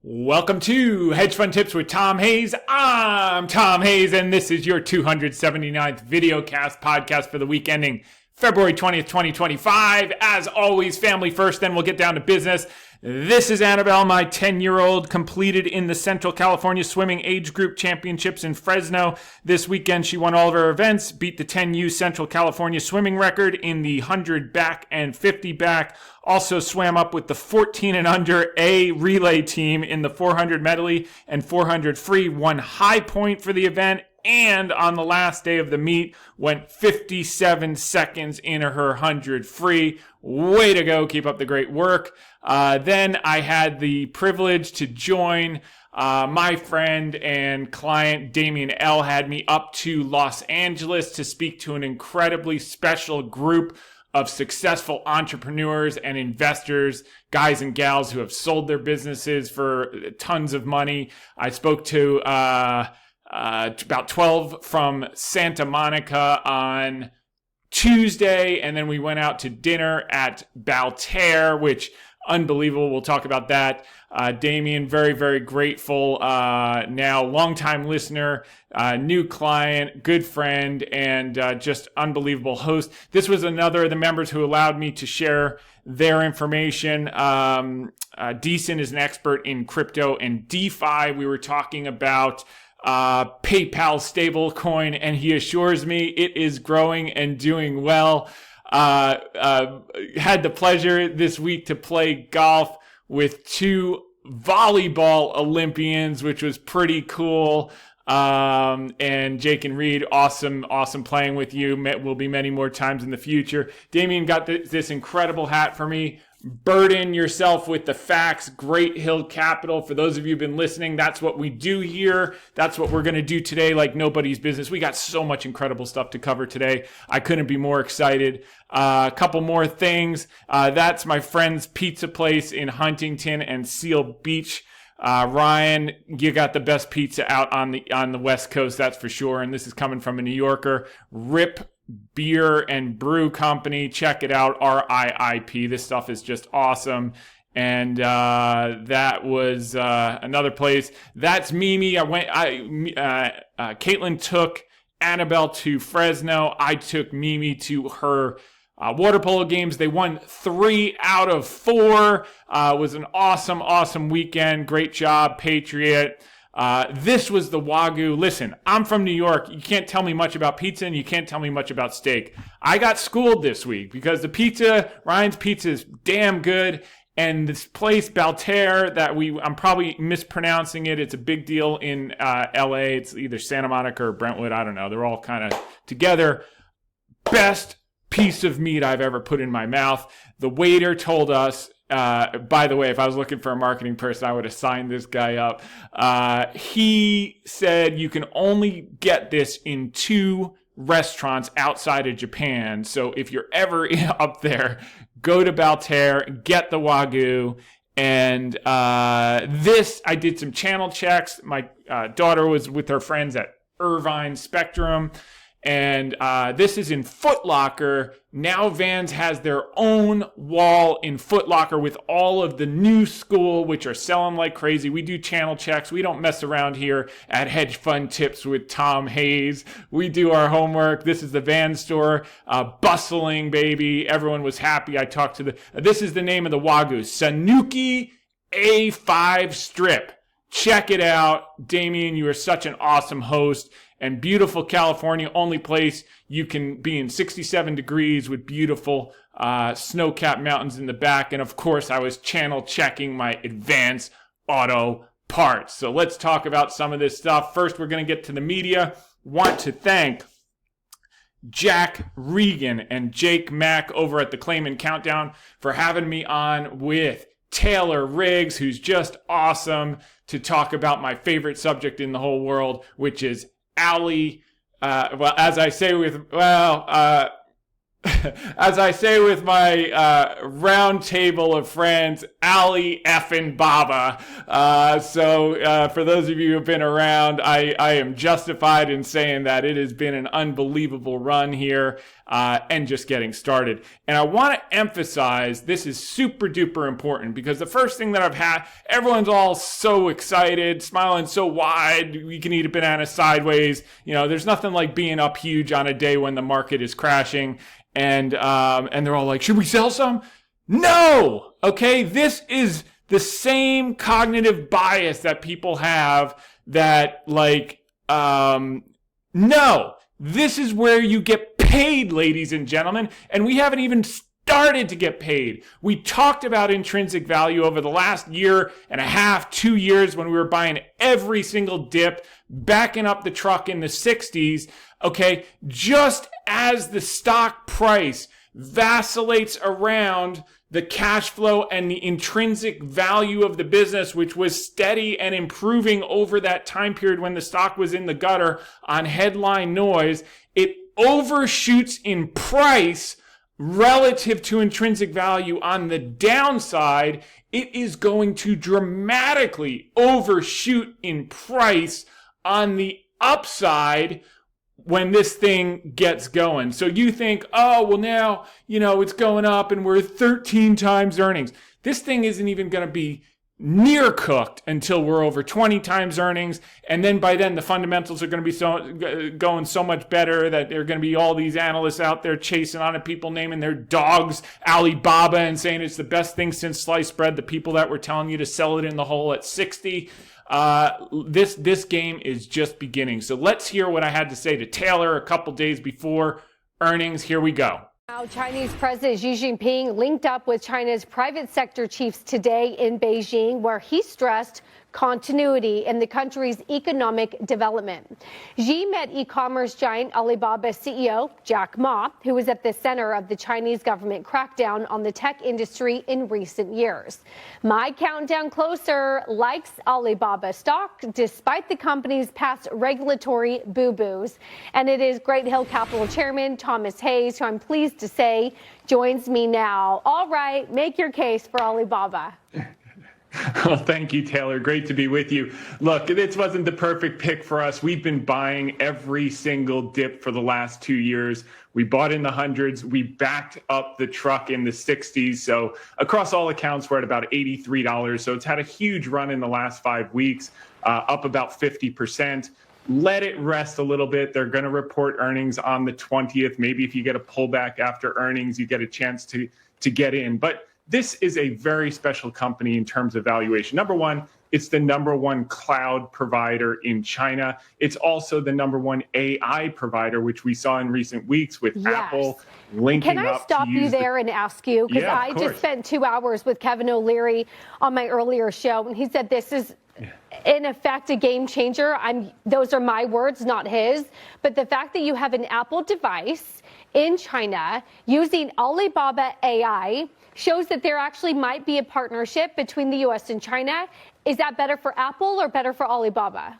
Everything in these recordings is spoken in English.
Welcome to Hedge Fund Tips with Tom Hayes. I'm Tom Hayes, and this is your 279th VideoCast podcast for the week ending February 20th, 2025. As always, family first, then we'll get down to business. This is Annabelle, my 10-year-old, competed in the Central California Swimming Age Group Championships in Fresno. This weekend, she won all of her events, beat the 10U Central California swimming record in the 100 back and 50 back. Also swam up with the 14 and under A relay team in the 400 medley and 400 free, won high point for the event, and on the last day of the meet, went 57 seconds in her 100 free. Way to go. Keep up the great work. Then I had the privilege to join my friend and client Damien L. had me up to Los Angeles to speak to an incredibly special group of successful entrepreneurs and investors, guys and gals who have sold their businesses for tons of money. I spoke to about 12 from Santa Monica on Tuesday, and then we went out to dinner at Baltair, which unbelievable. We'll talk about that. Damien, very, very grateful. Now, longtime listener, new client, good friend, and just unbelievable host. This was another of the members who allowed me to share their information. Deason is an expert in crypto and DeFi. We were talking about PayPal stablecoin, and he assures me it is growing and doing well. Had the pleasure this week to play golf with two volleyball Olympians, which was pretty cool. And Jake and Reed, awesome playing with you. Will be many more times in the future. Damien got this incredible hat for me. Burden yourself with the facts. Great Hill Capital. For those of you who've been listening, that's what we do here. That's what we're going to do today, like nobody's business. We got so much incredible stuff to cover today. I couldn't be more excited. A couple more things. That's my friend's pizza place in Huntington and Seal Beach. Ryan, you got the best pizza out on the West Coast, that's for sure. And this is coming from a New Yorker. RIP Beer and Brew Company. Check it out, RIIP. This stuff is just awesome. And that was another place. That's Mimi. Caitlin took Annabelle to Fresno. I took Mimi to her water polo games. They won 3 out of 4. It was an awesome weekend. Great job, Patriot. This was the Wagyu. Listen, I'm from New York. You can't tell me much about pizza, and you can't tell me much about steak. I got schooled this week because the pizza, Ryan's Pizza, is damn good. And this place, Baltair, I'm probably mispronouncing it. It's a big deal in LA. It's either Santa Monica or Brentwood. I don't know. They're all kind of together. Best piece of meat I've ever put in my mouth. The waiter told us, by the way, if I was looking for a marketing person, I would have signed this guy up. He said you can only get this in 2 restaurants outside of Japan. So if you're ever up there, go to Baltair, get the Wagyu. And I did some channel checks. My daughter was with her friends at Irvine Spectrum. And this is in Foot Locker. Now Vans has their own wall in Foot Locker with all of the new school, which are selling like crazy. We do channel checks. We don't mess around here at Hedge Fund Tips with Tom Hayes. We do our homework. This is the Vans store. Bustling, baby. Everyone was happy. I talked to this is the name of the Wagyu. Sanuki A5 Strip. Check it out. Damien, you are such an awesome host. And beautiful California, only place you can be in 67 degrees with beautiful snow-capped mountains in the back. And of course, I was channel checking my Advance Auto Parts. So let's talk about some of this stuff. First, we're going to get to the media. Want to thank Jack Regan and Jake Mack over at the Clayman Countdown for having me on with Taylor Riggs, who's just awesome, to talk about my favorite subject in the whole world, which is as I say with my round table of friends, Ali effing Baba. So for those of you who have been around, I am justified in saying that it has been an unbelievable run here. and just getting started. And I want to emphasize this is super duper important because the first thing that I've had, everyone's all so excited, smiling so wide, we can eat a banana sideways. There's nothing like being up huge on a day when the market is crashing. And they're all like, should we sell some? No! Okay, this is the same cognitive bias that people have that no, this is where you get paid, ladies and gentlemen, and we haven't even started to get paid. We talked about intrinsic value over the last year and a half, 2 years when we were buying every single dip, backing up the truck in the 60s, okay? Just as the stock price vacillates around the cash flow and the intrinsic value of the business, which was steady and improving over that time period when the stock was in the gutter on headline noise, it overshoots in price relative to intrinsic value. On the downside, it is going to dramatically overshoot in price on the upside when this thing gets going. So you think, oh, well now, it's going up and we're 13 times earnings. This thing isn't even going to be near cooked until we're over 20 times earnings. And then by then the fundamentals are going to be going so much better that there are going to be all these analysts out there chasing on it, people naming their dogs Alibaba and saying it's the best thing since sliced bread. The people that were telling you to sell it in the hole at 60. This game is just beginning. So let's hear what I had to say to Taylor a couple days before earnings. Here we go. Now, Chinese President Xi Jinping linked up with China's private sector chiefs today in Beijing, where he stressed continuity in the country's economic development. Xi met e-commerce giant Alibaba CEO Jack Ma, who was at the center of the Chinese government crackdown on the tech industry in recent years. My countdown closer likes Alibaba stock despite the company's past regulatory boo-boos. And it is Great Hill Capital Chairman Thomas Hayes, who I'm pleased to say joins me now. All right, make your case for Alibaba. Well, thank you, Taylor. Great to be with you. Look, this wasn't the perfect pick for us. We've been buying every single dip for the last 2 years. We bought in the hundreds. We backed up the truck in the 60s. So across all accounts, we're at about $83. So it's had a huge run in the last 5 weeks, up about 50%. Let it rest a little bit. They're going to report earnings on the 20th. Maybe if you get a pullback after earnings, you get a chance to get in. But this is a very special company in terms of valuation. Number one, it's the number one cloud provider in China. It's also the number one AI provider, which we saw in recent weeks with Apple linking up. Can I stop you there and ask you? Because I just spent 2 hours with Kevin O'Leary on my earlier show, and he said this is in effect a game changer. Those are my words, not his. But the fact that you have an Apple device in China using Alibaba AI shows that there actually might be a partnership between the U.S. and China. Is that better for Apple or better for Alibaba?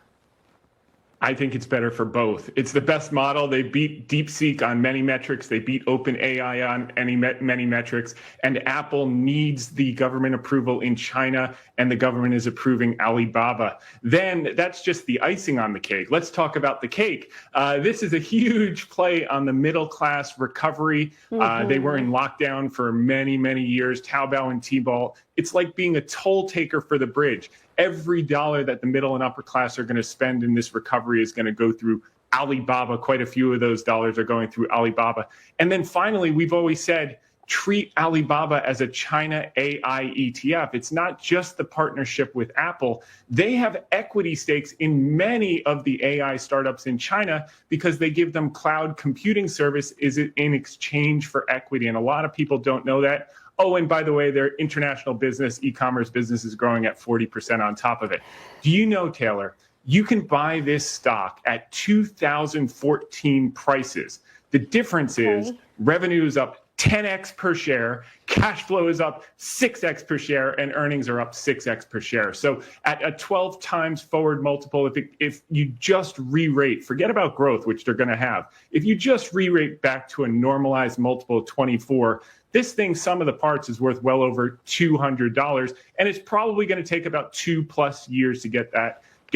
I think it's better for both. It's the best model. They beat DeepSeek on many metrics. They beat OpenAI on many metrics. And Apple needs the government approval in China, and the government is approving Alibaba. Then that's just the icing on the cake. Let's talk about the cake. This is a huge play on the middle class recovery. They were in lockdown for many years. Taobao and Tmall. It's like being a toll taker for the bridge. Every dollar that the middle and upper class are going to spend in this recovery is going to go through Alibaba. Quite a few of those dollars are going through Alibaba. And then finally, we've always said, treat Alibaba as a China AI ETF. It's not just the partnership with Apple. They have equity stakes in many of the AI startups in China because they give them cloud computing service in exchange for equity. And a lot of people don't know that. Oh, and by the way, their international business, e-commerce business is growing at 40% on top of it. Do you know, Taylor, you can buy this stock at 2014 prices. The difference is revenue is up 10x per share, cash flow is up 6x per share, and earnings are up 6x per share. So at a 12 times forward multiple, if you just re-rate, forget about growth, which they're going to have. If you just re-rate back to a normalized multiple of 24, this thing, sum of the parts, is worth well over $200, and it's probably going to take about 2+ years to get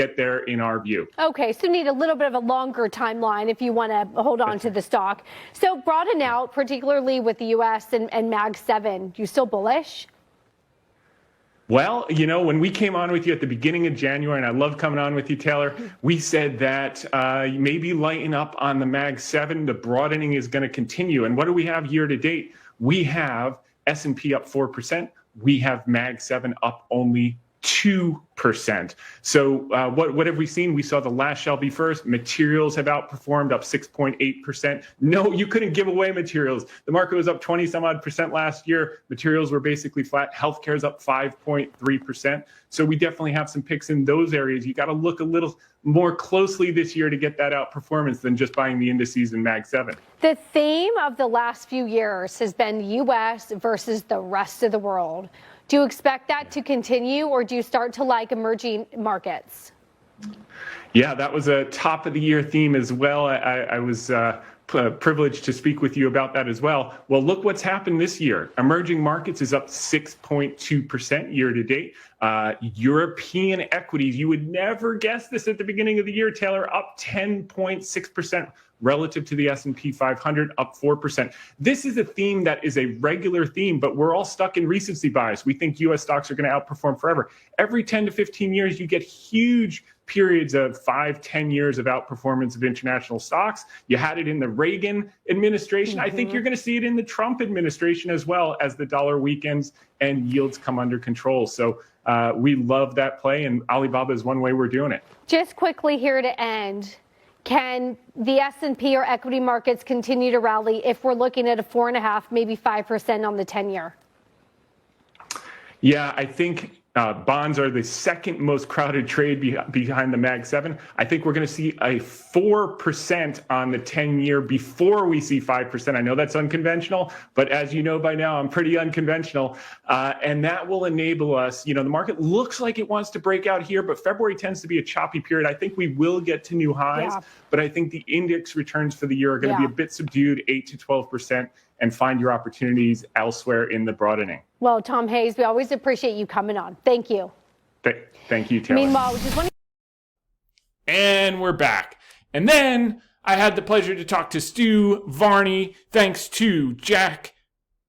get there in our view. Okay, so need a little bit of a longer timeline if you want to hold on to the stock. So broaden out, particularly with the U.S. and Mag 7. You still bullish? Well, you know, when we came on with you at the beginning of January, and I love coming on with you, Taylor, we said that maybe lighten up on the Mag 7. The broadening is going to continue. And what do we have year to date? We have S&P up 4%. We have Mag 7 up only 2%. So what have we seen? We saw the last shall be first. Materials have outperformed, up 6.8%. No, you couldn't give away materials. The market was up 20 some odd percent last year. Materials were basically flat. Healthcare is up 5.3%. So we definitely have some picks in those areas. You got to look a little more closely this year to get that outperformance than just buying the indices in Mag 7. The theme of the last few years has been U.S. versus the rest of the world. Do you expect that to continue, or do you start to like emerging markets? Yeah, that was a top of the year theme as well. I was privileged to speak with you about that as well. Well, look what's happened this year. Emerging markets is up 6.2% year to date. European equities, you would never guess this at the beginning of the year, Taylor, up 10.6%. Relative to the S&P 500, up 4%. This is a theme that is a regular theme, but we're all stuck in recency bias. We think U.S. stocks are going to outperform forever. Every 10 to 15 years, you get huge periods of 5-10 years of outperformance of international stocks. You had it in the Reagan administration. I think you're going to see it in the Trump administration as well, as the dollar weakens and yields come under control. So we love that play, and Alibaba is one way we're doing it. Just quickly here to end. Can the S&P or equity markets continue to rally if we're looking at a 4.5%, maybe 5% on the 10-year? Yeah, I think bonds are the second most crowded trade behind the Mag 7. I think we're going to see a 4% on the 10-year before we see 5%. I know that's unconventional, but as you know by now, I'm pretty unconventional. And that will enable us, you know, the market looks like it wants to break out here, but February tends to be a choppy period. I think we will get to new highs, but I think the index returns for the year are going to be a bit subdued, 8 to 12%, and find your opportunities elsewhere in the broadening. Well, Tom Hayes, we always appreciate you coming on. Thank you. Thank you, Taylor. Meanwhile, just want And we're back. And then I had the pleasure to talk to Stu Varney. Thanks to Jack.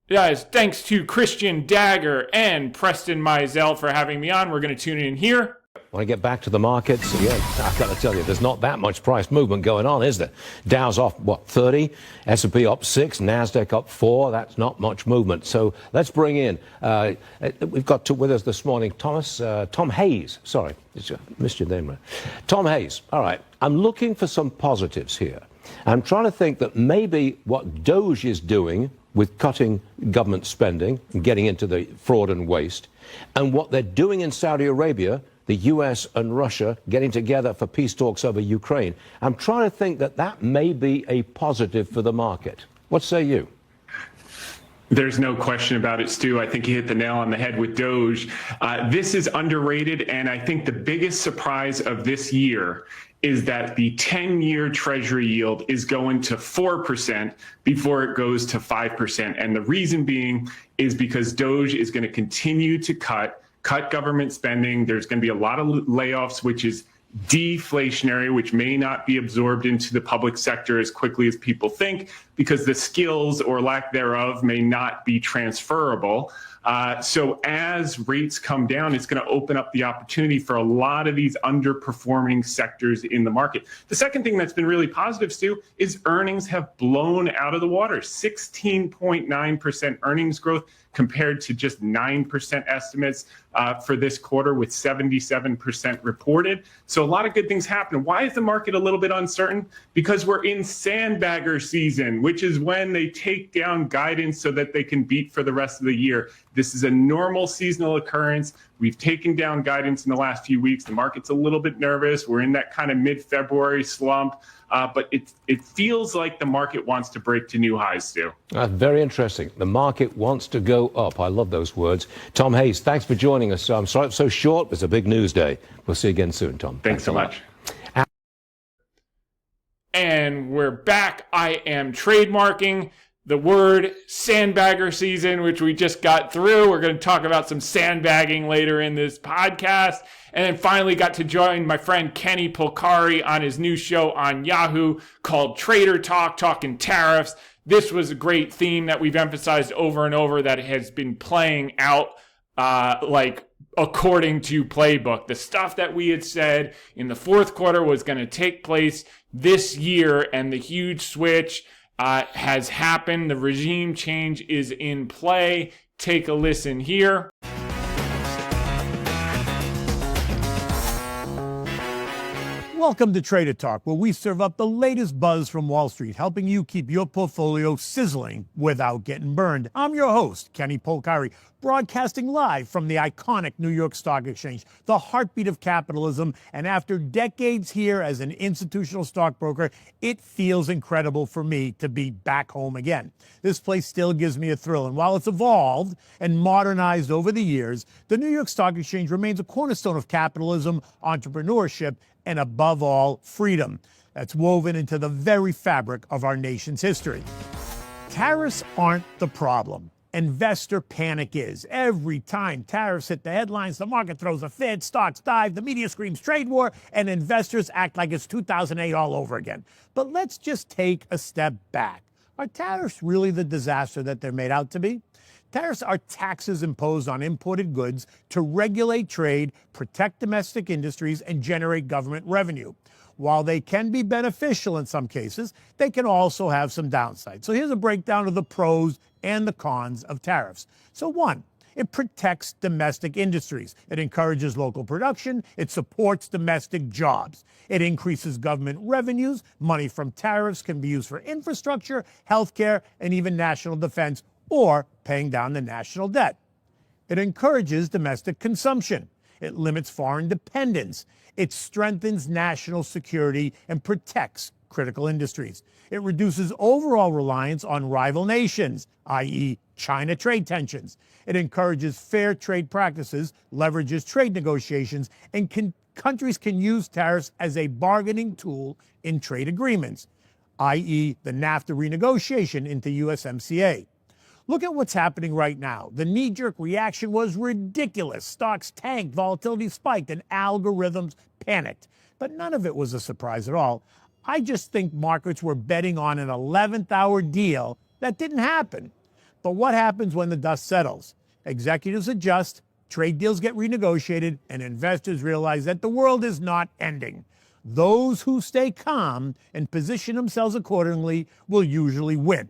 Guys, thanks to Christian Dagger and Preston Mizell for having me on. We're going to tune in here. Want to get back to the markets? Yeah, I've got to tell you, there's not that much price movement going on, is there? Dow's off, 30? S&P up 6, NASDAQ up 4. That's not much movement. So let's bring in, we've got with us this morning, Tom Hayes. Sorry, missed your name. Tom Hayes. All right, I'm looking for some positives here. I'm trying to think that maybe what Doge is doing with cutting government spending and getting into the fraud and waste, and what they're doing in Saudi Arabia, the US and Russia getting together for peace talks over Ukraine. I'm trying to think that that may be a positive for the market. What say you? There's no question about it, Stu. I think you hit the nail on the head with Doge. This is underrated, and I think the biggest surprise of this year is that the 10-year Treasury yield is going to 4% before it goes to 5%. And the reason being is because Doge is going to continue to cut government spending. There's going to be a lot of layoffs, which is deflationary, which may not be absorbed into the public sector as quickly as people think, because the skills or lack thereof may not be transferable. So as rates come down, it's going to open up the opportunity for a lot of these underperforming sectors in the market. The second thing that's been really positive, Stu, is earnings have blown out of the water. 16.9% earnings growth compared to just 9% estimates for this quarter, with 77% reported. So a lot of good things happen. Why is the market a little bit uncertain? Because we're in sandbagger season, which is when they take down guidance so that they can beat for the rest of the year. This is a normal seasonal occurrence. We've taken down guidance in the last few weeks. The market's a little bit nervous. We're in that kind of mid-February slump. But it feels like the market wants to break to new highs, Stu. Very interesting. The market wants to go up. I love those words. Tom Hayes, thanks for joining us. I'm sorry it's so short. It's a big news day. We'll see you again soon, Tom. Thanks so much. And we're back. I am trademarking the word sandbagger season, which we just got through. We're going to talk about some sandbagging later in this podcast. And then finally got to join my friend Kenny Polcari on his new show on Yahoo called Trader Talk, talking tariffs. This was a great theme that we've emphasized over and over that has been playing out like according to playbook. The stuff that we had said in the fourth quarter was going to take place this year, and the huge switch has happened. The regime change is in play. Take a listen here. Welcome to Trader Talk, where we serve up the latest buzz from Wall Street, helping you keep your portfolio sizzling without getting burned. I'm your host, Kenny Polcari, broadcasting live from the iconic New York Stock Exchange, the heartbeat of capitalism. And after decades here as an institutional stockbroker, it feels incredible for me to be back home again. This place still gives me a thrill. And while it's evolved and modernized over the years, the New York Stock Exchange remains a cornerstone of capitalism, entrepreneurship, and above all, freedom that's woven into the very fabric of our nation's history. Tariffs aren't the problem. Investor panic is. Every time tariffs hit the headlines, the market throws a fit, stocks dive, the media screams trade war, and investors act like it's 2008 all over again. But let's just take a step back. Are tariffs really the disaster that they're made out to be? Tariffs are taxes imposed on imported goods to regulate trade, protect domestic industries, and generate government revenue. While they can be beneficial in some cases, they can also have some downsides. So here's a breakdown of the pros and the cons of tariffs. So one, it protects domestic industries. It encourages local production. It supports domestic jobs. It increases government revenues. Money from tariffs can be used for infrastructure, healthcare, and even national defense, or paying down the national debt. It encourages domestic consumption. It limits foreign dependence. It strengthens national security and protects critical industries. It reduces overall reliance on rival nations, i.e. China trade tensions. It encourages fair trade practices, leverages trade negotiations, and countries can use tariffs as a bargaining tool in trade agreements, i.e. the NAFTA renegotiation into USMCA. Look at what's happening right now. The knee-jerk reaction was ridiculous. Stocks tanked, volatility spiked, and algorithms panicked. But none of it was a surprise at all. I just think markets were betting on an 11th-hour deal that didn't happen. But what happens when the dust settles? Executives adjust, trade deals get renegotiated, and investors realize that the world is not ending. Those who stay calm and position themselves accordingly will usually win.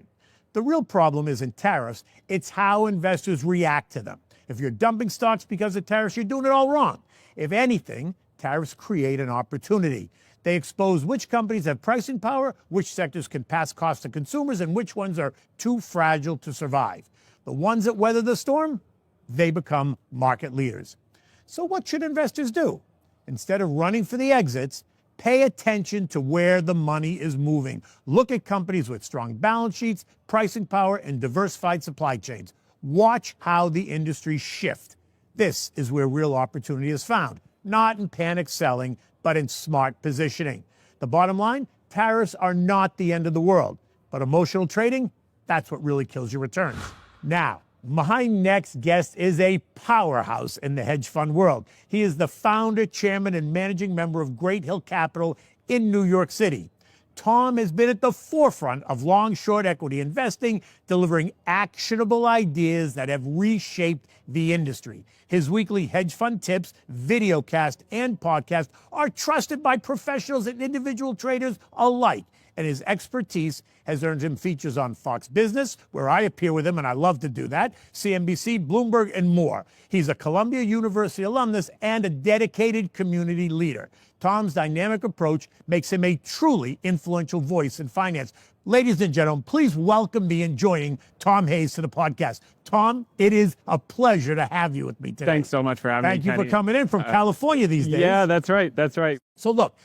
The real problem isn't tariffs, it's how investors react to them. If you're dumping stocks because of tariffs, you're doing it all wrong. If anything, tariffs create an opportunity. They expose which companies have pricing power, which sectors can pass costs to consumers, and which ones are too fragile to survive. The ones that weather the storm, they become market leaders. So what should investors do? Instead of running for the exits, pay attention to where the money is moving. Look at companies with strong balance sheets, pricing power, and diversified supply chains. Watch how the industries shift. This is where real opportunity is found, not in panic selling, but in smart positioning. The bottom line, tariffs are not the end of the world, but emotional trading, that's what really kills your returns. Now, my next guest is a powerhouse in the hedge fund world. He is the founder, chairman, and managing member of Great Hill Capital in New York City. Tom has been at the forefront of long-short equity investing, delivering actionable ideas that have reshaped the industry. His weekly hedge fund tips, VideoCast, and podcast are trusted by professionals and individual traders alike, and his expertise has earned him features on Fox Business, where I appear with him, and I love to do that, CNBC, Bloomberg, and more. He's a Columbia University alumnus and a dedicated community leader. Tom's dynamic approach makes him a truly influential voice in finance. Ladies and gentlemen, please welcome me in joining Tom Hayes to the podcast. Tom, it is a pleasure to have you with me today. Thanks so much for having me, Thank you Kenny. for coming in from California these days. Yeah, that's right. That's right. So look,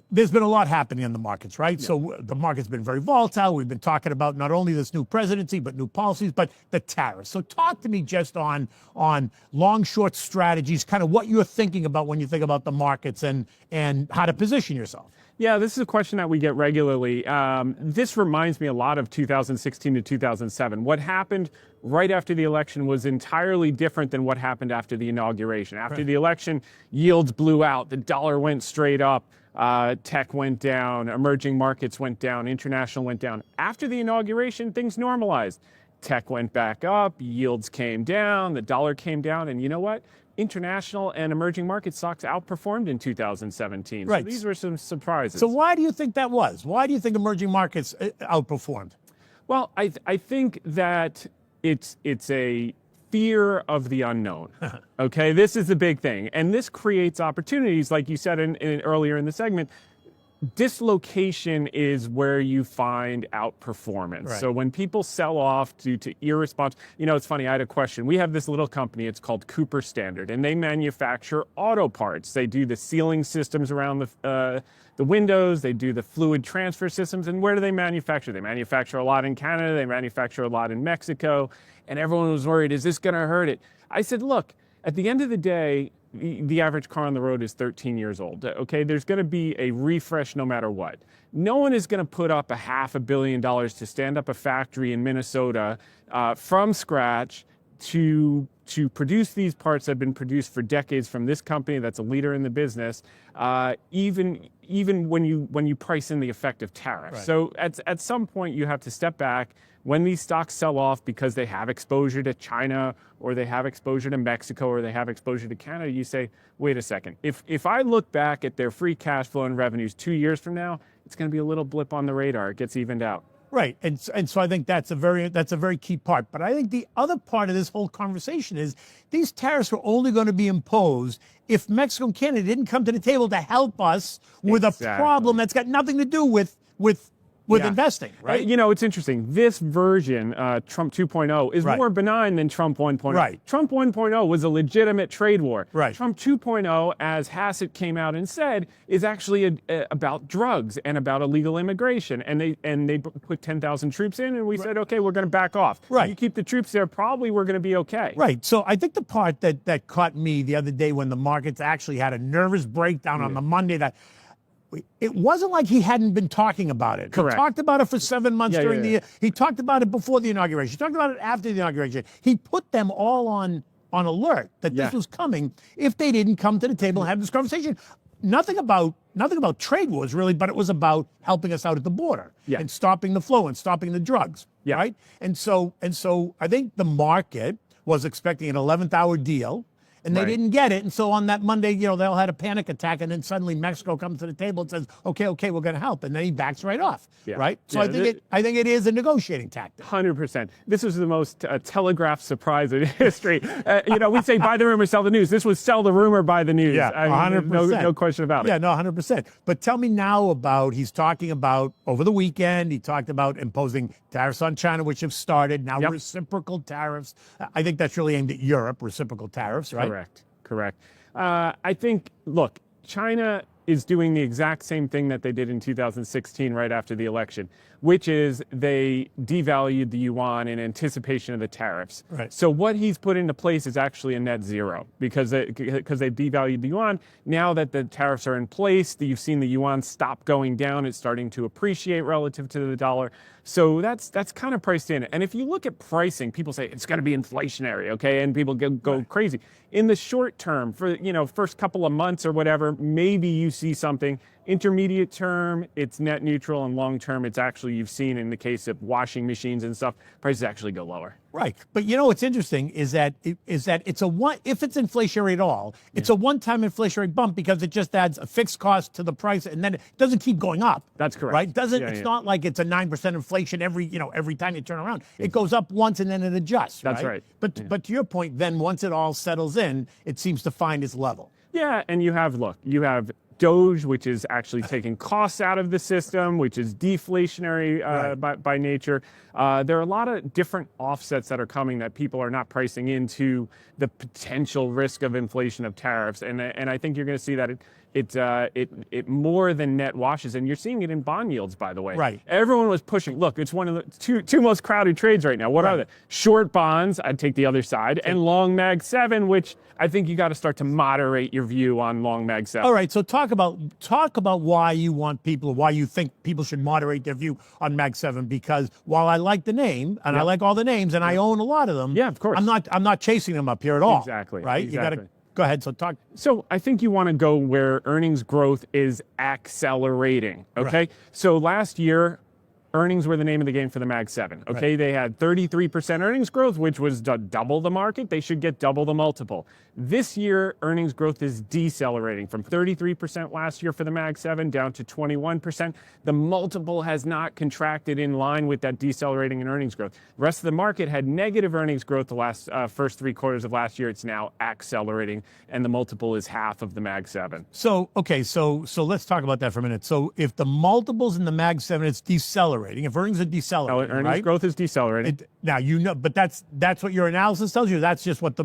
there's been a lot happening in the markets, right? Yeah. So the market's been very volatile. We've been talking about not only this new presidency, but new policies, but the tariffs. So talk to me just on long-short strategies, kind of what you're thinking about when you think about the markets and how to position yourself. Yeah, this is a question that we get regularly. This reminds me a lot of 2016 to 2007. What happened right after the election was entirely different than what happened after the inauguration. After the election, yields blew out. The dollar went straight up. Tech went down. Emerging markets went down. International went down. After the inauguration, things normalized. Tech went back up. Yields came down. The dollar came down. And you know what? International and emerging market stocks outperformed in 2017. Right. So these were some surprises. So why do you think that was? Why do you think emerging markets outperformed? Well, I think that it's a fear of the unknown. Okay, this is the big thing. And this creates opportunities, like you said earlier in the segment. Dislocation is where you find outperformance. Right. So when people sell off due to irresponsible, it's funny, I had a question. We have this little company, it's called Cooper Standard, and they manufacture auto parts. They do the sealing systems around the windows, they do the fluid transfer systems, and where do they manufacture? They manufacture a lot in Canada, they manufacture a lot in Mexico, and everyone was worried, is this gonna hurt it? I said, look, at the end of the day, the average car on the road is 13 years old. Okay, there's going to be a refresh no matter what. No one is going to put up $500 million to stand up a factory in Minnesota from scratch to produce these parts that have been produced for decades from this company that's a leader in the business. Even when you price in the effect of tariffs. Right. So at some point you have to step back. When these stocks sell off because they have exposure to China or they have exposure to Mexico or they have exposure to Canada, you say, wait a second. If I look back at their free cash flow and revenues 2 years from now, it's going to be a little blip on the radar. It gets evened out. Right, and so I think that's a very key part. But I think the other part of this whole conversation is these tariffs were only going to be imposed if Mexico and Canada didn't come to the table to help us with a problem that's got nothing to do with investing, right? It's interesting. This version, Trump 2.0, is more benign than Trump 1.0. Right. Trump 1.0 was a legitimate trade war. Right. Trump 2.0, as Hassett came out and said, is actually about drugs and about illegal immigration. And they put 10,000 troops in, and we said, okay, we're going to back off. Right. You keep the troops there, probably we're going to be okay. Right. So I think the part that caught me the other day when the markets actually had a nervous breakdown on the Monday, that it wasn't like he hadn't been talking about it. Correct. He talked about it for 7 months during the year. He talked about it before the inauguration. He talked about it after the inauguration. He put them all on alert that this was coming if they didn't come to the table and have this conversation. Nothing about trade wars really, but it was about helping us out at the border and stopping the flow and stopping the drugs. Right. And so I think the market was expecting an 11th hour deal. And they didn't get it. And so on that Monday, they all had a panic attack. And then suddenly Mexico comes to the table and says, okay, we're going to help. And then he backs right off. Right. So I think it is a negotiating tactic. 100%. This was the most telegraphed surprise in history. We say buy the rumor, sell the news. This was sell the rumor, buy the news. Yeah, 100%. No question about it. Yeah, no, 100%. But tell me now he's talking about, over the weekend, he talked about imposing tariffs on China, which have started. Now reciprocal tariffs. I think that's really aimed at Europe, reciprocal tariffs, right? Correct. I think, look, China is doing the exact same thing that they did in 2016 right after the election, which is they devalued the yuan in anticipation of the tariffs. Right. So what he's put into place is actually a net zero because they've devalued the yuan. Now that the tariffs are in place, you've seen the yuan stop going down. It's starting to appreciate relative to the dollar. So that's kind of priced in. And if you look at pricing, people say it's going to be inflationary, okay? And people go crazy. In the short term, for first couple of months or whatever, maybe you see something. Intermediate term, it's net neutral, and long term, it's actually, you've seen in the case of washing machines and stuff, prices actually go lower. Right. But what's interesting is that if it's inflationary at all, it's a one-time inflationary bump because it just adds a fixed cost to the price and then it doesn't keep going up. That's correct. Right? It's not like it's a 9% inflation every time you turn around. It goes up once and then it adjusts. That's right. But to your point, then once it all settles in, it seems to find its level. Yeah, and you have Doge, which is actually taking costs out of the system, which is deflationary by nature. There are a lot of different offsets that are coming that people are not pricing into the potential risk of inflation of tariffs, and I think you're going to see that it more than net washes, and you're seeing it in bond yields, by the way. Right. Everyone was pushing. Look, it's one of the two most crowded trades right now. What are they? Short bonds, I'd take the other side, and long Mag 7, which I think you got to start to moderate your view on long Mag 7. All right, so talk talk about why you want people, why you think people should moderate their view on Mag 7. Because while I like the name and I like all the names and I own a lot of them, Yeah, of course. I'm not chasing them up here at all. Exactly. Right? Exactly. You got to go ahead. So talk. So I think you want to go where earnings growth is accelerating. Okay. Right. So last year, earnings were the name of the game for the Mag 7. Okay. Right. They had 33% earnings growth, which was double the market. They should get double the multiple. This year, earnings growth is decelerating from 33% last year for the Mag 7 down to 21%. The multiple has not contracted in line with that decelerating in earnings growth. The rest of the market had negative earnings growth the last first 3 quarters of last year. It's now accelerating, and the multiple is half of the Mag 7. So let's talk about that for a minute. So if the multiples in the Mag 7, it's decelerating. If earnings are decelerating, Earnings right? growth is decelerating. Now but that's what your analysis tells you. That's just what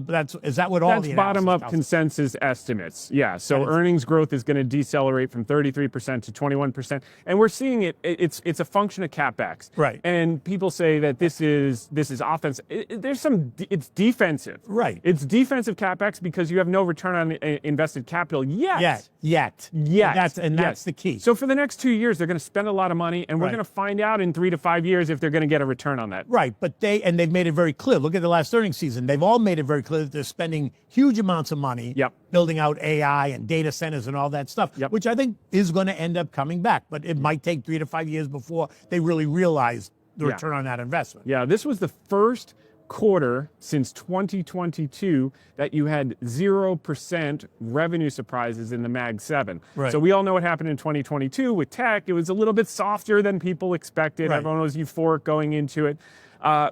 is that what all That's the analysis bottom-up tells us? consensus estimates. Yeah, so earnings growth is going to decelerate from 33% to 21%, and we're seeing it. It's a function of capex. Right. And people say that this is offense. It's defensive. Right. It's defensive capex because you have no return on invested capital yet. Yet. And that's the key. So for the next 2 years, they're going to spend a lot of money, and we're Right. going to find out in 3 to 5 years if they're going to get a return on that. Right, but they've made it very clear. Look at the last earnings season. They've all made it very clear that they're spending huge amounts of money Yep. building out AI and data centers and all that stuff, Yep. which I think is going to end up coming back. But it might take 3 to 5 years before they really realize the Yeah. return on that investment. Yeah, this was the first quarter since 2022 that you had 0% revenue surprises in the Mag 7. Right. So we all know what happened in 2022 with tech. It was a little bit softer than people expected. Right. Everyone was euphoric going into it.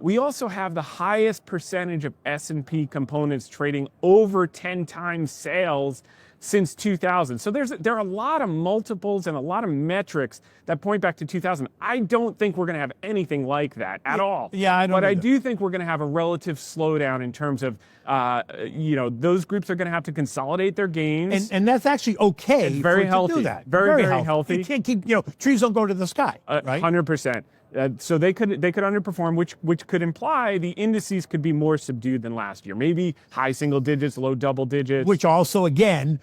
We also have the highest percentage of S&P components trading over 10 times sales since 2000. So there are a lot of multiples and a lot of metrics that point back to 2000. I don't think we're going to have anything like that at all. Yeah, I don't But I either. do think we're going to have a relative slowdown in terms of, those groups are going to have to consolidate their gains. And that's actually okay. It's very to healthy. do that. Very healthy. You can't keep, trees don't go to the sky, right? 100%. So they could underperform, which could imply the indices could be more subdued than last year. Maybe high single digits, low double digits. Which also, again,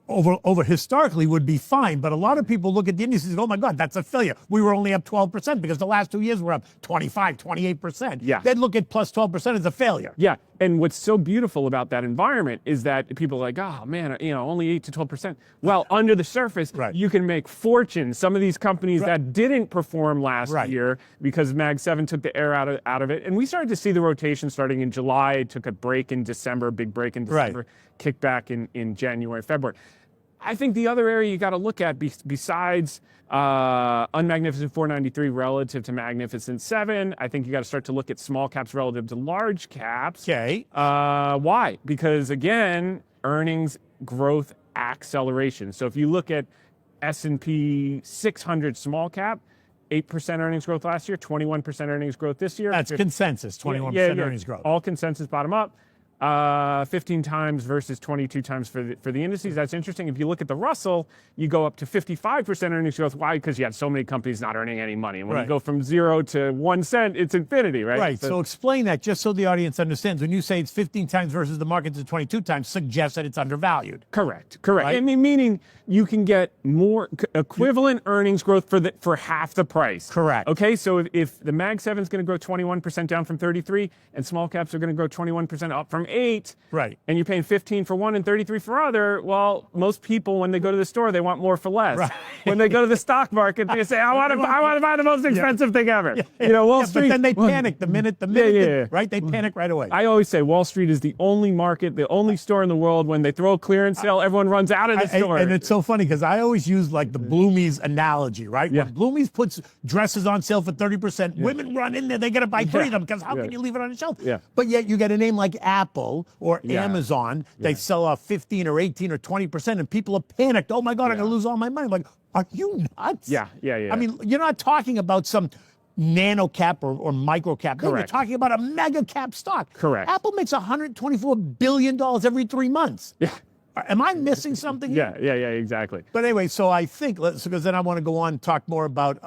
over historically would be fine, but a lot of people look at the indices and go, oh my God, that's a failure. We were only up 12% because the last 2 years we're up 25, 28%. Yeah. They'd look at plus 12% as a failure. Yeah, and what's so beautiful about that environment is that people are like, oh man, only 8 to 12%. Well, under the surface, Right. you can make fortunes. Some of these companies that didn't perform last Right. year because Mag 7 took the air out of it, and we started to see the rotation starting in July. It took a break in December, big break in December, Right. kick back in January, February. I think the other area you got to look at besides Unmagnificent 493 relative to Magnificent 7, I think you got to start to look at small caps relative to large caps. Okay. Why? Because again, earnings growth acceleration. So if you look at S&P 600 small cap, 8% earnings growth last year, 21% earnings growth this year. That's consensus, 21% earnings growth. All consensus bottom up. 15 times versus 22 times for the indices. That's interesting. If you look at the Russell, you go up to 55% earnings growth. Why? Because you had so many companies not earning any money. And when Right. you go from 0 to 1 cent, it's infinity, right? Right. So explain that just so the audience understands. When you say it's 15 times versus the market's 22 times, suggests that it's undervalued. Correct. Right? I mean, meaning you can get more equivalent earnings growth for half the price. Correct. Okay, so if the Mag 7 is going to grow 21% down from 33, and small caps are going to grow 21% up from 8, Right. and you're paying 15 for one and 33 for other, well, most people, when they go to the store, they want more for less. Right. When they go to the stock market, they say, I want to buy the most expensive thing ever. Wall Street. But then they panic the minute, right? They panic right away. I always say Wall Street is the only market, the only store in the world when they throw a clearance sale, everyone runs out of the store. And it's so funny because I always use like the Bloomies analogy, right? Yeah. When Bloomies puts dresses on sale for 30%, women run in there, they got to buy 3 of them because how can you leave it on the shelf? Yeah. But yet you get a name like Apple or Amazon, they sell off 15 or 18 or 20%, and people are panicked. Oh my God, I'm going to lose all my money. I'm like, are you nuts? Yeah. I mean, you're not talking about some nano cap or micro cap. No, you're Correct. talking about a mega cap stock. Correct. Apple makes $124 billion every 3 months. Yeah. Am I missing something here? Yeah, exactly. But anyway, so I think, because then I want to go on and talk more about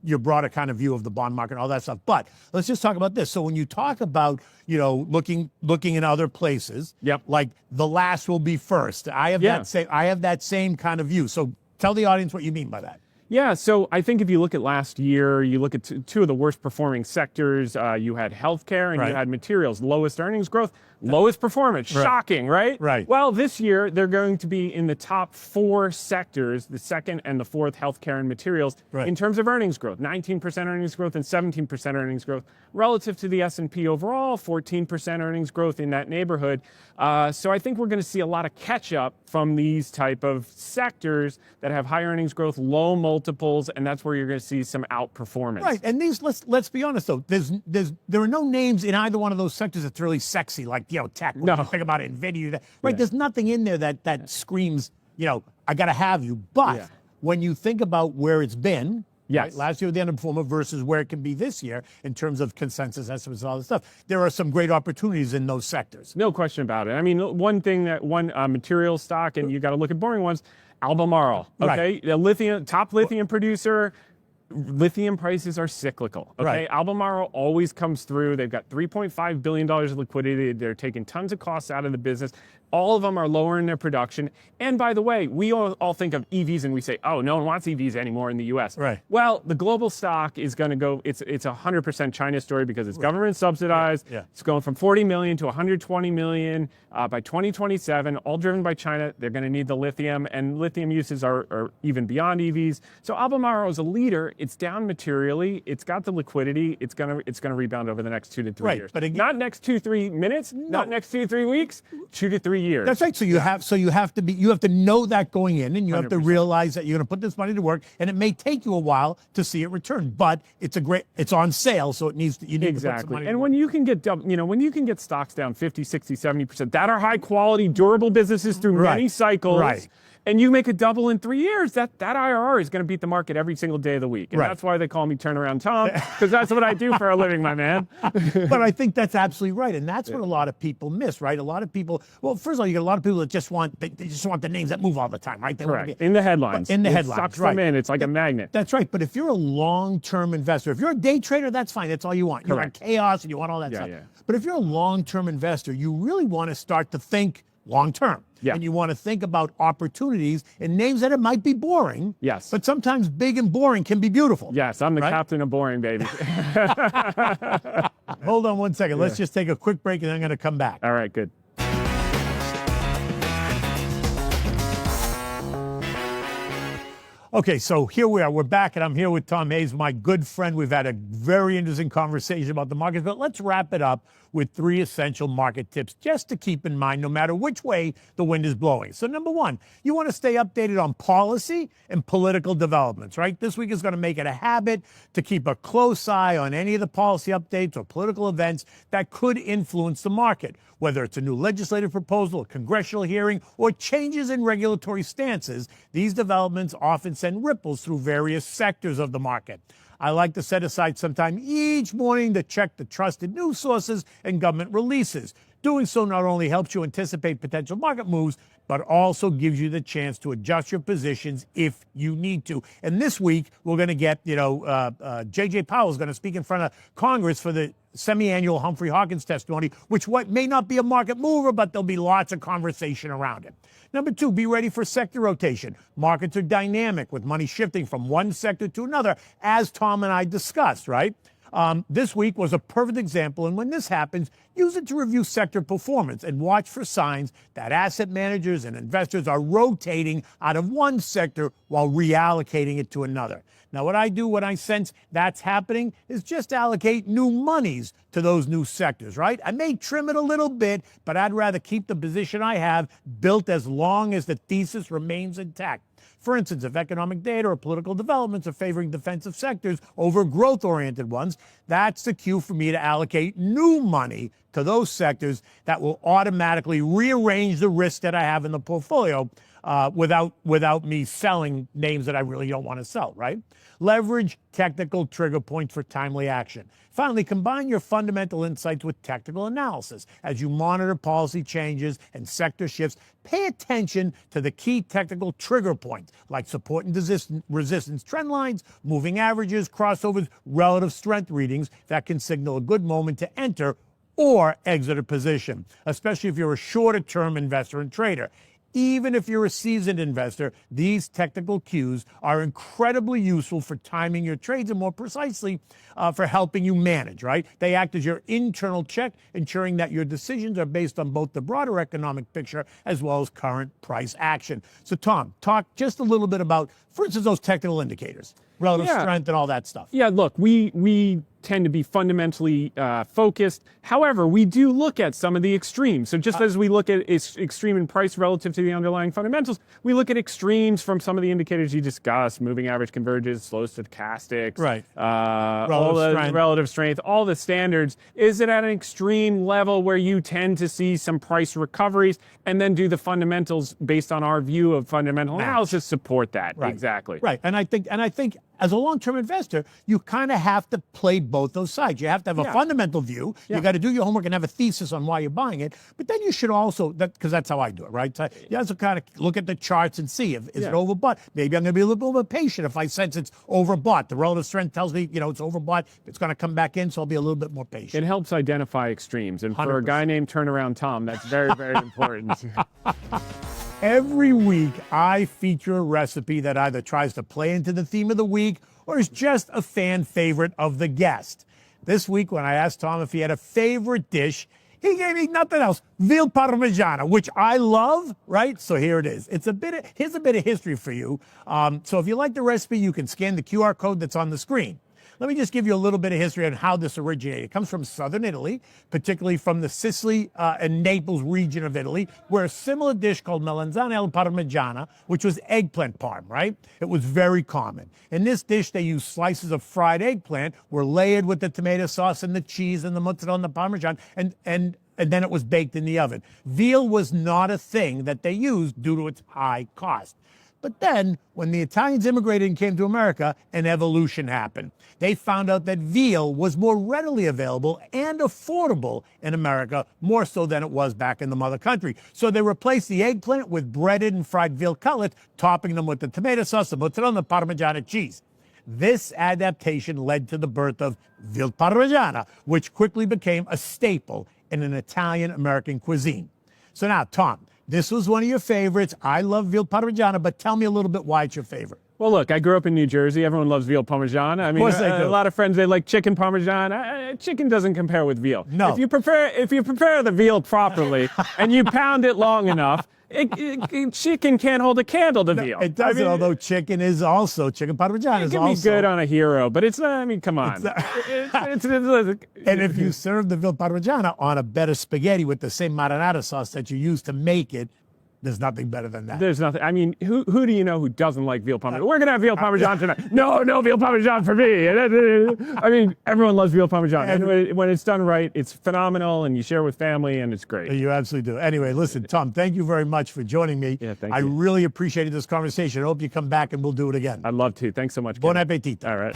your broader kind of view of the bond market and all that stuff. But let's just talk about this. So when you talk about, looking in other places, Yep. like the last will be first. I have that same kind of view. So tell the audience what you mean by that. Yeah, so I think if you look at last year, you look at two of the worst performing sectors. You had healthcare and you had materials. Lowest earnings growth, lowest performance. Shocking, right? Right. Well, this year they're going to be in the top 4 sectors, the second and the fourth, healthcare and materials, in terms of earnings growth. 19% earnings growth and 17% earnings growth relative to the S&P overall. 14% earnings growth in that neighborhood. So I think we're going to see a lot of catch up from these type of sectors that have high earnings growth, low multiples, and that's where you're going to see some outperformance. Right, and these, let's be honest though, there are no names in either one of those sectors that's really sexy, like tech. When you think about Nvidia, right? There's nothing in there that screams, I got to have you. But when you think about where it's been. Yes. Right? Last year, the underperformer versus where it can be this year in terms of consensus estimates and all this stuff. There are some great opportunities in those sectors. No question about it. I mean, one material stock, and you got to look at boring ones, Albemarle, okay? The top lithium producer. Lithium prices are cyclical, okay? Albemarle always comes through. They've got $3.5 billion of liquidity. They're taking tons of costs out of the business. All of them are lowering their production. And by the way, we all think of EVs and we say, oh, no one wants EVs anymore in the U.S. Right. Well, the global stock is going to go, it's a 100% China story because it's government subsidized. It's going from 40 million to 120 million by 2027, all driven by China. They're going to need the lithium, and lithium uses are even beyond EVs. So Albemarle is a leader. It's down materially. It's got the liquidity. It's going to rebound over the next 2 to 3 years. But again, not next 2-3 minutes, not next 2-3 weeks, 2 to 3 years. That's right. So you have to know that going in, and you have to realize that you're going to put this money to work, and it may take you a while to see it return, but it's on sale, so you need to put some money. And when you can get when you can get stocks down 50, 60, 70% that are high quality, durable businesses through many cycles. And you make a double in 3 years, that IRR is going to beat the market every single day of the week. And that's why they call me Turnaround Tom, because that's what I do for a living, my man. But I think that's absolutely right. And that's what a lot of people miss, right? A lot of people, well, first of all, you get a lot of people that just want the names that move all the time, right? Correct. In the headlines. In the headlines, sucks them in. It's like a magnet. That's right. But if you're a long-term investor, if you're a day trader, that's fine. That's all you want. You want chaos and you want all that stuff. But if you're a long-term investor, you really want to start to think long-term. And you want to think about opportunities and names that it might be boring. But sometimes big and boring can be beautiful. Yes, I'm the captain of boring, baby. Hold on one second. Let's just take a quick break and then I'm going to come back. All right, good. Okay, so here we are. We're back, and I'm here with Tom Hayes, my good friend. We've had a very interesting conversation about the markets, but let's wrap it up with 3 essential market tips just to keep in mind no matter which way the wind is blowing. So number 1, you want to stay updated on policy and political developments, right? This week is going to make it a habit to keep a close eye on any of the policy updates or political events that could influence the market, whether it's a new legislative proposal, a congressional hearing, or changes in regulatory stances. These developments often send ripples through various sectors of the market. I like to set aside some time each morning to check the trusted news sources and government releases. Doing so not only helps you anticipate potential market moves, but also gives you the chance to adjust your positions if you need to. And this week, we're going to get, J.J. Powell is going to speak in front of Congress for the semi-annual Humphrey Hawkins testimony, which may not be a market mover, but there'll be lots of conversation around it. Number 2, be ready for sector rotation. Markets are dynamic with money shifting from one sector to another, as Tom and I discussed, right? This week was a perfect example, and when this happens, use it to review sector performance and watch for signs that asset managers and investors are rotating out of one sector while reallocating it to another. Now, what I do when I sense that's happening is just allocate new monies to those new sectors, right? I may trim it a little bit, but I'd rather keep the position I have built as long as the thesis remains intact. For instance, if economic data or political developments are favoring defensive sectors over growth-oriented ones, that's the cue for me to allocate new money to those sectors that will automatically rearrange the risk that I have in the portfolio without me selling names that I really don't want to sell, right? Leverage technical trigger points for timely action. Finally, combine your fundamental insights with technical analysis. As you monitor policy changes and sector shifts, pay attention to the key technical trigger points like support and resistance trend lines, moving averages, crossovers, relative strength readings that can signal a good moment to enter or exit a position, especially if you're a shorter-term investor and trader. Even if you're a seasoned investor, these technical cues are incredibly useful for timing your trades and more precisely for helping you manage, right? They act as your internal check, ensuring that your decisions are based on both the broader economic picture as well as current price action. So Tom, talk just a little bit about, for instance, those technical indicators, relative strength and all that stuff. Yeah, look, we tend to be fundamentally focused. However, we do look at some of the extremes. So just as we look at extreme in price relative to the underlying fundamentals, we look at extremes from some of the indicators you discussed, moving average convergence, slow stochastics, right. Relative strength, all the standards. Is it at an extreme level where you tend to see some price recoveries, and then do the fundamentals based on our view of fundamental analysis support that? Right. Exactly. Right. And I think as a long-term investor, you kind of have to play both those sides. You have to have a fundamental view. You got to do your homework and have a thesis on why you're buying it. But then you should also, because that's how I do it, right? So you have to kind of look at the charts and see if is it overbought. Maybe I'm going to be a little bit more patient if I sense it's overbought. The relative strength tells me, it's overbought. It's going to come back in, so I'll be a little bit more patient. It helps identify extremes. And 100%. for a guy named Turnaround Tom, that's very, very important. Every week, I feature a recipe that either tries to play into the theme of the week or is just a fan favorite of the guest. This week, when I asked Tom if he had a favorite dish, he gave me nothing else, Veal Parmigiana, which I love, right? So here it is. Here's a bit of history for you. So if you like the recipe, you can scan the QR code that's on the screen. Let me just give you a little bit of history on how this originated. It comes from southern Italy, particularly from the Sicily and Naples region of Italy, where a similar dish called melanzane alla parmigiana, which was eggplant parm, right? It was very common. In this dish, they used slices of fried eggplant, were layered with the tomato sauce and the cheese and the mozzarella and the parmesan, and then it was baked in the oven. Veal was not a thing that they used due to its high cost. But then, when the Italians immigrated and came to America, an evolution happened. They found out that veal was more readily available and affordable in America, more so than it was back in the mother country. So they replaced the eggplant with breaded and fried veal cutlets, topping them with the tomato sauce, the mozzarella, and the Parmigiana cheese. This adaptation led to the birth of Veal Parmigiana, which quickly became a staple in an Italian-American cuisine. So now, Tom, this was one of your favorites. I love Veal Parmigiana, but tell me a little bit why it's your favorite. Well, look, I grew up in New Jersey. Everyone loves veal parmigiana. I mean, of course they do. A lot of friends, they like chicken parmigiana. Chicken doesn't compare with veal. No. If you prepare the veal properly and you pound it long enough, chicken can't hold a candle to veal. It doesn't, although chicken parmigiana is it can also be good on a hero, but it's not, I mean, come on. And if you serve the Veal Parmigiana on a bed of spaghetti with the same marinara sauce that you use to make it, there's nothing better than that. There's nothing. I mean, who do you know who doesn't like veal parmesan? We're going to have veal parmesan tonight. No veal parmesan for me. I mean, everyone loves veal parmesan. And when it's done right, it's phenomenal, and you share with family, and it's great. You absolutely do. Anyway, listen, Tom, thank you very much for joining me. Yeah, thank you. I really appreciated this conversation. I hope you come back and we'll do it again. I'd love to. Thanks so much. Bon Ken. appetit. All right.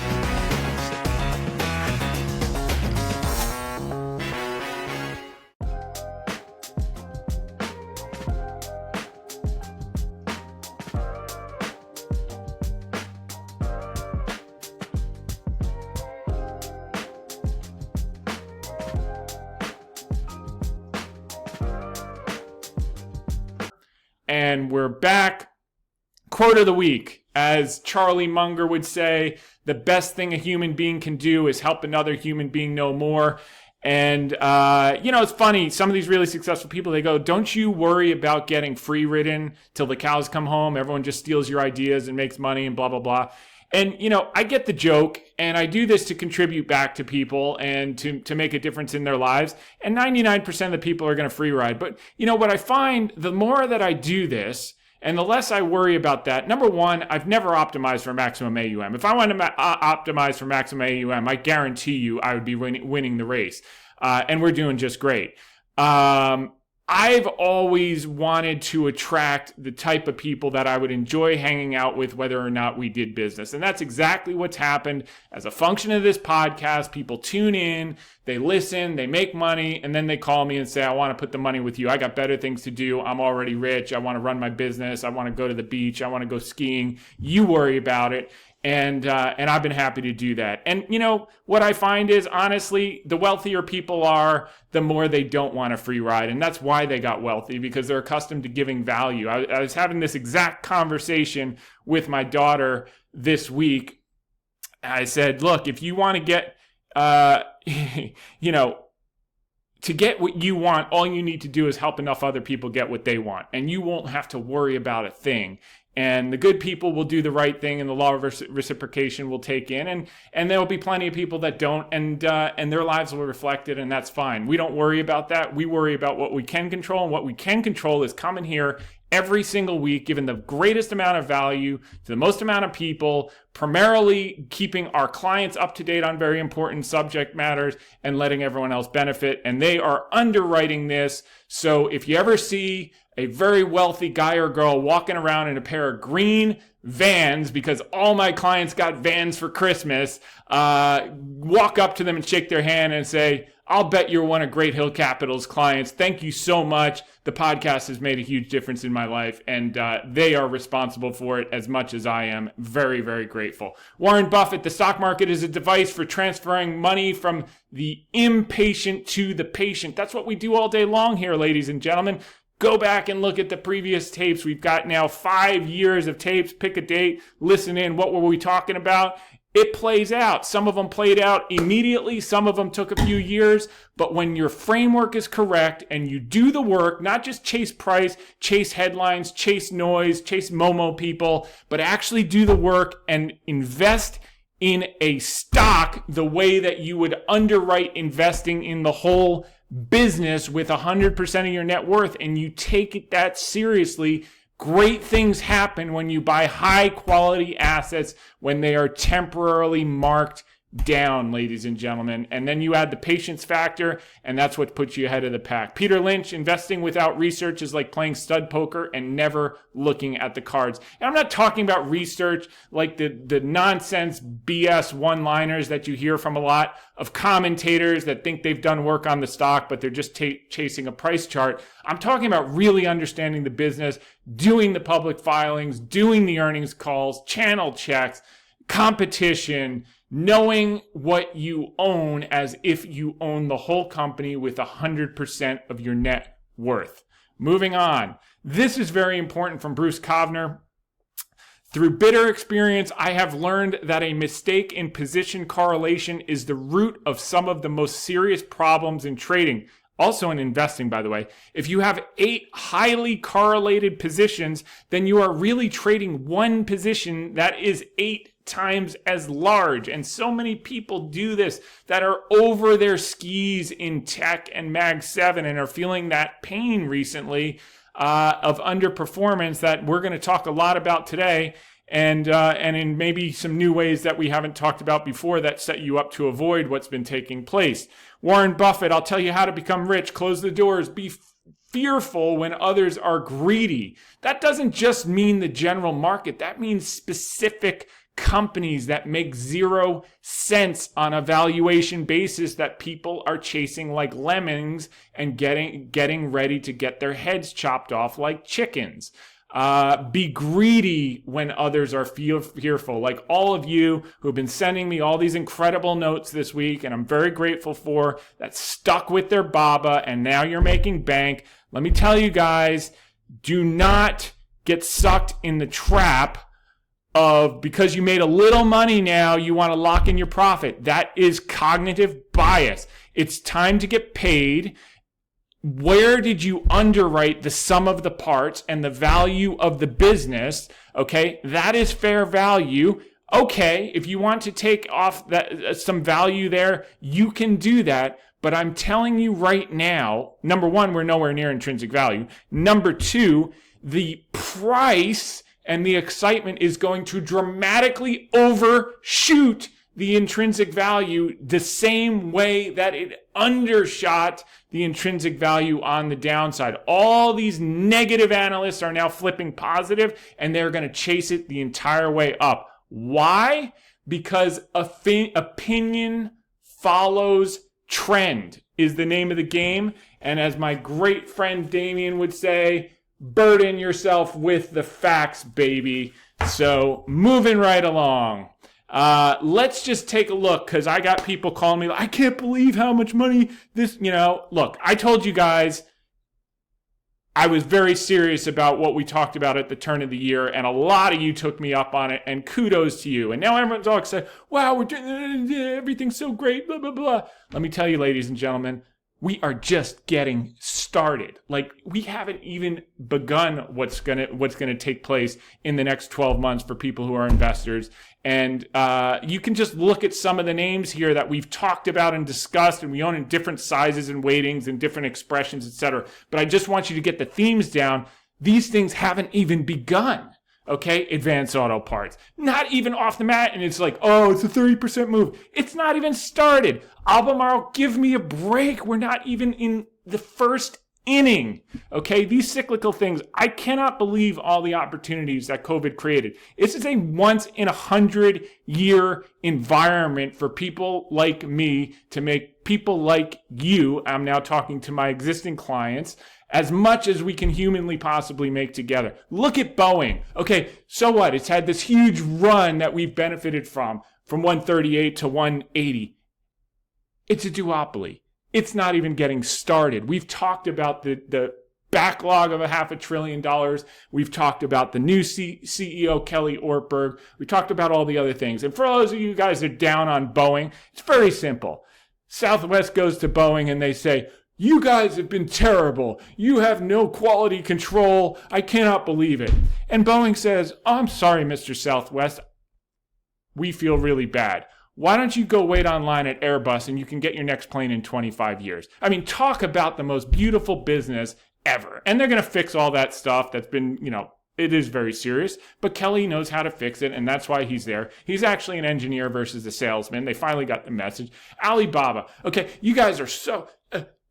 And we're back. Quote of the week. As Charlie Munger would say, the best thing a human being can do is help another human being know more. And, it's funny. Some of these really successful people, they go, don't you worry about getting free ridden till the cows come home. Everyone just steals your ideas and makes money and blah, blah, blah. And, I get the joke, and I do this to contribute back to people and to make a difference in their lives. And 99% of the people are going to free ride. But, what I find, the more that I do this, and the less I worry about that, number one, I've never optimized for maximum AUM. If I wanted to optimize for maximum AUM, I guarantee you I would be winning the race. And we're doing just great. I've always wanted to attract the type of people that I would enjoy hanging out with, whether or not we did business. And that's exactly what's happened as a function of this podcast. People tune in, they listen, they make money, and then they call me and say, I want to put the money with you. I got better things to do. I'm already rich. I want to run my business. I want to go to the beach. I want to go skiing. You worry about it. And I've been happy to do that. And, you know, what I find is, honestly, the wealthier people are, the more they don't want a free ride. And that's why they got wealthy, because they're accustomed to giving value. I was having this exact conversation with my daughter this week. I said, look, if you want to get, you know, to get what you want, all you need to do is help enough other people get what they want. And you won't have to worry about a thing. And the good people will do the right thing, and the law of reciprocation will take in, and there will be plenty of people that don't, and their lives will reflect it, and that's fine. We don't worry about that. We worry about what we can control, and what we can control is coming here every single week, giving the greatest amount of value to the most amount of people, primarily keeping our clients up to date on very important subject matters and letting everyone else benefit. And they are underwriting this. So if you ever see a very wealthy guy or girl walking around in a pair of green Vans, because all my clients got Vans for Christmas, walk up to them and shake their hand and say, I'll bet you're one of Great Hill Capital's clients. Thank you so much. The podcast has made a huge difference in my life, and they are responsible for it as much as I am. Very, very grateful. Warren Buffett, the stock market is a device for transferring money from the impatient to the patient. That's what we do all day long here, ladies and gentlemen. Go back and look at the previous tapes. We've got now 5 years of tapes. Pick a date, listen in. What were we talking about? It plays out. Some of them played out immediately. Some of them took a few years. But when your framework is correct and you do the work, not just chase price, chase headlines, chase noise, chase Momo people, but actually do the work and invest in a stock the way that you would underwrite investing in the whole business with 100% of your net worth, and you take it that seriously, great things happen when you buy high quality assets when they are temporarily marked down, ladies and gentlemen. And then you add the patience factor, and that's what puts you ahead of the pack. Peter Lynch, investing without research is like playing stud poker and never looking at the cards. And I'm not talking about research like the nonsense BS one-liners that you hear from a lot of commentators that think they've done work on the stock, but they're just chasing a price chart. I'm talking about really understanding the business, doing the public filings, doing the earnings calls, channel checks, competition, knowing what you own as if you own the whole company with 100% of your net worth. Moving on. This is very important from Bruce Kovner. Through bitter experience, I have learned that a mistake in position correlation is the root of some of the most serious problems in trading. Also in investing, by the way. If you have 8 highly correlated positions, then you are really trading one position that is 8 times as large. And so many people do this that are over their skis in tech and Mag 7 and are feeling that pain recently of underperformance that we're going to talk a lot about today, and in maybe some new ways that we haven't talked about before that set you up to avoid what's been taking place. Warren Buffett, I'll tell you how to become rich. Close the doors. Be fearful when others are greedy. That doesn't just mean the general market. That means specific companies that make 0 sense on a valuation basis that people are chasing like lemmings and getting ready to get their heads chopped off like chickens. Be greedy when others are fearful, like all of you who have been sending me all these incredible notes this week, and I'm very grateful for, that stuck with their BABA and now you're making bank. Let me tell you guys, do not get sucked in the trap of, because you made a little money now, you want to lock in your profit. That is cognitive bias. It's time to get paid. Where did you underwrite the sum of the parts and the value of the business? Okay, that is fair value. Okay, if you want to take off that some value there, you can do that. But I'm telling you right now, number one, we're nowhere near intrinsic value. Number two, the price and the excitement is going to dramatically overshoot the intrinsic value the same way that it undershot the intrinsic value on the downside. All these negative analysts are now flipping positive, and they're going to chase it the entire way up. Why? Because opinion follows trend is the name of the game. And as my great friend Damien would say, burden yourself with the facts, baby. So moving right along. Let's just take a look, because I got people calling me, I can't believe how much money this, look, I told you guys I was very serious about what we talked about at the turn of the year, and a lot of you took me up on it, and kudos to you. And now everyone's all excited, wow, we're doing everything's so great, blah, blah, blah. Let me tell you, ladies and gentlemen, we are just getting started. Like, we haven't even begun what's gonna take place in the next 12 months for people who are investors. And you can just look at some of the names here that we've talked about and discussed, and we own in different sizes and weightings and different expressions, etc. But I just want you to get the themes down. These things haven't even begun. Okay, Advanced Auto Parts. Not even off the mat, and it's like, oh, it's a 30% move. It's not even started. Albemarle, give me a break. We're not even in the first inning. Okay, these cyclical things, I cannot believe all the opportunities that COVID created. This is a once in 100-year environment for people like me to make people like you, I'm now talking to my existing clients, as much as we can humanly possibly make together. Look at Boeing. Okay, so what? It's had this huge run that we've benefited from 138 to 180. It's a duopoly. It's not even getting started. We've talked about the backlog of $500 billion. We've talked about the new CEO, Kelly Ortberg. We talked about all the other things. And for those of you guys that are down on Boeing, it's very simple. Southwest goes to Boeing and they say, you guys have been terrible. You have no quality control. I cannot believe it. And Boeing says, oh, I'm sorry, Mr. Southwest. We feel really bad. Why don't you go wait online at Airbus and you can get your next plane in 25 years? I mean, talk about the most beautiful business ever. And they're going to fix all that stuff that's been, it is very serious, but Kelly knows how to fix it, and that's why he's there. He's actually an engineer versus a salesman. They finally got the message. Alibaba. Okay, you guys are so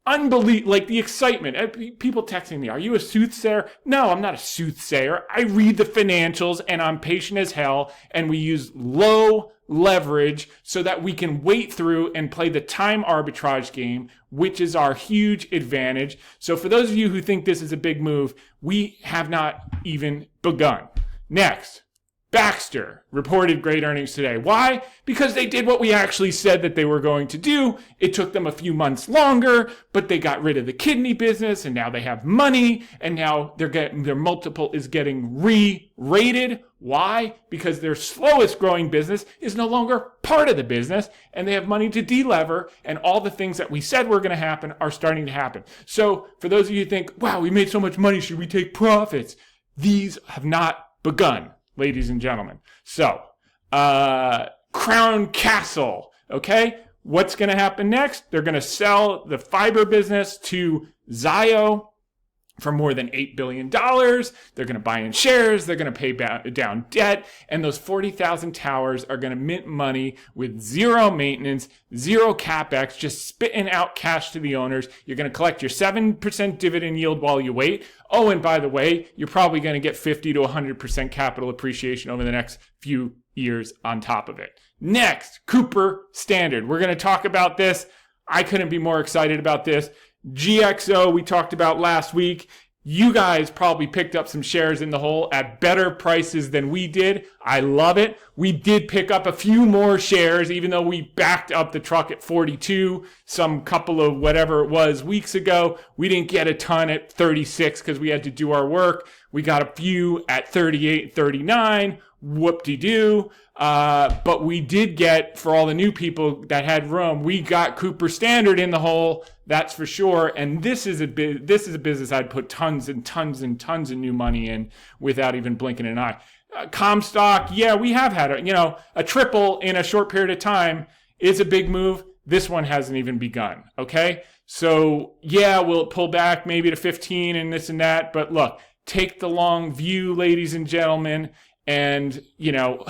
unbelievable, like the excitement. People texting me, are you a soothsayer? No, I'm not a soothsayer. I read the financials, and I'm patient as hell, and we use low leverage so that we can wait through and play the time arbitrage game, which is our huge advantage. So for those of you who think this is a big move, we have not even begun. Next, Baxter reported great earnings today. Why? Because they did what we actually said that they were going to do. It took them a few months longer, but they got rid of the kidney business, and now they have money, and now their multiple is getting re-rated. Why? Because their slowest growing business is no longer part of the business, and they have money to delever, and all the things that we said were going to happen are starting to happen. So for those of you who think, wow, we made so much money, should we take profits? These have not begun, ladies and gentlemen. So, Crown Castle, okay? What's going to happen next? They're going to sell the fiber business to Zio for more than $8 billion. They're going to buy in shares. They're going to pay down debt. And those 40,000 towers are going to mint money with zero maintenance, zero capex, just spitting out cash to the owners. You're going to collect your 7% dividend yield while you wait. Oh, and by the way, you're probably going to get 50 to 100% capital appreciation over the next few years on top of it. Next, Cooper Standard. We're going to talk about this. I couldn't be more excited about this. GXO, we talked about last week. You guys probably picked up some shares in the hole at better prices than we did. I love it. We did pick up a few more shares, even though we backed up the truck at 42 some couple of whatever it was weeks ago. We didn't get a ton at 36 because we had to do our work. We got a few at 38, 39. Whoop-de-doo. But we did get, for all the new people that had room, we got Cooper Standard in the hole, that's for sure. And this is a business I'd put tons and tons and tons of new money in without even blinking an eye. Comstock, yeah, we have had a triple in a short period of time is a big move. This one hasn't even begun, okay? So, yeah, we'll pull back maybe to 15 and this and that. But look, take the long view, ladies and gentlemen. And, you know,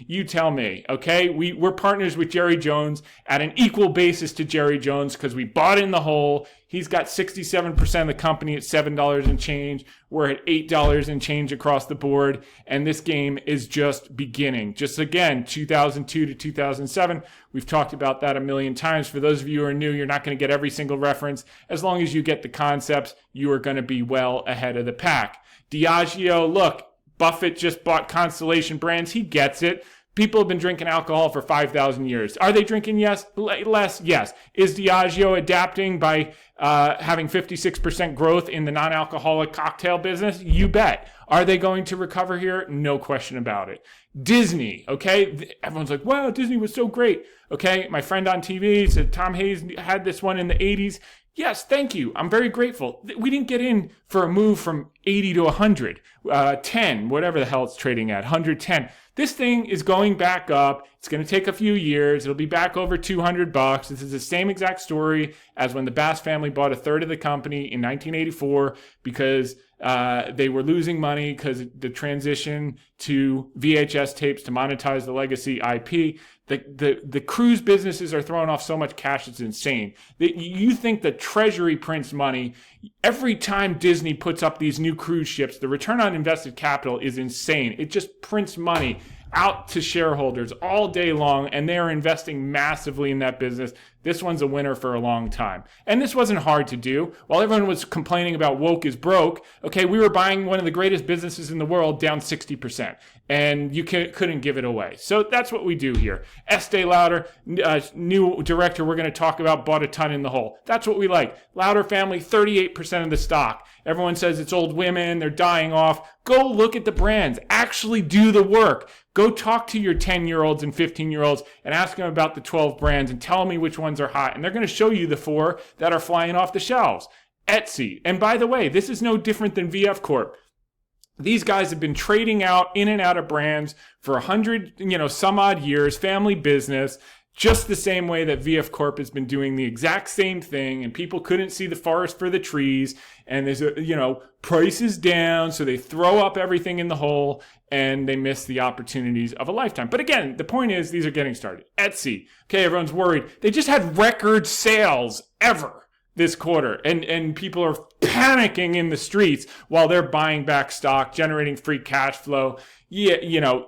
you tell me, okay? We're partners with Jerry Jones at an equal basis to Jerry Jones because we bought in the hole. He's got 67% of the company at $7 and change. We're at $8 and change across the board. And this game is just beginning. Just again, 2002 to 2007. We've talked about that a million times. For those of you who are new, you're not going to get every single reference. As long as you get the concepts, you are going to be well ahead of the pack. Diageo, look, Buffett just bought Constellation Brands. He gets it. People have been drinking alcohol for 5,000 years. Are they drinking less? Yes. Is Diageo adapting by having 56% growth in the non-alcoholic cocktail business? You bet. Are they going to recover here? No question about it. Disney, okay? Everyone's like, wow, Disney was so great. Okay, my friend on TV said Tom Hayes had this one in the 80s. Yes, thank you. I'm very grateful. We didn't get in for a move from 80 to 100, 10, whatever the hell it's trading at, 110. This thing is going back up. It's going to take a few years. It'll be back over $200. This is the same exact story as when the Bass family bought a third of the company in 1984 because they were losing money because the transition to VHS tapes to monetize the legacy IP. The cruise businesses are throwing off so much cash, it's insane. You think the Treasury prints money. Every time Disney puts up these new cruise ships, the return on invested capital is insane. It just prints money out to shareholders all day long, and they are investing massively in that business. This one's a winner for a long time. And this wasn't hard to do. While everyone was complaining about woke is broke, okay, we were buying one of the greatest businesses in the world down 60%, and you couldn't give it away. So that's what we do here. Estee Lauder, new director we're going to talk about, bought a ton in the hole. That's what we like. Lauder family, 38% of the stock. Everyone says it's old women, they're dying off. Go look at the brands. Actually do the work. Go talk to your 10-year-olds and 15-year-olds and ask them about the 12 brands and tell me which ones are hot. And they're going to show you the 4 that are flying off the shelves. Etsy. And by the way, this is no different than VF Corp. These guys have been trading out in and out of brands for 100, some odd years, family business, just the same way that VF Corp has been doing the exact same thing, and people couldn't see the forest for the trees, and there's price is down, so they throw up everything in the hole, and they miss the opportunities of a lifetime. But again, the point is, these are getting started. Etsy. Okay, everyone's worried. They just had record sales ever this quarter, and people are panicking in the streets while they're buying back stock, generating free cash flow. Yeah,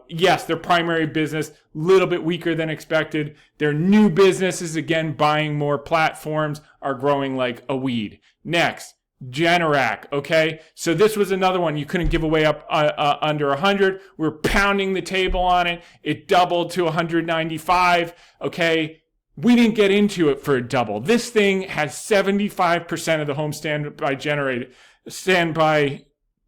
yes, their primary business, little bit weaker than expected. Their new businesses, again, buying more platforms, are growing like a weed. Next, Generac, okay? So this was another one you couldn't give away up under 100. We're pounding the table on it. It doubled to 195, okay? We didn't get into it for a double. This thing has 75% of the home standby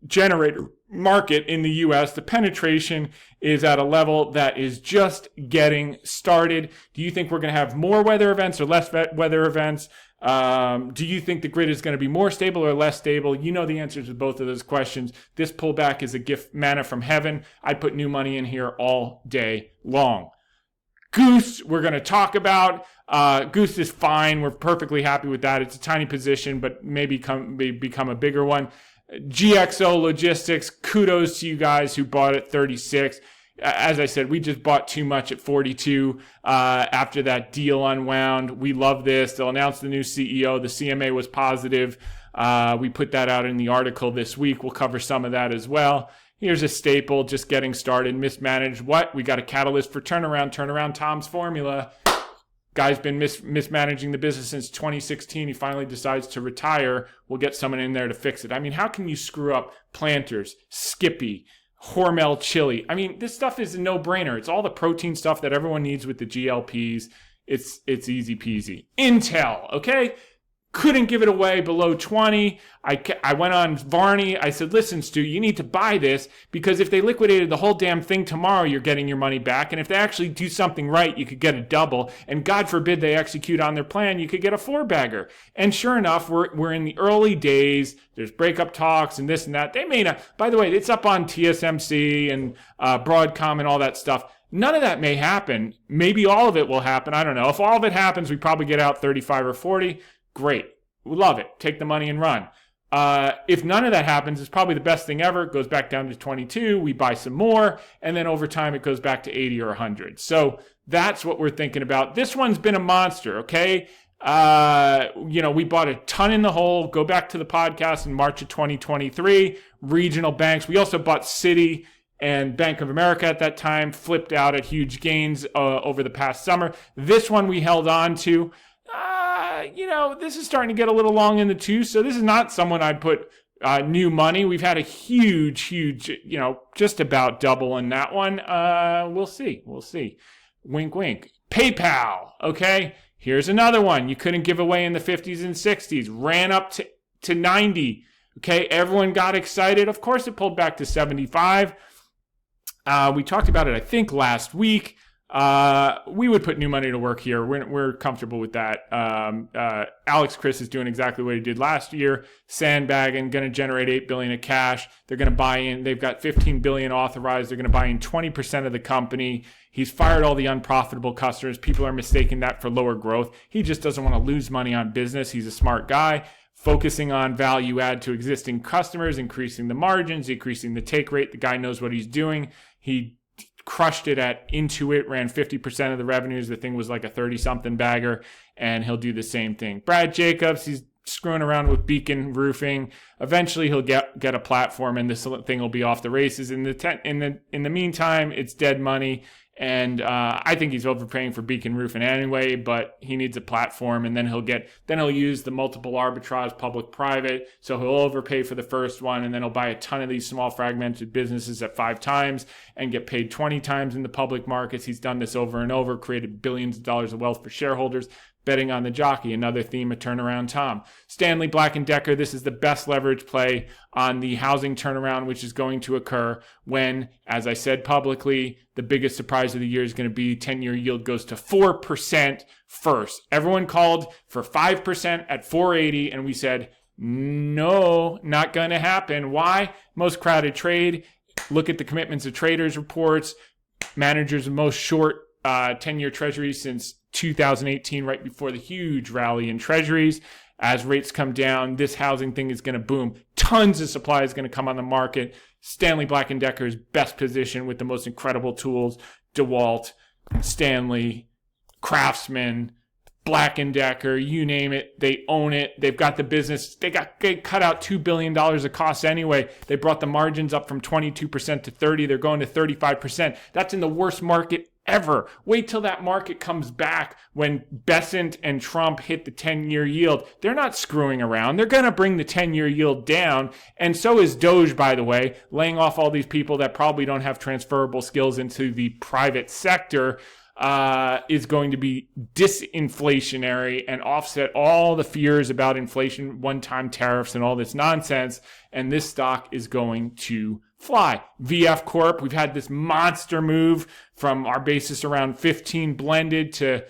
generator market in the U.S. The penetration is at a level that is just getting started. Do you think we're going to have more weather events or less weather events? Do you think the grid is going to be more stable or less stable? You know the answers to both of those questions. This pullback is a gift, manna from heaven. I put new money in here all day long. Goose, we're going to talk about. Goose is fine. We're perfectly happy with that. It's a tiny position, but may become a bigger one. GXO Logistics, kudos to you guys who bought at 36. As I said, we just bought too much at 42 after that deal unwound. We love this. They'll announce the new CEO. The CMA was positive. We put that out in the article this week. We'll cover some of that as well. Here's a staple, just getting started. Mismanaged what? We got a catalyst for turnaround. Tom's formula. Guy's been mismanaging the business since 2016. He finally decides to retire. We'll get someone in there to fix it. I mean, how can you screw up Planters, Skippy, Hormel chili? I mean, this stuff is a no-brainer. It's all the protein stuff that everyone needs with the GLPs. It's easy peasy. Intel, okay? Couldn't give it away below 20. I went on Varney. I said, listen, Stu, you need to buy this because if they liquidated the whole damn thing tomorrow, you're getting your money back. And if they actually do something right, you could get a double. And God forbid they execute on their plan, you could get a 4-bagger. And sure enough, we're in the early days. There's breakup talks and this and that. They may not. By the way, it's up on TSMC and Broadcom and all that stuff. None of that may happen. Maybe all of it will happen. I don't know. If all of it happens, we probably get out 35 or 40. Great. We love it. Take the money and run. If none of that happens, it's probably the best thing ever. It goes back down to 22. We buy some more. And then over time, it goes back to 80 or 100. So that's what we're thinking about. This one's been a monster, okay? We bought a ton in the hole. Go back to the podcast in March of 2023. Regional banks. We also bought Citi and Bank of America at that time. Flipped out at huge gains over the past summer. This one we held on to. This is starting to get a little long in the tooth. So this is not someone I'd put new money. We've had a huge, just about double in that one. We'll see. Wink, wink. PayPal. Okay. Here's another one. You couldn't give away in the 50s and 60s. Ran up to 90. Okay. Everyone got excited. Of course, it pulled back to 75. We talked about it, I think, last week. We would put new money to work here. We're comfortable with that. Alex Chris is doing exactly what he did last year. Sandbagging, going to generate $8 billion of cash. They're going to buy in. They've got $15 billion authorized. They're going to buy in 20% of the company. He's fired all the unprofitable customers. People are mistaking that for lower growth. He just doesn't want to lose money on business. He's a smart guy. Focusing on value add to existing customers, increasing the margins, increasing the take rate. The guy knows what he's doing. He crushed it at Intuit, ran 50% of the revenues. The thing was like a 30-something bagger, and he'll do the same thing. Brad Jacobs, he's screwing around with Beacon Roofing. Eventually, he'll get a platform, and this thing will be off the races. In the meantime, it's dead money, and I think he's overpaying for Beacon Roofing anyway. But he needs a platform, and then he'll use the multiple arbitrage, public-private. So he'll overpay for the first one, and then he'll buy a ton of these small fragmented businesses at 5 times and get paid 20 times in the public markets. He's done this over and over, created billions of dollars of wealth for shareholders. Betting on the jockey, another theme of turnaround Tom. Stanley Black & Decker, this is the best leverage play on the housing turnaround, which is going to occur when, as I said publicly, the biggest surprise of the year is going to be 10-year yield goes to 4% first. Everyone called for 5% at 480, and we said, no, not going to happen. Why? Most crowded trade. Look at the commitments of traders reports. Managers of most short 10-year treasuries since 2018, right before the huge rally in treasuries. As rates come down, this housing thing is going to boom. Tons of supply is going to come on the market. Stanley Black & Decker's best position with the most incredible tools. DeWalt, Stanley, Craftsman, Black & Decker, you name it. They own it. They've got the business. They cut out $2 billion of costs anyway. They brought the margins up from 22% to 30%. They're going to 35%. That's in the worst market ever. Wait till that market comes back when Besant and Trump hit the 10-year yield. They're not screwing around. They're going to bring the 10-year yield down. And so is Doge, by the way, laying off all these people that probably don't have transferable skills into the private sector. Is going to be disinflationary and offset all the fears about inflation, one-time tariffs, and all this nonsense. And this stock is going to fly. VF Corp, we've had this monster move from our basis around 15 blended to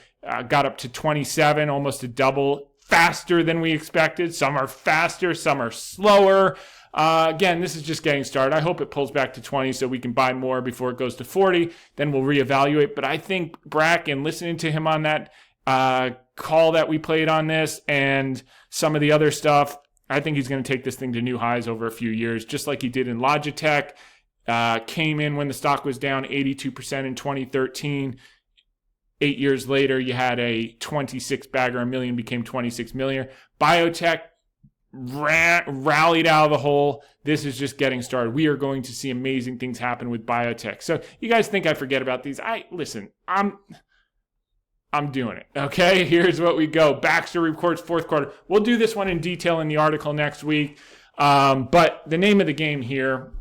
got up to 27, almost a double, faster than we expected. Some are faster, some are slower. Again, this is just getting started. I hope it pulls back to 20 so we can buy more before it goes to 40. Then we'll reevaluate. But I think Bracken, listening to him on that call that we played on this and some of the other stuff, I think he's going to take this thing to new highs over a few years, just like he did in Logitech. Came in when the stock was down 82% in 2013. 8 years later, you had a 26 bagger, a million became 26 million. Biotech rallied out of the hole. This is just getting started. We are going to see amazing things happen with biotech. So you guys think I forget about these? I'm doing it. Okay, here's what we go. Baxter reports fourth quarter. We'll do this one in detail in the article next week. But the name of the game here,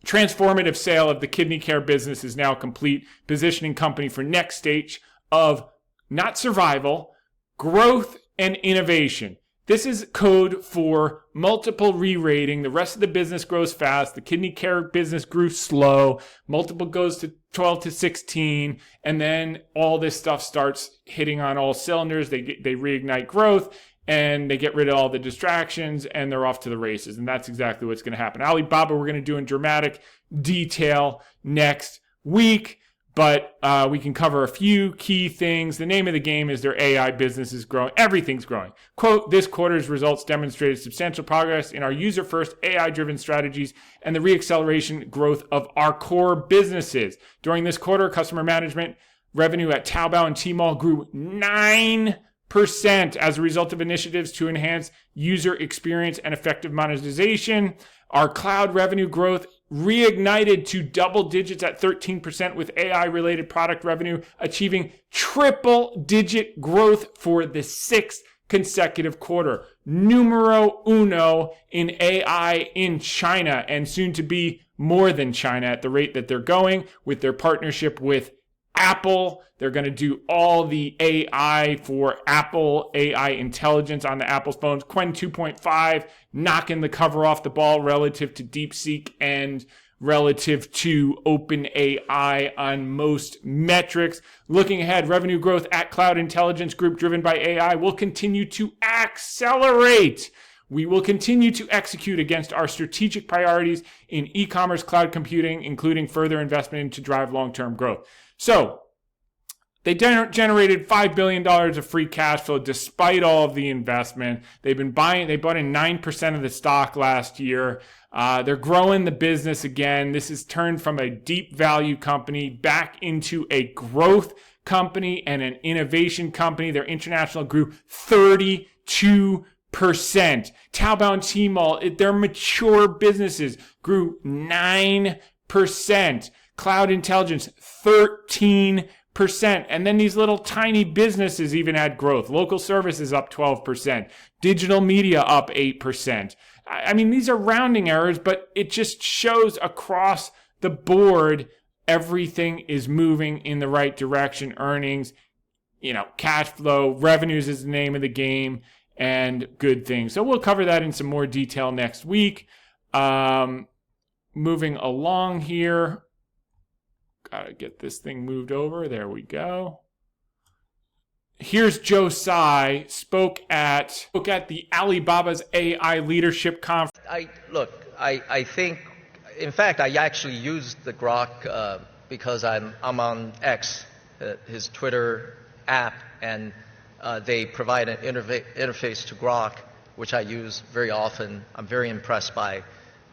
transformative sale of the kidney care business is now complete, positioning company for next stage of not survival, growth, and innovation. This is code for multiple re-rating. The rest of the business grows fast. The kidney care business grew slow. Multiple goes to 12 to 16. And then all this stuff starts hitting on all cylinders. They reignite growth and they get rid of all the distractions and they're off to the races. And that's exactly what's going to happen. Alibaba, we're going to do in dramatic detail next week. but we can cover a few key things. The name of the game is their AI business is growing. Everything's growing. Quote, this quarter's results demonstrated substantial progress in our user-first AI-driven strategies and the re-acceleration growth of our core businesses. During this quarter, customer management revenue at Taobao and Tmall grew 9% as a result of initiatives to enhance user experience and effective monetization. Our cloud revenue growth reignited to double digits at 13%, with AI-related product revenue achieving triple-digit growth for the 6th consecutive quarter. Numero uno in AI in China, and soon to be more than China at the rate that they're going with their partnership with Apple. They're going to do all the AI for Apple, AI intelligence on the Apple's phones. Qwen 2.5 knocking the cover off the ball relative to DeepSeek and relative to OpenAI on most metrics. Looking ahead, revenue growth at Cloud Intelligence Group driven by AI will continue to accelerate. We will continue to execute against our strategic priorities in e-commerce cloud computing, including further investment to drive long-term growth. So they generated $5 billion of free cash flow despite all of the investment. They bought in 9% of the stock last year. They're growing the business again. This has turned from a deep value company back into a growth company and an innovation company. Their international grew 32%. Taobao and Tmall, their mature businesses, grew 9%. Cloud Intelligence, 13%. And then these little tiny businesses even had growth. Local services up 12%. Digital media up 8%. I mean, these are rounding errors, but it just shows across the board everything is moving in the right direction. Earnings, cash flow, revenues is the name of the game, and good things. So we'll cover that in some more detail next week. Moving along here. Gotta get this thing moved over. There we go. Here's Joe Tsai, spoke at the Alibaba's AI Leadership Conference. I think, in fact, I actually used the Grok because I'm on X, his Twitter app, and they provide an interface to Grok, which I use very often. I'm very impressed by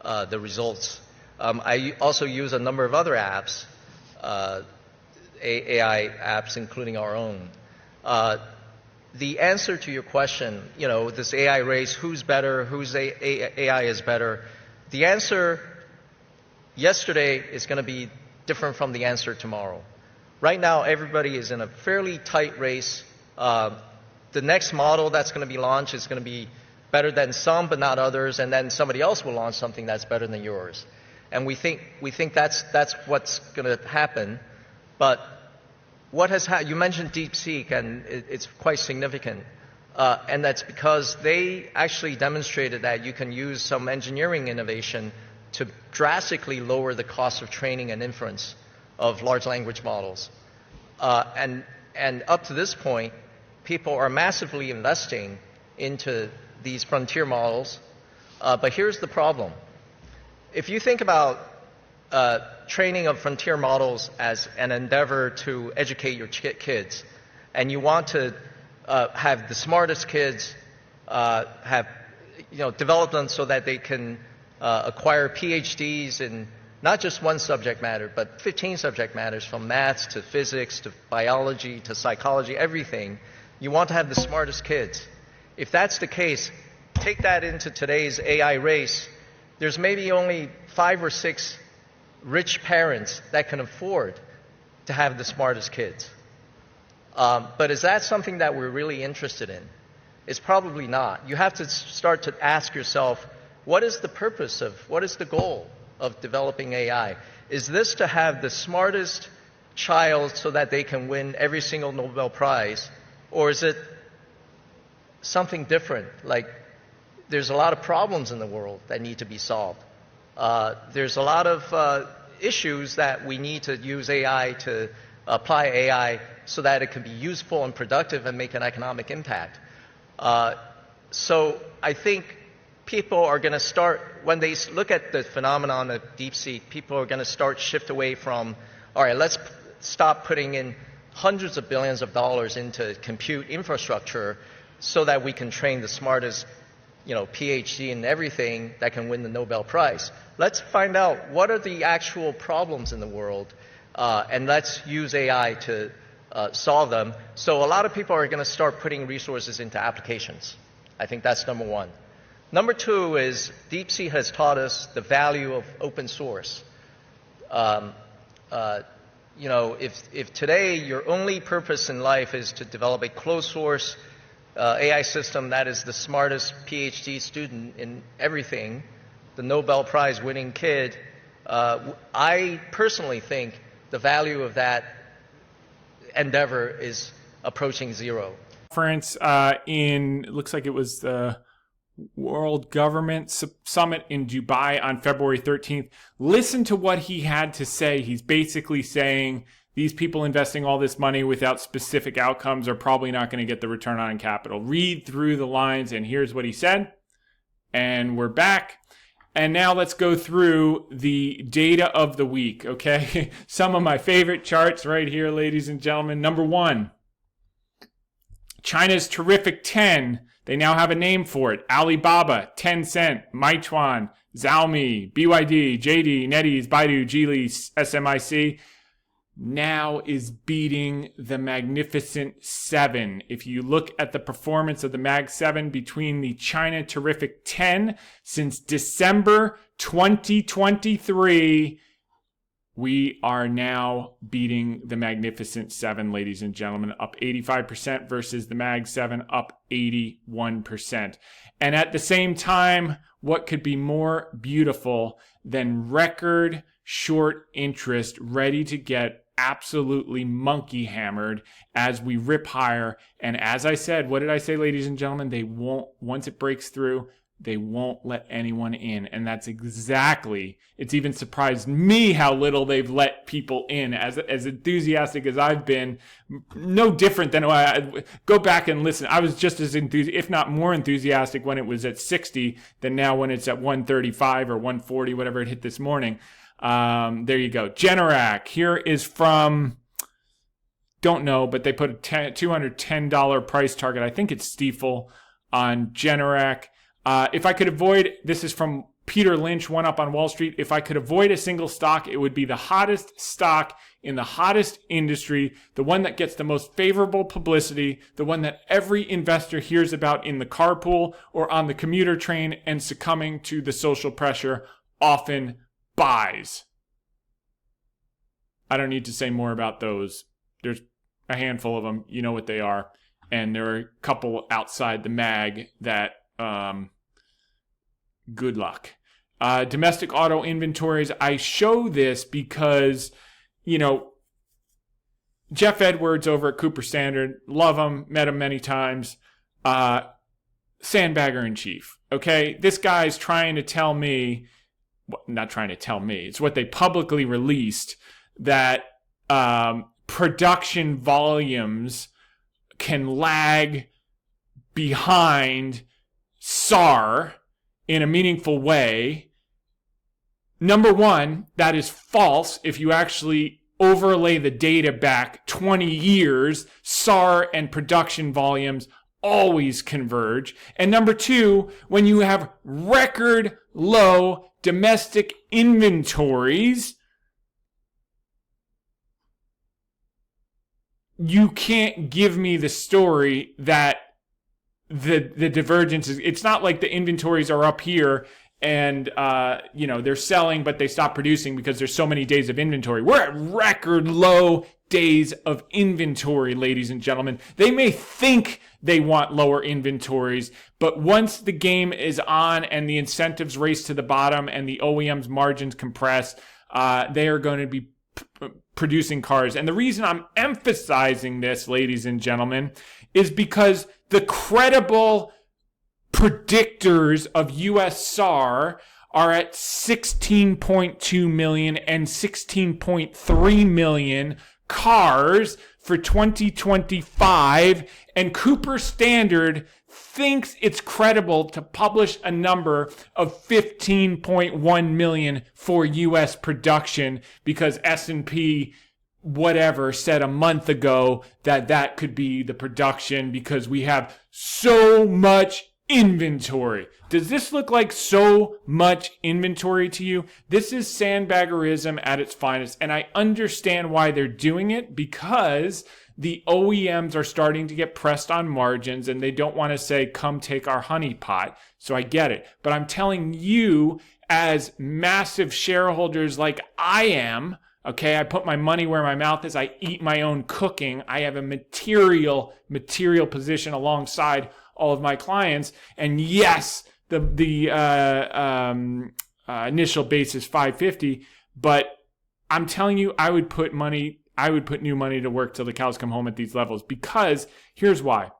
the results. I also use a number of other apps, AI apps, including our own. The answer to your question, this AI race, who's better, whose AI is better, the answer yesterday is going to be different from the answer tomorrow. Right now, everybody is in a fairly tight race. The next model that's going to be launched is going to be better than some, but not others, and then somebody else will launch something that's better than yours. And we think that's what's going to happen. But what has you mentioned DeepSeek, and it's quite significant. And that's because they actually demonstrated that you can use some engineering innovation to drastically lower the cost of training and inference of large language models. And up to this point, people are massively investing into these frontier models. But here's the problem. If you think about training of frontier models as an endeavor to educate your kids, and you want to have the smartest kids, develop them so that they can acquire PhDs in not just one subject matter, but 15 subject matters, from maths to physics to biology to psychology, everything. You want to have the smartest kids. If that's the case, take that into today's AI race. There's maybe only 5 or 6 rich parents that can afford to have the smartest kids. But is that something that we're really interested in? It's probably not. You have to start to ask yourself, what is the purpose what is the goal of developing AI? Is this to have the smartest child so that they can win every single Nobel Prize? Or is it something different? Like, there's a lot of problems in the world that need to be solved. There's a lot of issues that we need to use AI to apply AI so that it can be useful and productive and make an economic impact. So I think people are going to start, when they look at the phenomenon of DeepSeek, people are going to shift away from, all right, let's stop putting in hundreds of billions of dollars into compute infrastructure so that we can train the smartest, PhD in everything that can win the Nobel Prize. Let's find out what are the actual problems in the world, and let's use AI to solve them. So a lot of people are going to start putting resources into applications. I think that's number one. Number two is DeepSeek has taught us the value of open source. If today your only purpose in life is to develop a closed source AI system that is the smartest PhD student in everything, the Nobel Prize winning kid, I personally think the value of that endeavor is approaching zero. Conference looks like it was the World Government Summit in Dubai on February 13th. Listen to what he had to say. He's basically saying these people investing all this money without specific outcomes are probably not going to get the return on capital. Read through the lines, and here's what he said. And we're back. And now let's go through the data of the week, okay? Some of my favorite charts right here, ladies and gentlemen. Number one, China's terrific 10. They now have a name for it. Alibaba, Tencent, Meituan, Xiaomi, BYD, JD, NetEase, Baidu, Geely, SMIC, now is beating the Magnificent Seven. If you look at the performance of the Mag 7 between the China Terrific 10 since December 2023, we are now beating the Magnificent Seven, ladies and gentlemen, up 85% versus the Mag 7, up 81%. And at the same time, what could be more beautiful than record short interest ready to get absolutely monkey hammered as we rip higher? And as I said, what did I say, ladies and gentlemen? They won't, once it breaks through, they won't let anyone in. And that's exactly, it's even surprised me how little they've let people in. As enthusiastic as I've been, no different than I go back and listen. I was just as enthusiastic, if not more enthusiastic, when it was at 60 than now when it's at 135 or 140, whatever it hit this morning. There you go. Generac, here is from, don't know, but they put a $210 price target. I think it's Stiefel on Generac. If I could avoid, this is from Peter Lynch, one up on Wall Street. If I could avoid a single stock, it would be the hottest stock in the hottest industry, the one that gets the most favorable publicity, the one that every investor hears about in the carpool or on the commuter train and succumbing to the social pressure often buys. I don't need to say more about those. There's a handful of them. You know what they are. And there are a couple outside the mag that good luck. Domestic auto inventories. I show this because, Jeff Edwards over at Cooper Standard, love him, met him many times. Sandbagger in chief. Okay, this guy's trying to tell me, not trying to tell me, it's what they publicly released, that production volumes can lag behind SAR in a meaningful way. Number one, that is false. If you actually overlay the data back 20 years, SAR and production volumes always converge. And number two, when you have record low domestic inventories, you can't give me the story that the divergence is, it's not like the inventories are up here and they're selling but they stop producing because there's so many days of inventory. We're at record low days of inventory, ladies and gentlemen. They may think they want lower inventories, but once the game is on and the incentives race to the bottom and the OEM's margins compress, they are going to be producing cars. And the reason I'm emphasizing this, ladies and gentlemen, is because the credible predictors of US SAR are at 16.2 million and 16.3 million cars for 2025, and Cooper Standard thinks it's credible to publish a number of 15.1 million for US production because S&P whatever said a month ago that could be the production because we have so much inventory. Does this look like so much inventory to you? This is sandbaggerism at its finest, and I understand why they're doing it, because the OEMs are starting to get pressed on margins and they don't want to say, come take our honey pot. So I get it. But I'm telling you, as massive shareholders like I am, okay, I put my money where my mouth is. I eat my own cooking. I have a material position alongside all of my clients. And yes, the initial base is 550, but I'm telling you, I would put new money to work till the cows come home at these levels, because here's why.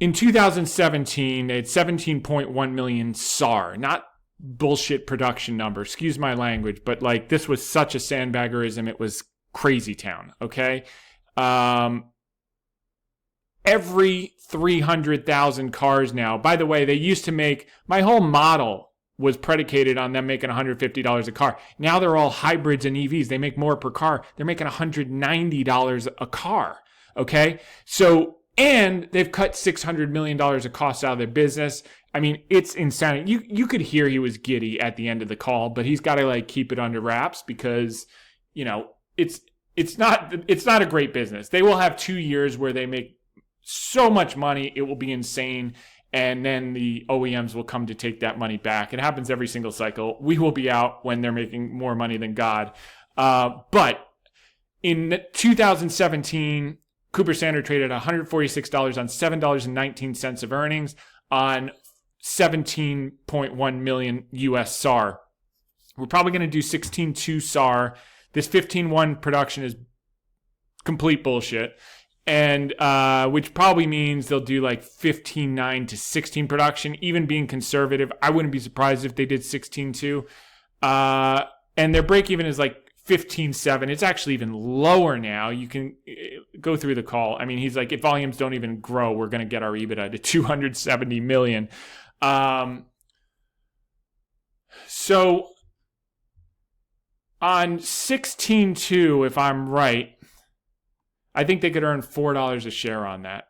In 2017, they had 17.1 million SAR, not bullshit production number. Excuse my language, but like this was such a sandbaggerism. It was crazy town. Okay. Every 300,000 cars now, by the way, they used to make, my whole model was predicated on them making $150 a car. Now they're all hybrids and EVs. They make more per car. They're making $190 a car. Okay. So, and they've cut $600 million of costs out of their business. I mean, it's insanity. You could hear he was giddy at the end of the call, but he's got to like keep it under wraps because, you know, it's not a great business. They will have 2 years where they make so much money. It will be insane. And then the OEMs will come to take that money back. It happens every single cycle. We will be out when they're making more money than God. But in 2017, Cooper Standard traded $146 on $7.19 of earnings on 17.1 million US SAR. We're probably going to do 16.2 SAR. This 15.1 production is complete bullshit. And which probably means they'll do like 15.9 to 16 production. Even being conservative, I wouldn't be surprised if they did 16.2. And their break even is like 15.7. It's actually even lower now. You can go through the call. I mean, he's like, if volumes don't even grow, we're going to get our EBITDA to 270 million. So on 16.2, if I'm right, I think they could earn $4 a share on that.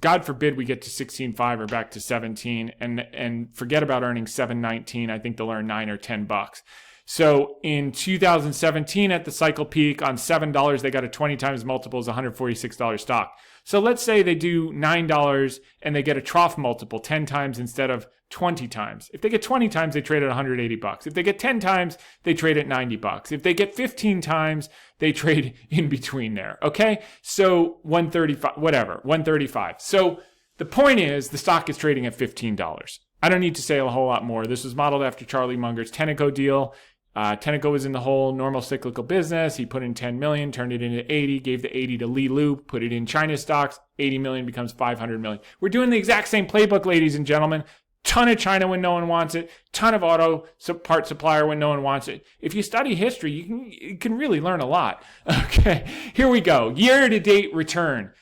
God forbid we get to 16.5 or back to 17 and forget about earning 7.19. I think they'll earn $9 or $10. So in 2017 at the cycle peak on $7, they got a 20 times multiple as $146 stock. So let's say they do $9 and they get a trough multiple 10 times instead of 20 times. If they get 20 times, they trade at $180. If they get 10 times, they trade at $90. If they get 15 times, they trade in between there. Okay. So 135, whatever, 135. So the point is the stock is trading at $15. I don't need to say a whole lot more. This was modeled after Charlie Munger's Tenneco deal. Tenneco was in the whole normal cyclical business. He put in 10 million, turned it into 80, gave the 80 to Li Lu, put it in China stocks. 80 million becomes 500 million. We're doing the exact same playbook, ladies and gentlemen. Ton of China when no one wants it. Ton of auto part supplier when no one wants it. If you study history, you can really learn a lot. Okay, here we go. Year-to-date return.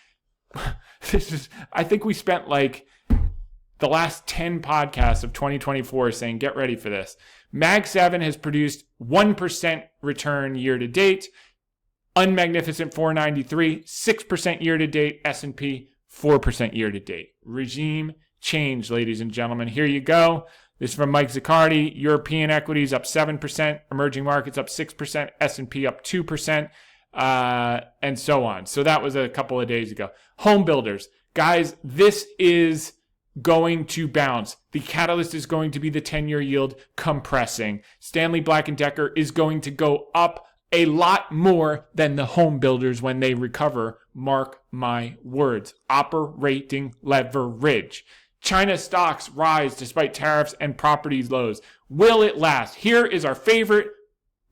I think we spent like the last 10 podcasts of 2024 saying, get ready for this. Mag 7 has produced 1% return year to date. Unmagnificent 493, 6% year to date. S&P 4% year to date. Regime change, ladies and gentlemen. Here you go. This is from Mike Zaccardi. European equities up 7%, emerging markets up 6%, S&P up 2%, and so on. So that was a couple of days ago. Home builders. Guys, this is going to bounce. The catalyst is going to be the 10-year yield compressing. Stanley Black & Decker is going to go up a lot more than the home builders when they recover. Mark my words. Operating leverage. China stocks rise despite tariffs and properties lows. Will it last? Here is our favorite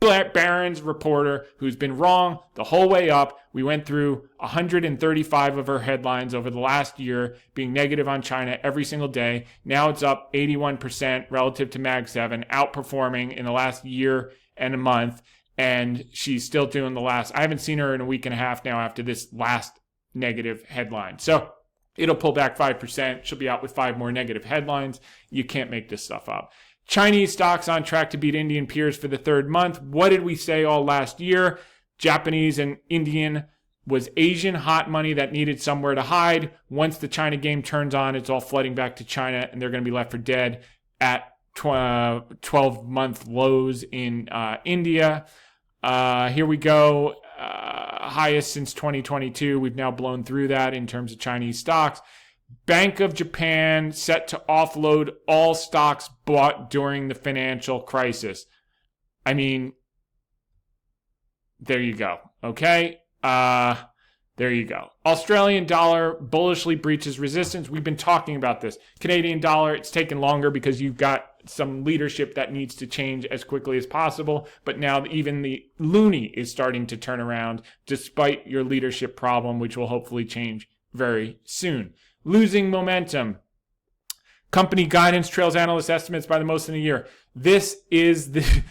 Barron's reporter who's been wrong the whole way up. We went through 135 of her headlines over the last year being negative on China every single day. Now it's up 81% relative to Mag 7, outperforming in the last year and a month. And she's still doing the last. I haven't seen her in a week and a half now after this last negative headline. So it'll pull back 5%. She'll be out with 5 more negative headlines. You can't make this stuff up. Chinese stocks on track to beat Indian peers for the third month. What did we say all last year? Japanese and Indian was Asian hot money that needed somewhere to hide. Once the China game turns on, it's all flooding back to China, and they're going to be left for dead at 12-month lows in India. Here we go. Highest since 2022. We've now blown through that in terms of Chinese stocks. Bank of Japan set to offload all stocks bought during the financial crisis. I mean, there you go. Okay. There you go. Australian dollar bullishly breaches resistance. We've been talking about this. Canadian dollar, it's taken longer because you've got some leadership that needs to change as quickly as possible. But now even the loonie is starting to turn around despite your leadership problem, which will hopefully change very soon. Losing momentum. Company guidance trails analyst estimates by the most in a year. This is the...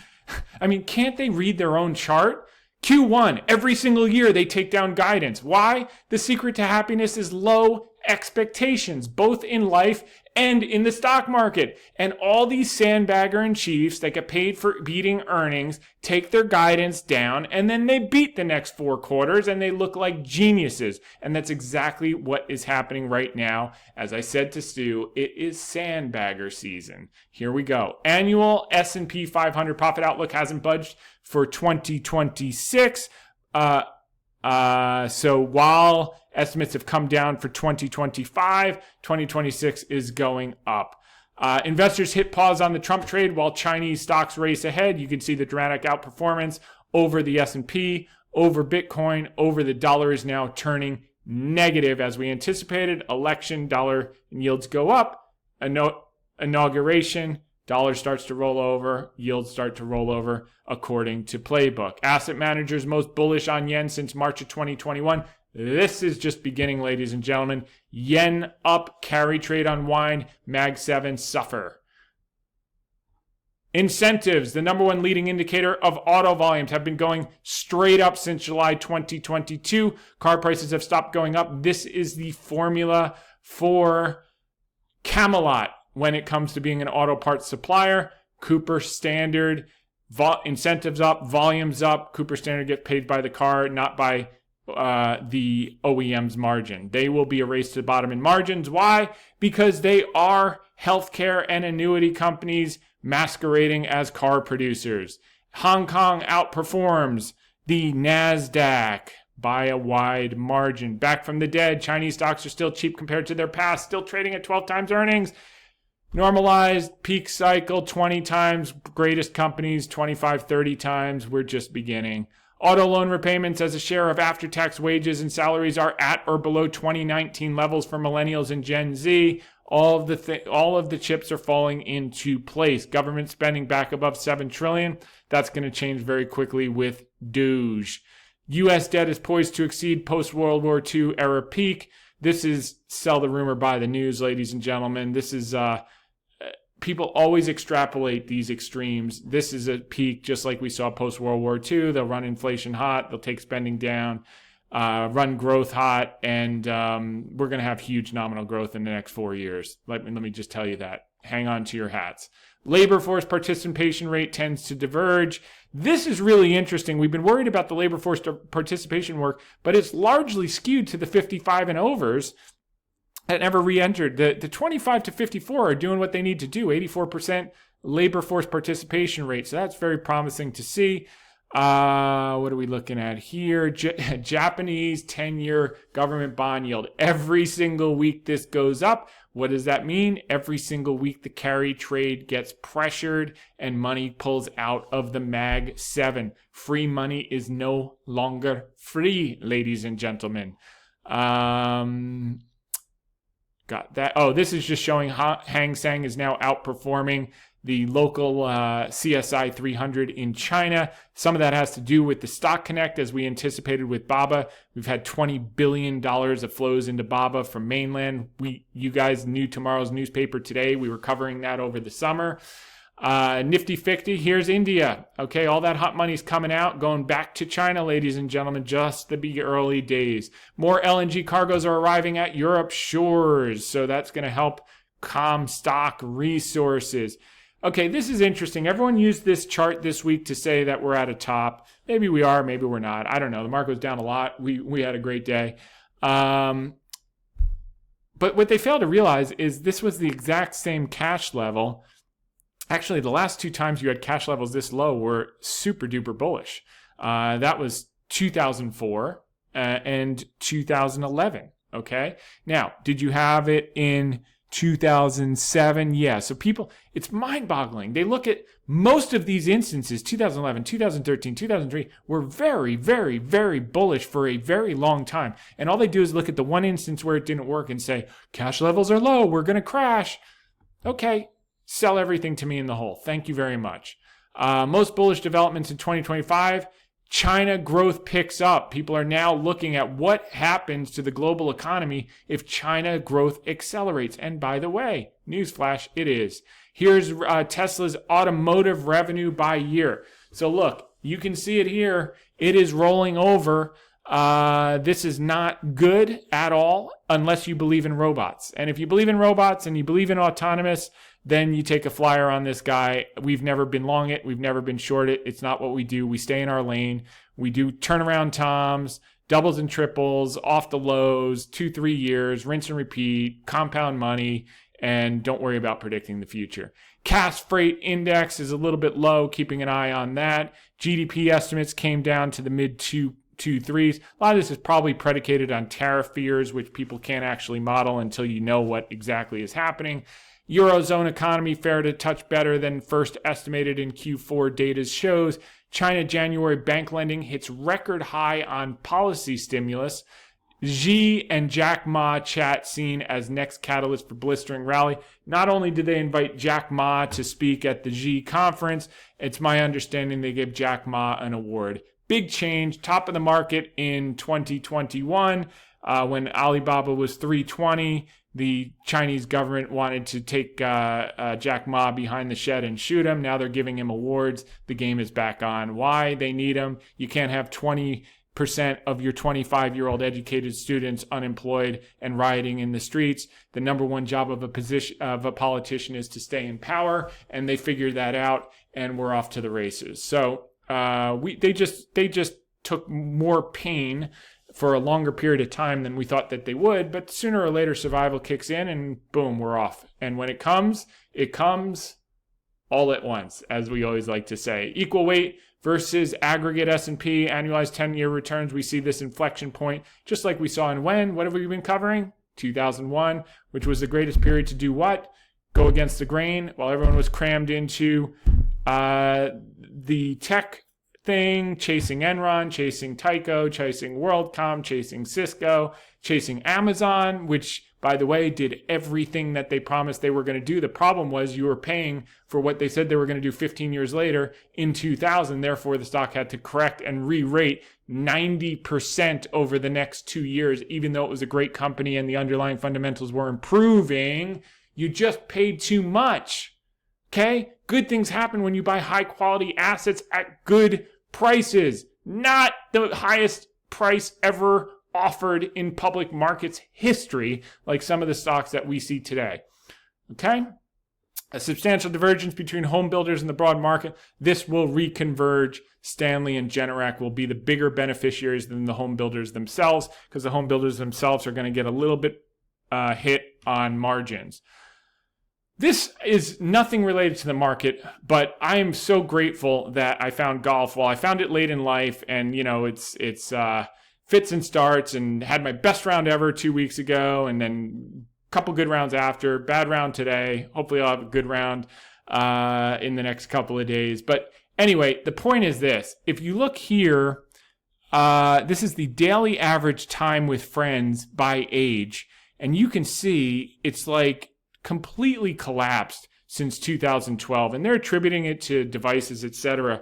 I mean, can't they read their own chart? Q1, every single year they take down guidance. Why? The secret to happiness is low expectations, both in life and in the stock market. And all these sandbagger and chiefs that get paid for beating earnings take their guidance down, and then they beat the next 4 quarters and they look like geniuses. And that's exactly what is happening right now. As I said to Stu, it is sandbagger season. Here we go. Annual S&P 500 profit outlook hasn't budged for 2026. So while estimates have come down for 2025, 2026 is going up. Investors hit pause on the Trump trade while Chinese stocks race ahead. You can see the dramatic outperformance over the S&P, over Bitcoin, over the dollar is now turning negative as we anticipated. Election, dollar and yields go up. Inauguration, dollar starts to roll over, yields start to roll over according to playbook. Asset managers most bullish on yen since March of 2021. This is just beginning, ladies and gentlemen. Yen up, carry trade unwind, Mag 7 suffer. Incentives, the number one leading indicator of auto volumes, have been going straight up since July 2022. Car prices have stopped going up. This is the formula for Camelot when it comes to being an auto parts supplier. Cooper Standard, incentives up, volumes up. Cooper Standard gets paid by the car, not by the OEM's margin. They will be a race to the bottom in margins. Why? Because they are healthcare and annuity companies masquerading as car producers. Hong Kong outperforms the NASDAQ by a wide margin. Back from the dead, Chinese stocks are still cheap compared to their past, still trading at 12 times earnings. Normalized peak cycle 20 times, greatest companies 25, 30 times. We're just beginning. Auto loan repayments as a share of after-tax wages and salaries are at or below 2019 levels for millennials and Gen Z. All of the chips are falling into place. Government spending back above $7 trillion. That's going to change very quickly with Doge. U.S. debt is poised to exceed post-World War II era peak. This is sell the rumor, buy the news, ladies and gentlemen. This is... People always extrapolate these extremes. This is a peak, just like we saw post-World War II. They'll run inflation hot. They'll take spending down, run growth hot, and we're going to have huge nominal growth in the next 4 years. Let me just tell you that. Hang on to your hats. Labor force participation rate tends to diverge. This is really interesting. We've been worried about the labor force participation work, but it's largely skewed to the 55 and overs that never re-entered. The 25 to 54 are doing what they need to do, 84% labor force participation rate. So that's very promising to see. What are we looking at here? Japanese 10-year government bond yield. Every single week this goes up. What does that mean? Every single week the carry trade gets pressured and money pulls out of the Mag 7. Free money is no longer free, ladies and gentlemen. Got that. Oh, this is just showing Hang Seng is now outperforming the local CSI 300 in China. Some of that has to do with the Stock Connect, as we anticipated with Baba. We've had $20 billion of flows into Baba from mainland. You guys knew tomorrow's newspaper today. We were covering that over the summer. Nifty 50, here's India. Okay, all that hot money's coming out, going back to China, ladies and gentlemen, just the early days. More LNG cargoes are arriving at Europe's shores, so that's going to help Comstock Resources. Okay, this is interesting. Everyone used this chart this week to say that we're at a top. Maybe we are, maybe we're not. I don't know. The market was down a lot. We had a great day. But what they failed to realize is this was the exact same cash level. Actually, the last two times you had cash levels this low were super duper bullish. That was 2004 and 2011. Okay. Now, did you have it in 2007? Yeah. So people, it's mind boggling. They look at most of these instances, 2011, 2013, 2003, were very, very, very bullish for a very long time. And all they do is look at the one instance where it didn't work and say, cash levels are low, we're going to crash. Okay. Sell everything to me in the hole. Thank you very much. Most bullish developments in 2025. China growth picks up. People are now looking at what happens to the global economy if China growth accelerates. And by the way, newsflash, it is. Here's Tesla's automotive revenue by year. So look, you can see it here. It is rolling over. This is not good at all unless you believe in robots. And if you believe in robots and you believe in autonomous, then you take a flyer on this guy. We've never been long it. We've never been short it. It's not what we do. We stay in our lane. We do turnaround toms, doubles and triples, off the lows, 2-3 years, rinse and repeat, compound money, and don't worry about predicting the future. Cash freight index is a little bit low, keeping an eye on that. GDP estimates came down to the mid 2.3s. A lot of this is probably predicated on tariff fears, which people can't actually model until you know what exactly is happening. Eurozone economy fared a touch better than first estimated in Q4 data shows. China January bank lending hits record high on policy stimulus. Xi and Jack Ma chat seen as next catalyst for blistering rally. Not only did they invite Jack Ma to speak at the Xi conference, it's my understanding they gave Jack Ma an award. Big change, top of the market in 2021 when Alibaba was 320. The Chinese government wanted to take Jack Ma behind the shed and shoot him. Now they're giving him awards. The game is back on. Why? They need him. You can't have 20% of your 25-year-old educated students unemployed and rioting in the streets. The number one job of a politician is to stay in power, and they figured that out, and we're off to the races. So they just took more pain for a longer period of time than we thought that they would, but sooner or later survival kicks in and boom, we're off. And when it comes all at once, as we always like to say. Equal weight versus aggregate S&P, annualized 10-year returns, we see this inflection point, just like we saw in what have we been covering? 2001, which was the greatest period to do what? Go against the grain while everyone was crammed into the tech thing, chasing Enron, chasing Tyco, chasing WorldCom, chasing Cisco, chasing Amazon, which, by the way, did everything that they promised they were going to do. The problem was you were paying for what they said they were going to do 15 years later in 2000. Therefore, the stock had to correct and re-rate 90% over the next 2 years, even though it was a great company and the underlying fundamentals were improving. You just paid too much. Okay? Good things happen when you buy high quality assets at good prices, not the highest price ever offered in public markets history, like some of the stocks that we see today. Okay? A substantial divergence between home builders and the broad market. This will reconverge. Stanley and Generac will be the bigger beneficiaries than the home builders themselves, because the home builders themselves are going to get a little bit hit on margins. This is nothing related to the market, but I am so grateful that I found golf. Well, I found it late in life, and it's fits and starts, and had my best round ever 2 weeks ago, and then a couple good rounds after, bad round today. Hopefully I'll have a good round in the next couple of days. But anyway, the point is this. If you look here, this is the daily average time with friends by age, and you can see it's like completely collapsed since 2012, and they're attributing it to devices, etc.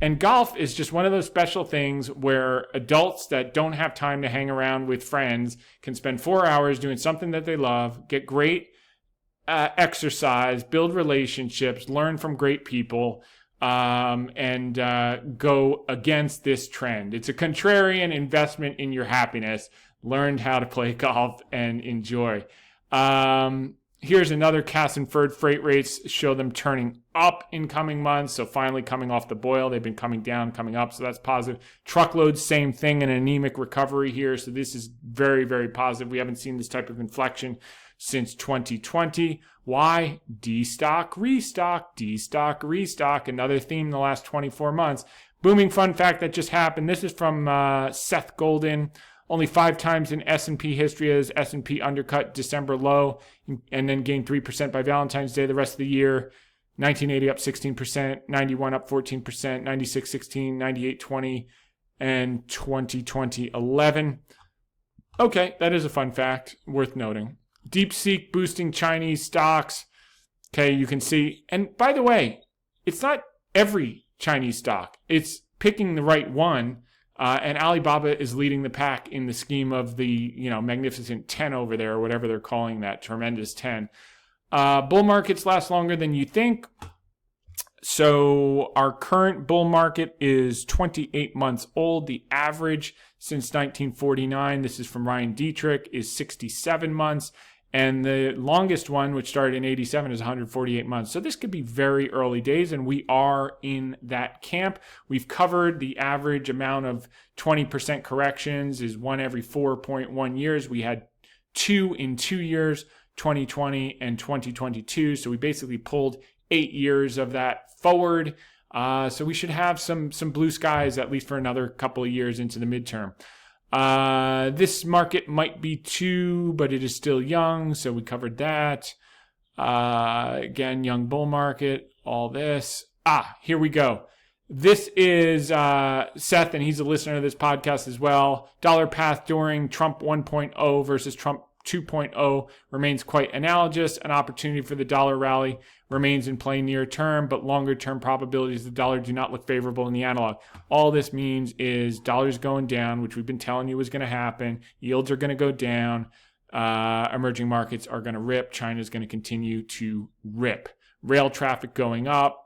And golf is just one of those special things where adults that don't have time to hang around with friends can spend 4 hours doing something that they love, get great exercise, build relationships, learn from great people, and go against this trend. It's a contrarian investment in your happiness. Learned how to play golf and enjoy. Here's another Cass inferred freight rates show them turning up in coming months. So finally coming off the boil. They've been coming down, coming up. So that's positive. Truckloads, same thing, an anemic recovery here. So this is very, very positive. We haven't seen this type of inflection since 2020. Why? Destock, restock, destock, restock. Another theme in the last 24 months. Booming fun fact that just happened. This is from Seth Golden. Only 5 times in S&P history has S&P undercut December low and then gained 3% by Valentine's Day the rest of the year. 1980 up 16%, 91 up 14%, 96 16, 98 20, and 2020 11. Okay, that is a fun fact worth noting. DeepSeek boosting Chinese stocks. Okay, you can see. And by the way, it's not every Chinese stock. It's picking the right one. And Alibaba is leading the pack in the scheme of the, magnificent 10 over there, or whatever they're calling that tremendous 10. Bull markets last longer than you think. So our current bull market is 28 months old. The average since 1949, this is from Ryan Dietrich, is 67 months. And the longest one, which started in 87, is 148 months. So this could be very early days, and we are in that camp. We've covered the average amount of 20% corrections is 1 every 4.1 years. We had 2 in 2 years, 2020 and 2022. So we basically pulled 8 years of that forward. So we should have some blue skies, at least for another couple of years into the midterm. This market might be 2, but it is still young, so we covered that. Again, young bull market, all this. Here we go. This is Seth, and he's a listener to this podcast as well. Dollar path during Trump 1.0 versus Trump 2.0 remains quite analogous. An opportunity for the dollar rally remains in play near term, but longer term probabilities of the dollar do not look favorable in the analog. All this means is dollars going down, which we've been telling you was going to happen. Yields are going to go down. Emerging markets are going to rip. China's going to continue to rip. Rail traffic going up.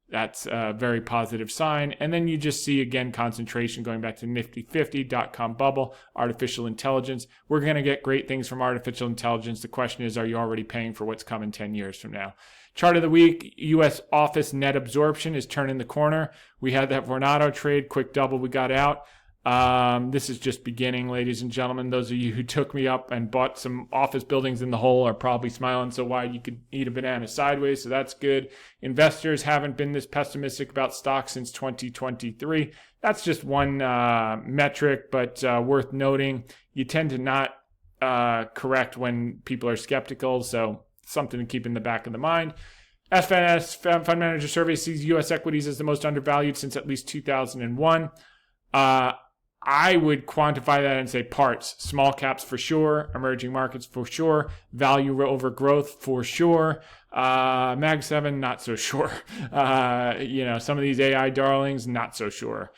That's a very positive sign. And then you just see, again, concentration going back to Nifty 50, dot-com bubble, artificial intelligence. We're going to get great things from artificial intelligence. The question is, are you already paying for what's coming 10 years from now? Chart of the week, U.S. office net absorption is turning the corner. We had that Vornado trade, quick double we got out. This is just beginning, ladies and gentlemen. Those of you who took me up and bought some office buildings in the hole are probably smiling so wide you could eat a banana sideways, so that's good. Investors haven't been this pessimistic about stocks since 2023. That's just one metric, but worth noting. You tend to not correct when people are skeptical, so something to keep in the back of the mind. FNS, Fund Manager Survey, sees U.S. equities as the most undervalued since at least 2001. I would quantify that and say parts. Small caps for sure. Emerging markets for sure. Value over growth for sure. Mag 7, not so sure. Some of these AI darlings, not so sure.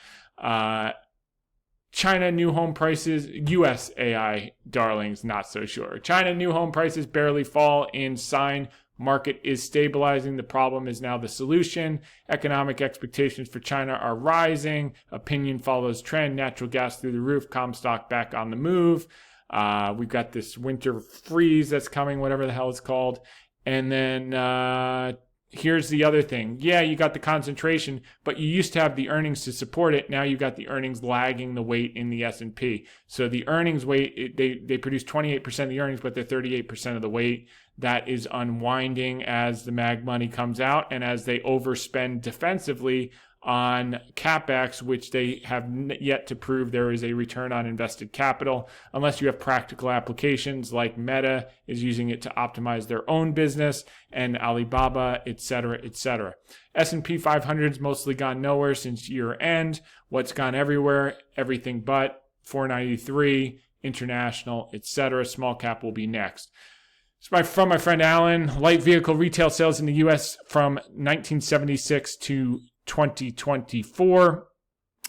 China new home prices, U.S. AI darlings, not so sure. China new home prices barely fall in sign. Market is stabilizing. The problem is now the solution. Economic expectations for China are rising. Opinion follows trend. Natural gas through the roof. Comstock back on the move. We've got this winter freeze that's coming, whatever the hell it's called. And then here's the other thing. Yeah, you got the concentration, but you used to have the earnings to support it. Now you got the earnings lagging the weight in the S&P. So the earnings weight, they produce 28% of the earnings, but they're 38% of the weight. That is unwinding as the mag money comes out and as they overspend defensively on CapEx, which they have yet to prove there is a return on invested capital, unless you have practical applications like Meta is using it to optimize their own business, and Alibaba, et cetera, et cetera. S&P 500's mostly gone nowhere since year end. What's gone everywhere? Everything but 493, international, et cetera. Small cap will be next. From my friend Alan, light vehicle retail sales in the U.S. from 1976 to 2024.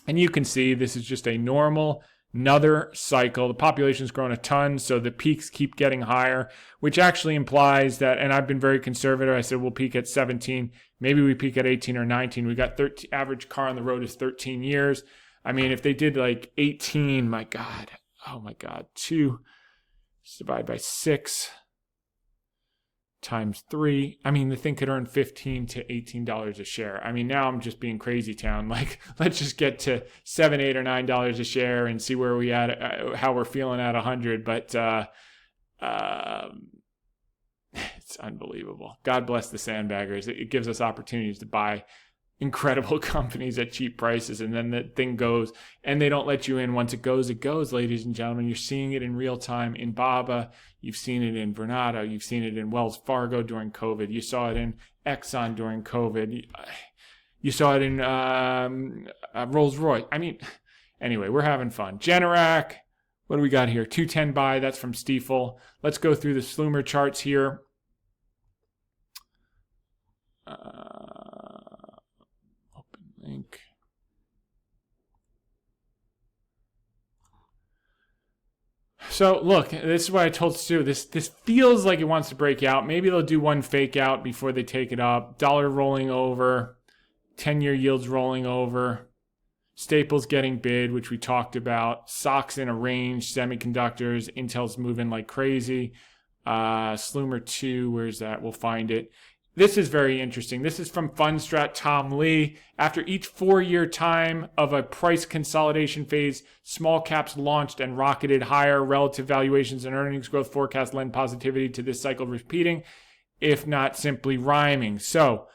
And you can see this is just a normal, another cycle. The population's grown a ton, so the peaks keep getting higher, which actually implies that, and I've been very conservative, I said we'll peak at 17, maybe we peak at 18 or 19. We got 13, average car on the road is 13 years. I mean, if they did like 18, my God, 2 divided by 6. times 3. I mean, the thing could earn $15 to $18 a share. I mean, now I'm just being crazy town. Like, let's just get to $7, $8, or $9 a share and see where we at, how we're feeling at 100. But it's unbelievable. God bless the sandbaggers. It gives us opportunities to buy incredible companies at cheap prices, and then the thing goes, and they don't let you in. Once it goes, ladies and gentlemen. You're seeing it in real time in Baba. You've seen it in Vornado. You've seen it in Wells Fargo during COVID. You saw it in Exxon during COVID. You saw it in Rolls-Royce. I mean, anyway, we're having fun. Generac, what do we got here? 210 buy. That's from Stifel. Let's go through the Slumer charts here. Link. So look, this is what I told Stu. This feels like it wants to break out. Maybe they'll do one fake out before they take it up. Dollar rolling over, 10-year yields rolling over, Staples getting bid, which we talked about. Stocks in a range, semiconductors, Intel's moving like crazy. Slumer 2, where's that? We'll find it. This is very interesting. This is from Fundstrat Tom Lee. After each 4-year time of a price consolidation phase, small caps launched and rocketed higher. Relative valuations and earnings growth forecasts lend positivity to this cycle repeating, if not simply rhyming. So,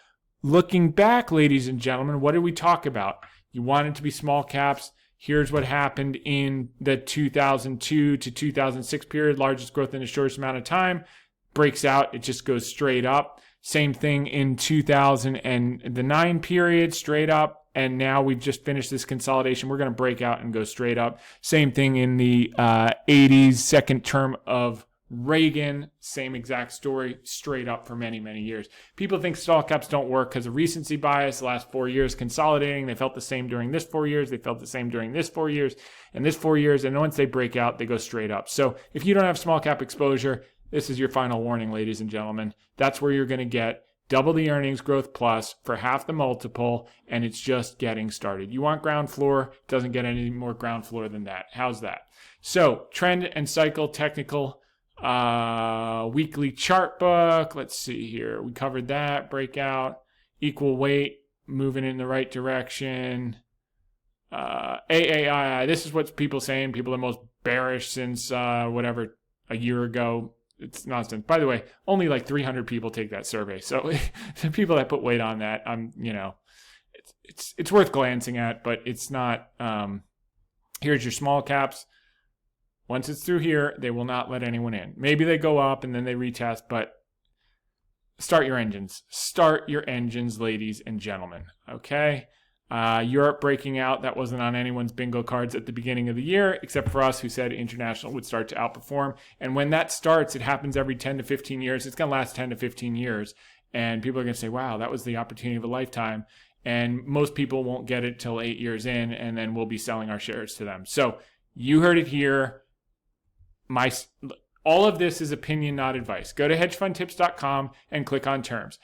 looking back, ladies and gentlemen, what did we talk about? You want it to be small caps. Here's what happened in the 2002 to 2006 period. Largest growth in the shortest amount of time. Breaks out. It just goes straight up. Same thing in 2009 period, straight up. And now we've just finished this consolidation. We're going to break out and go straight up. Same thing in the 80s, second term of Reagan. Same exact story, straight up for many, many years. People think small caps don't work because of recency bias. The last 4 years consolidating. They felt the same during this 4 years. They felt the same during this 4 years and this 4 years. And once they break out, they go straight up. So if you don't have small cap exposure, this is your final warning, ladies and gentlemen. That's where you're going to get double the earnings growth plus for half the multiple, and it's just getting started. You want ground floor, doesn't get any more ground floor than that. How's that? So, trend and cycle technical weekly chart book. Let's see here. We covered that. Breakout, equal weight, moving in the right direction. AAII, this is what people saying. People are most bearish since a year ago. It's nonsense. By the way, only like 300 people take that survey. So the people that put weight on that, it's worth glancing at, but it's not. Here's your small caps. Once it's through here, they will not let anyone in. Maybe they go up and then they retest, but start your engines. Start your engines, ladies and gentlemen. Okay? Europe breaking out, that wasn't on anyone's bingo cards at the beginning of the year, except for us who said international would start to outperform. And when that starts, it happens every 10 to 15 years. It's going to last 10 to 15 years. And people are going to say, wow, that was the opportunity of a lifetime. And most people won't get it till 8 years in, and then we'll be selling our shares to them. So you heard it here. All of this is opinion, not advice. Go to hedgefundtips.com and click on terms.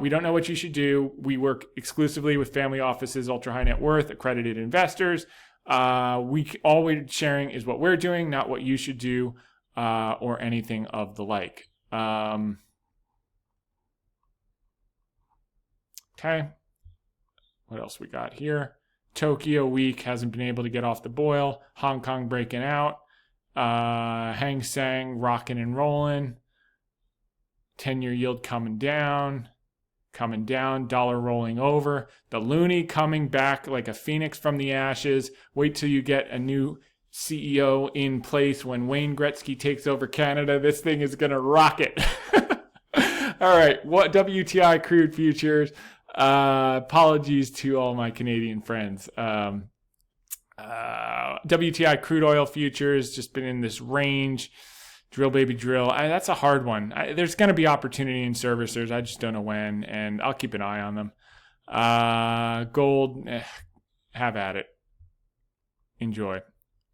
We don't know what you should do. We work exclusively with family offices, ultra high net worth, accredited investors. All we're sharing is what we're doing, not what you should do or anything of the like. Okay. What else we got here? Tokyo week hasn't been able to get off the boil. Hong Kong breaking out. Hang Seng rocking and rolling. 10-year yield coming down, dollar rolling over. The loonie coming back like a phoenix from the ashes. Wait till you get a new CEO in place when Wayne Gretzky takes over Canada. This thing is going to rocket. All right, what WTI crude futures? Apologies to all my Canadian friends. WTI crude oil futures just been in this range. Drill baby drill. That's a hard one. There's going to be opportunity in servicers. I just don't know when, and I'll keep an eye on them. Gold, have at it. Enjoy.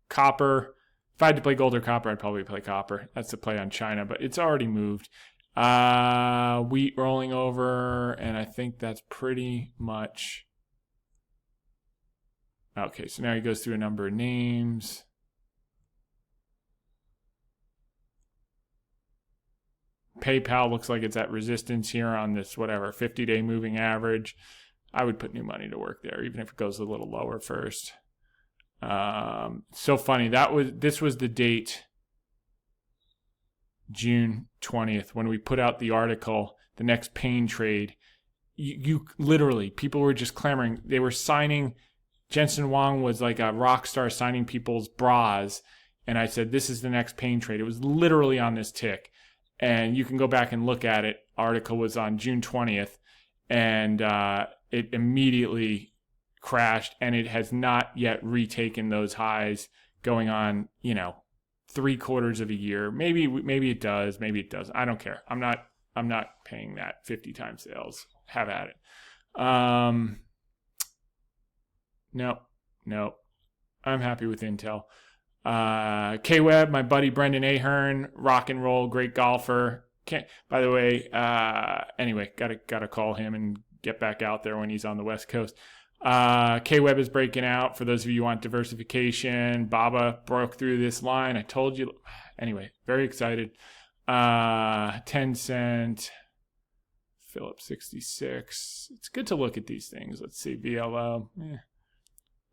Copper. If I had to play gold or copper, I'd probably play copper. That's the play on China, but it's already moved. Wheat rolling over, and I think that's pretty much. Okay, so now he goes through a number of names. PayPal looks like it's at resistance here on this 50-day moving average. I would put new money to work there, even if it goes a little lower first. So funny. This was the date, June 20th, when we put out the article, the next pain trade. You literally, people were just clamoring. They were signing. Jensen Huang was like a rock star signing people's bras. And I said, this is the next pain trade. It was literally on this tick. And you can go back and look at it. Article was on June 20th. And it immediately crashed. And it has not yet retaken those highs going on, 3/4 of a year. Maybe it does. Maybe it doesn't. I don't care. I'm not paying that 50 times sales. Have at it. No. I'm happy with Intel. K-Web, my buddy Brendan Ahern, rock and roll, great golfer. By the way, anyway, gotta call him and get back out there when he's on the West Coast. K-Web is breaking out. For those of you who want diversification, Baba broke through this line. I told you. Anyway, very excited. Tencent, Phillips 66. It's good to look at these things. Let's see, VLO.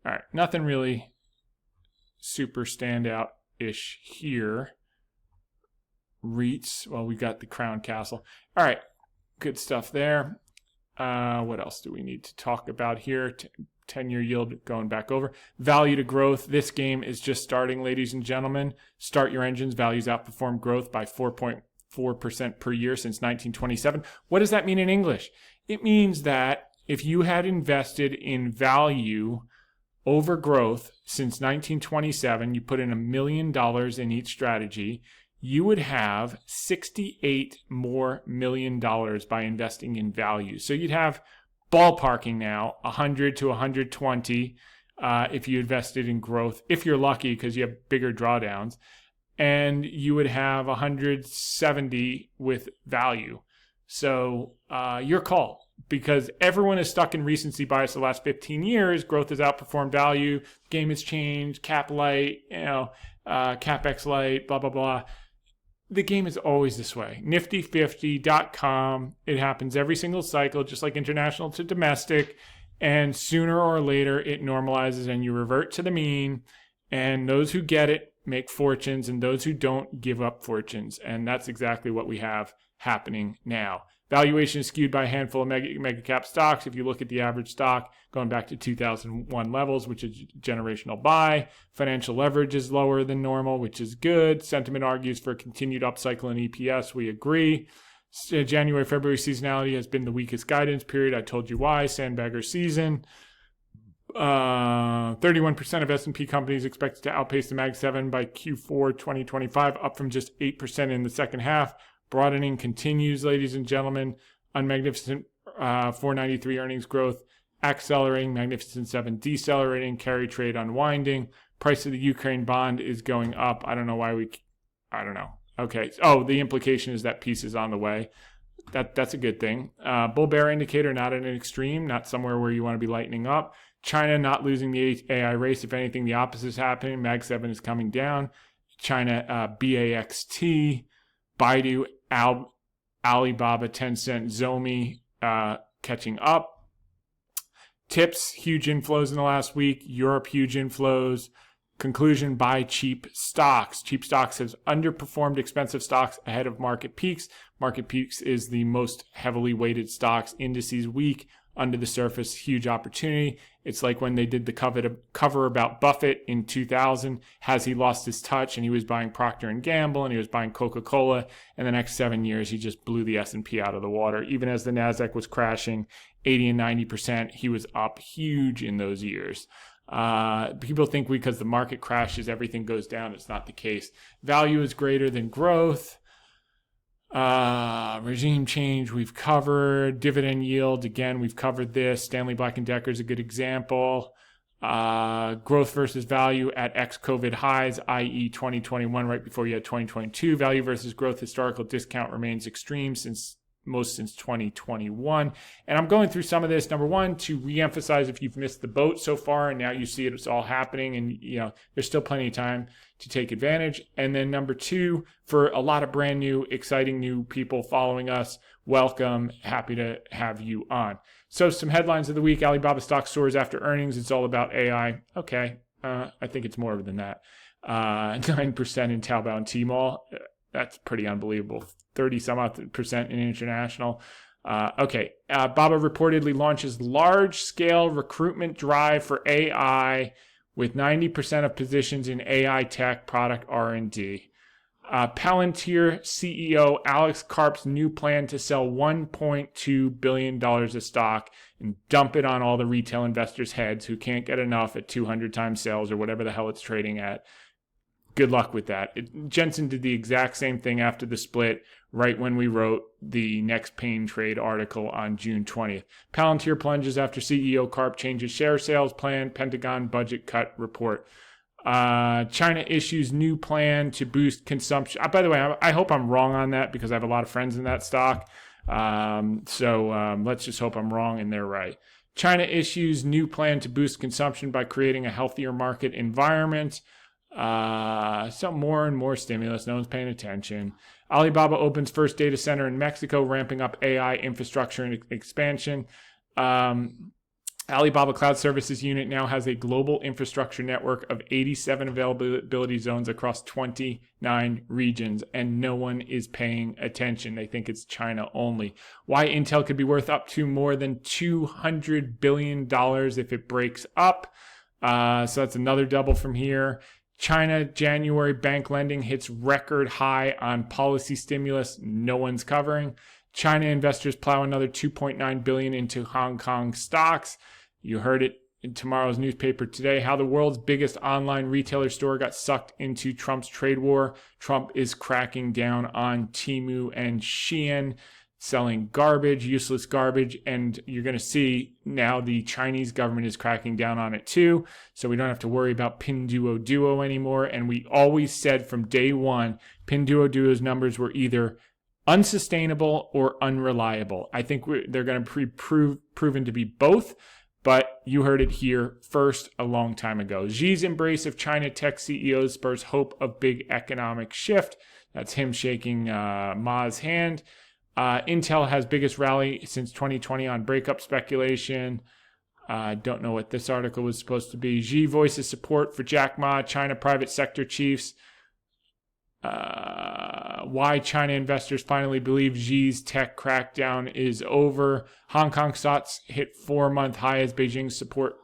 All right, nothing really super standout-ish here. REITs, well, we got the Crown Castle. All right, good stuff there. What else do we need to talk about here? 10-year yield going back over. Value to growth. This game is just starting, ladies and gentlemen. Start your engines. Values outperformed growth by 4.4% per year since 1927. What does that mean in English? It means that if you had invested in value over growth since 1927, you put in $1 million in each strategy, you would have 68 more $1 million by investing in value. So you'd have ballparking now 100 to 120 if you invested in growth, if you're lucky because you have bigger drawdowns, and you would have 170 with value. So your call, because everyone is stuck in recency bias the last 15 years. Growth has outperformed value. Game has changed. Cap light, CapEx light, blah, blah, blah. The game is always this way. Nifty50.com. It happens every single cycle, just like international to domestic. And sooner or later, it normalizes and you revert to the mean. And those who get it make fortunes, and those who don't give up fortunes. And that's exactly what we have happening now. Valuation is skewed by a handful of mega cap stocks. If you look at the average stock going back to 2001 levels, which is generational buy, financial leverage is lower than normal, which is good. Sentiment argues for a continued upcycle in EPS. We agree. January, February seasonality has been the weakest guidance period. I told you why. Sandbagger season. 31% of S&P companies expected to outpace the Mag 7 by Q4 2025, up from just 8% in the second half. Broadening continues, ladies and gentlemen. Unmagnificent 493 earnings growth accelerating. Magnificent 7 decelerating. Carry trade unwinding. Price of the Ukraine bond is going up. I don't know why I don't know. Okay. Oh, the implication is that peace is on the way. That's a good thing. Bull bear indicator not at an extreme, not somewhere where you want to be lightening up. China not losing the AI race. If anything, the opposite is happening. Mag 7 is coming down. China BAXT. Baidu, Alibaba, Tencent, Zomi catching up. Tips, huge inflows in the last week. Europe, huge inflows. Conclusion, buy cheap stocks. Cheap stocks has underperformed expensive stocks ahead of market peaks. Market peaks is the most heavily weighted stocks. Indices weak. Under the surface, huge opportunity. It's like when they did the cover about Buffett in 2000. Has he lost his touch? And he was buying Procter & Gamble and he was buying Coca-Cola. And the next 7 years, he just blew the S&P out of the water. Even as the NASDAQ was crashing 80 and 90%, he was up huge in those years. People think because the market crashes, everything goes down. It's not the case. Value is greater than growth. Regime change we've covered. Dividend yield, again, we've covered this. Stanley Black & Decker is a good example. Growth versus value at ex-COVID highs, i.e. 2021, right before you had 2022. Value versus growth historical discount remains extreme since most since 2021. And I'm going through some of this, number one, to reemphasize if you've missed the boat so far and now you see it's all happening and, there's still plenty of time to take advantage. And then number two, for a lot of brand new, exciting new people following us, welcome. Happy to have you on. So some headlines of the week. Alibaba stock soars after earnings. It's all about AI. Okay. I think it's more than that. 9% in Taobao and Tmall. That's pretty unbelievable. 30 some odd percent in international. Baba reportedly launches large-scale recruitment drive for AI with 90% of positions in AI tech product R&D. Palantir CEO Alex Karp's new plan to sell $1.2 billion of stock and dump it on all the retail investors' heads who can't get enough at 200 times sales or whatever the hell it's trading at. Good luck with that. Jensen did the exact same thing after the split, right when we wrote the next pain trade article on June 20th. Palantir plunges after CEO Karp changes share sales plan, Pentagon budget cut report. China issues new plan to boost consumption. By the way, I hope I'm wrong on that because I have a lot of friends in that stock. Let's just hope I'm wrong and they're right. China issues new plan to boost consumption by creating a healthier market environment. So more and more stimulus. No one's paying attention. Alibaba opens first data center in Mexico, ramping up AI infrastructure and expansion. Alibaba Cloud Services Unit now has a global infrastructure network of 87 availability zones across 29 regions, and no one is paying attention. They think it's China only. Why Intel could be worth up to more than $200 billion if it breaks up. So that's another double from here. China January bank lending hits record high on policy stimulus no one's covering. China investors plow another $2.9 billion into Hong Kong stocks. You heard it in tomorrow's newspaper today, how the world's biggest online retailer store got sucked into Trump's trade war. Trump is cracking down on Temu and Shein, selling garbage, useless garbage, and you're going to see now the Chinese government is cracking down on it too, so we don't have to worry about Pinduoduo anymore. And we always said from day one, Pinduoduo's numbers were either unsustainable or unreliable. I think they're going to be proven to be both, but you heard it here first a long time ago. Xi's embrace of China tech CEOs spurs hope of big economic shift. That's him shaking Ma's hand. Intel has biggest rally since 2020 on breakup speculation. Don't know what this article was supposed to be. Xi voices support for Jack Ma, China private sector chiefs. Why China investors finally believe Xi's tech crackdown is over. Hong Kong stocks hit 4-month high as Beijing support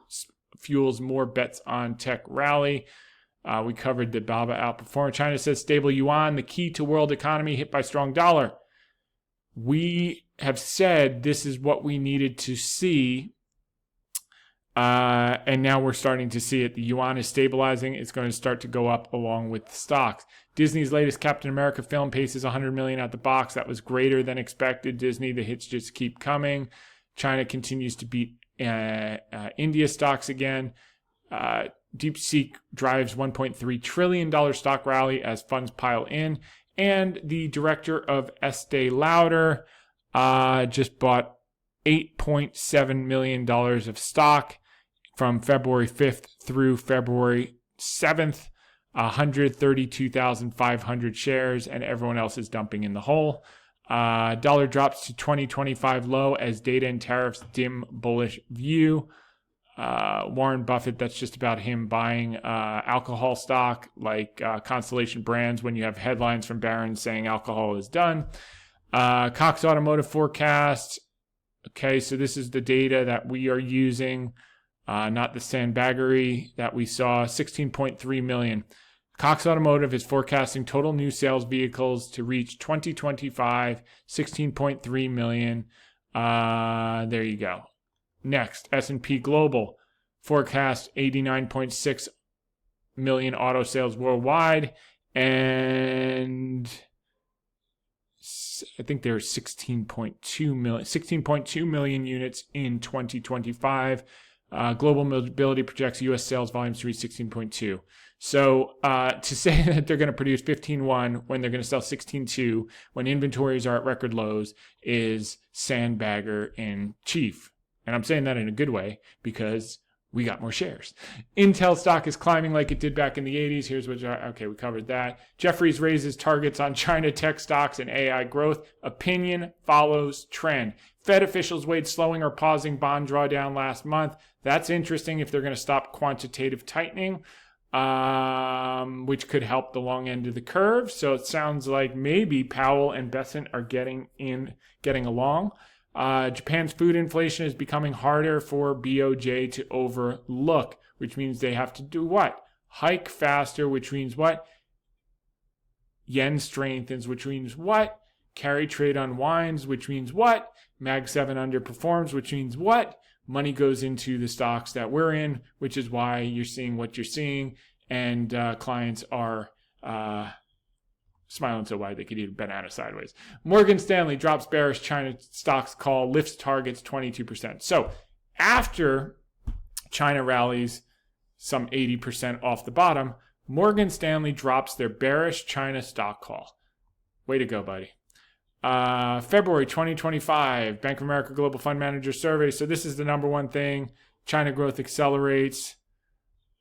fuels more bets on tech rally. We covered the Baba outperformance. China says stable yuan, the key to world economy hit by strong dollar. We have said this is what we needed to see, and now we're starting to see it. The yuan is stabilizing. It's going to start to go up along with the stocks. Disney's latest Captain America film paces $100 million at the box. That was greater than expected. Disney, the hits just keep coming. China continues to beat India stocks again. DeepSeek drives $1.3 trillion stock rally as funds pile in. And the director of Estee Lauder just bought $8.7 million of stock from February 5th through February 7th, 132,500 shares, and everyone else is dumping in the hole. Dollar drops to 2025 low as data and tariffs dim bullish view. Warren Buffett, that's just about him buying alcohol stock like Constellation Brands when you have headlines from Barron's saying alcohol is done. Cox Automotive forecast. Okay, so this is the data that we are using, not the sandbaggery that we saw, 16.3 million. Cox Automotive is forecasting total new sales vehicles to reach 2025, 16.3 million. There you go. Next, S&P Global forecast 89.6 million auto sales worldwide, and I think there's 16.2 million units in 2025. Global Mobility projects U.S. sales volumes to reach 16.2. So to say that they're going to produce 15.1 when they're going to sell 16.2 when inventories are at record lows is sandbagger in chief. And I'm saying that in a good way because we got more shares. Intel stock is climbing like it did back in the 80s. Here's what, okay, we covered that. Jefferies raises targets on China tech stocks and AI growth. Opinion follows trend. Fed officials weighed slowing or pausing bond drawdown last month. That's interesting if they're going to stop quantitative tightening, which could help the long end of the curve. So it sounds like maybe Powell and Bessent are getting along. Japan's food inflation is becoming harder for BOJ to overlook, which means they have to do what? Hike faster, which means what? Yen strengthens, which means what? Carry trade unwinds, which means what? Mag 7 underperforms, which means what? Money goes into the stocks that we're in, which is why you're seeing what you're seeing, and clients are smiling so wide they could eat a banana sideways. Morgan Stanley drops bearish China stocks call, lifts targets 22%. So after China rallies some 80% off the bottom, Morgan Stanley drops their bearish China stock call. Way to go, buddy. February 2025, Bank of America Global Fund Manager Survey. So this is the number one thing. China growth accelerates.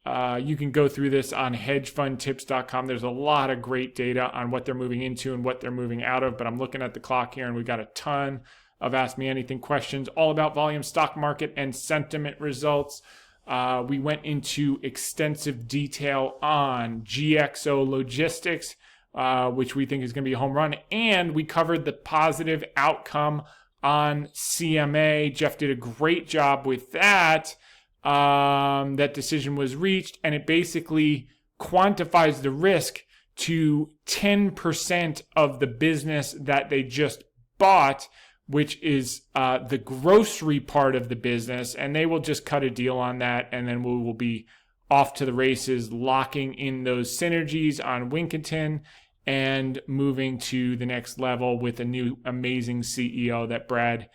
You can go through this on hedgefundtips.com. There's a lot of great data on what they're moving into and what they're moving out of. But I'm looking at the clock here, and we've got a ton of Ask Me Anything questions all about volume, stock market, and sentiment results. We went into extensive detail on GXO Logistics, which we think is going to be a home run. And we covered the positive outcome on CMA. Jeff did a great job with that. That decision was reached, and it basically quantifies the risk to 10% of the business that they just bought, which is the grocery part of the business, and they will just cut a deal on that, and then we will be off to the races, locking in those synergies on Wincanton and moving to the next level with a new amazing CEO that Brad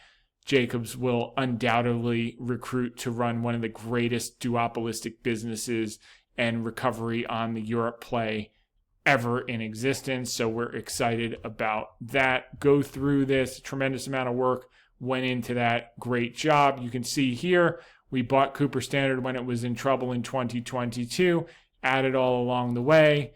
Jacobs will undoubtedly recruit to run one of the greatest duopolistic businesses and recovery on the Europe play ever in existence. So we're excited about that. Go through this. A tremendous amount of work went into that. Great job. You can see here, we bought Cooper Standard when it was in trouble in 2022, added all along the way,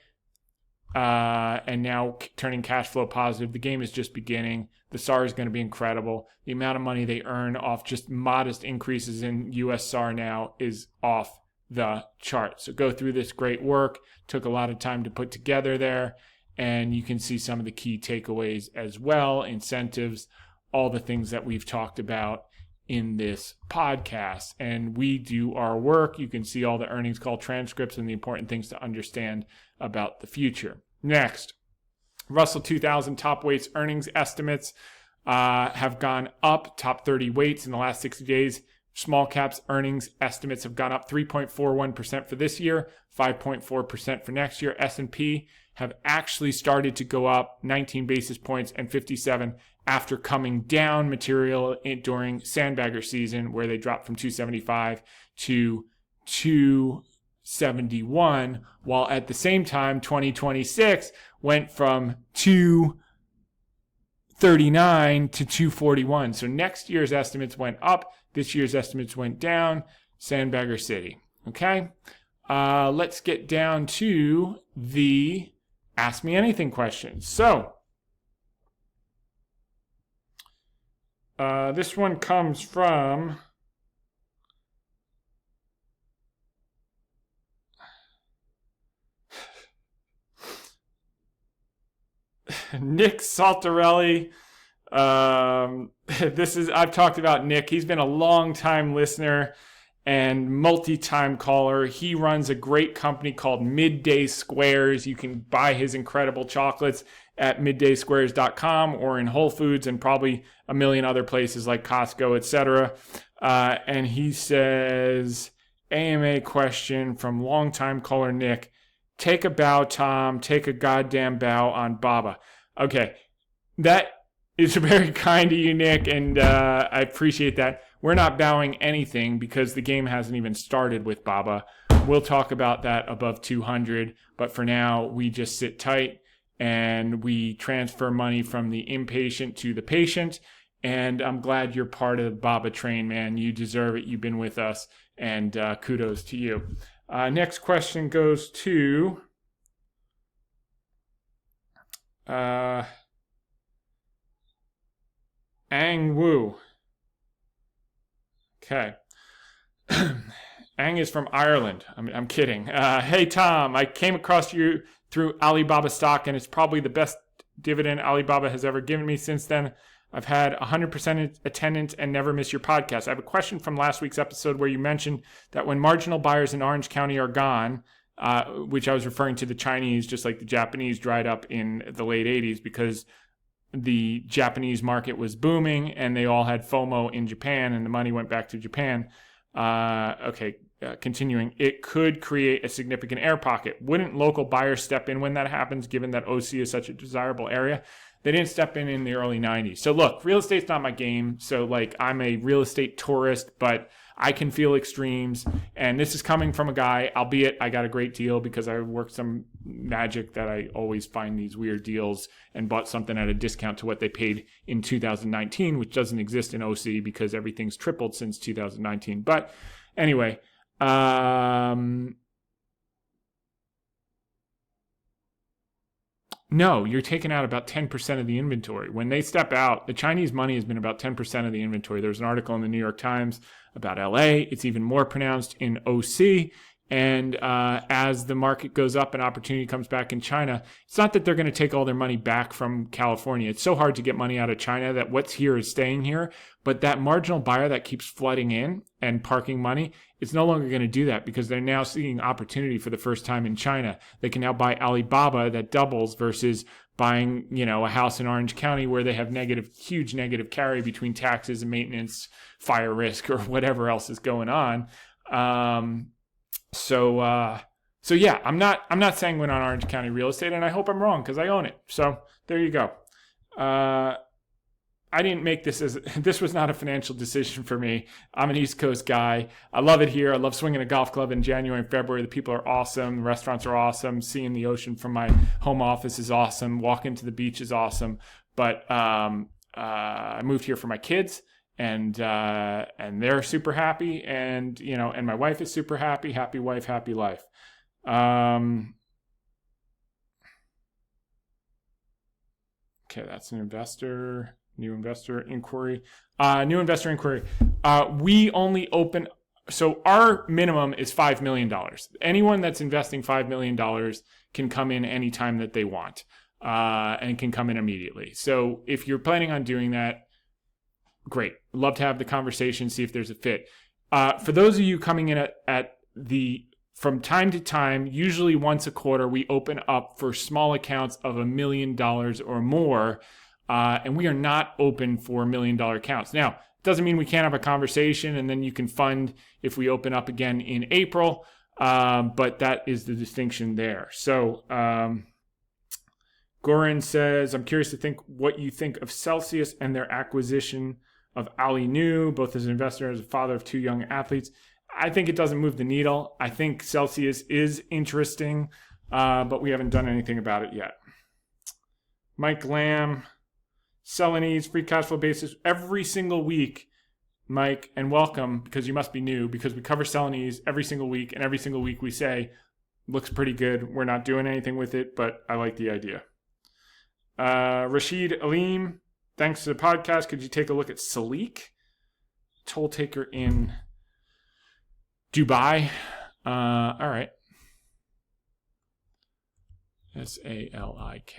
and now turning cash flow positive. The game is just beginning. The SAR is going to be incredible. The amount of money they earn off just modest increases in U.S. SAR now is off the chart. So go through this great work. Took a lot of time to put together there. And you can see some of the key takeaways as well. Incentives, all the things that we've talked about in this podcast. And we do our work. You can see all the earnings call transcripts and the important things to understand about the future. Next. Russell 2000 top weights earnings estimates have gone up. Top 30 weights in the last 60 days. Small caps earnings estimates have gone up 3.41% for this year, 5.4% for next year. S&P have actually started to go up 19 basis points and 57 after coming down material during sandbagger season, where they dropped from 275 to 271, while at the same time 2026 went from 239 to 241. So next year's estimates went up. This year's estimates went down. Sandbagger City. Okay. Let's get down to the Ask Me Anything questions. So this one comes from Nick Saltarelli. I've talked about Nick. He's been a long-time listener and multi-time caller. He runs a great company called Midday Squares. You can buy his incredible chocolates at middaysquares.com or in Whole Foods and probably a million other places like Costco, etc. And he says, AMA question from longtime caller Nick. Take a bow, Tom. Take a goddamn bow on Baba. Okay, that is very kind of you, Nick, and I appreciate that. We're not bowing anything because the game hasn't even started with Baba. We'll talk about that above 200, but for now, we just sit tight and we transfer money from the impatient to the patient. And I'm glad you're part of the Baba train, man. You deserve it. You've been with us, and kudos to you. Next question goes to Ang Wu. Okay. Ang is from Ireland. I'm kidding. Hey, Tom, I came across you through Alibaba stock, and it's probably the best dividend Alibaba has ever given me. Since then, I've had 100% attendance and never miss your podcast. I have a question from last week's episode where you mentioned that when marginal buyers in Orange County are gone, which I was referring to the Chinese, just like the Japanese dried up in the late 80s because the Japanese market was booming and they all had FOMO in Japan and the money went back to Japan. Continuing, it could create a significant air pocket. Wouldn't local buyers step in when that happens, given that OC is such a desirable area? They didn't step in the early 90s. So look, real estate's not my game. So like I'm a real estate tourist, but I can feel extremes. And this is coming from a guy, albeit I got a great deal because I worked some magic that I always find these weird deals and bought something at a discount to what they paid in 2019, which doesn't exist in OC because everything's tripled since 2019. But anyway, no, you're taking out about 10% of the inventory. When they step out, the Chinese money has been about 10% of the inventory. There's an article in the New York Times about LA. It's even more pronounced in OC. And as the market goes up and opportunity comes back in China, it's not that they're going to take all their money back from California. It's so hard to get money out of China that what's here is staying here. But that marginal buyer that keeps flooding in and parking money, it's no longer going to do that because they're now seeing opportunity for the first time in China. They can now buy Alibaba that doubles versus buying, a house in Orange County where they have huge negative carry between taxes and maintenance, fire risk, or whatever else is going on. So yeah, I'm not sanguine on Orange County real estate, and I hope I'm wrong because I own it. So there you go. I didn't make this was not a financial decision for me. I'm an East Coast guy. I love it here. I love swinging a golf club in January and February. The people are awesome. The restaurants are awesome. Seeing the ocean from my home office is awesome. Walking to the beach is awesome. But I moved here for my kids. And they're super happy, and and my wife is super happy. Happy wife, happy life. Okay, that's new investor inquiry. We only open. So our minimum is $5 million. Anyone that's investing $5 million can come in anytime that they want, and can come in immediately. So if you're planning on doing that, great. Love to have the conversation, see if there's a fit. For those of you coming in from time to time, usually once a quarter, we open up for small accounts of $1 million or more. And we are not open for $1 million accounts. Now, it doesn't mean we can't have a conversation and then you can fund if we open up again in April. But that is the distinction there. So, Goran says, I'm curious to think what you think of Celsius and their acquisition of Ali Nu, both as an investor and as a father of two young athletes. I think it doesn't move the needle. I think Celsius is interesting, but we haven't done anything about it yet. Mike Lamb, Celanese, free cash flow basis every single week. Mike, and welcome, because you must be new, because we cover Celanese every single week, and every single week we say, looks pretty good. We're not doing anything with it, but I like the idea. Rashid Aleem, thanks to the podcast. Could you take a look at Salik, toll taker in Dubai? All right. Salik.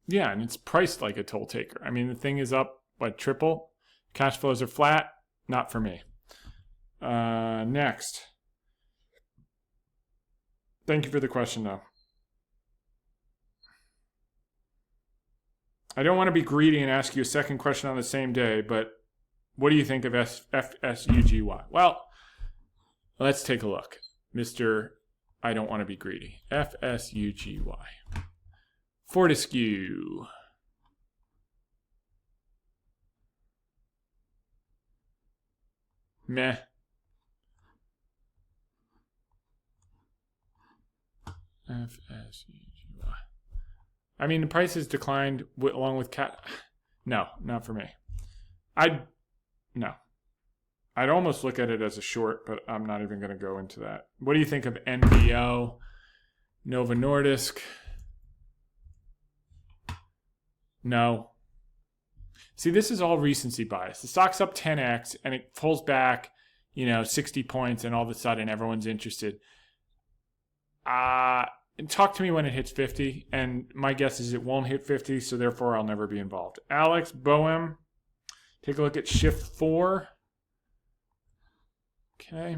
Yeah, and it's priced like a toll taker. I mean, the thing is up, triple? Cash flows are flat. Not for me. Next. Thank you for the question, though. I don't want to be greedy and ask you a second question on the same day, but what do you think of FSUGY? Well, let's take a look. Mr. I don't want to be greedy. FSUGY. Fortescue. Meh. FSUGY. I mean, the price has declined along with No, not for me. No. I'd almost look at it as a short, but I'm not even going to go into that. What do you think of NBO, Nova Nordisk? No. See, this is all recency bias. The stock's up 10x and it pulls back, 60 points, and all of a sudden everyone's interested. Talk to me when it hits 50, and my guess is it won't hit 50, so therefore I'll never be involved. Alex Boehm, take a look at Shift 4. Okay.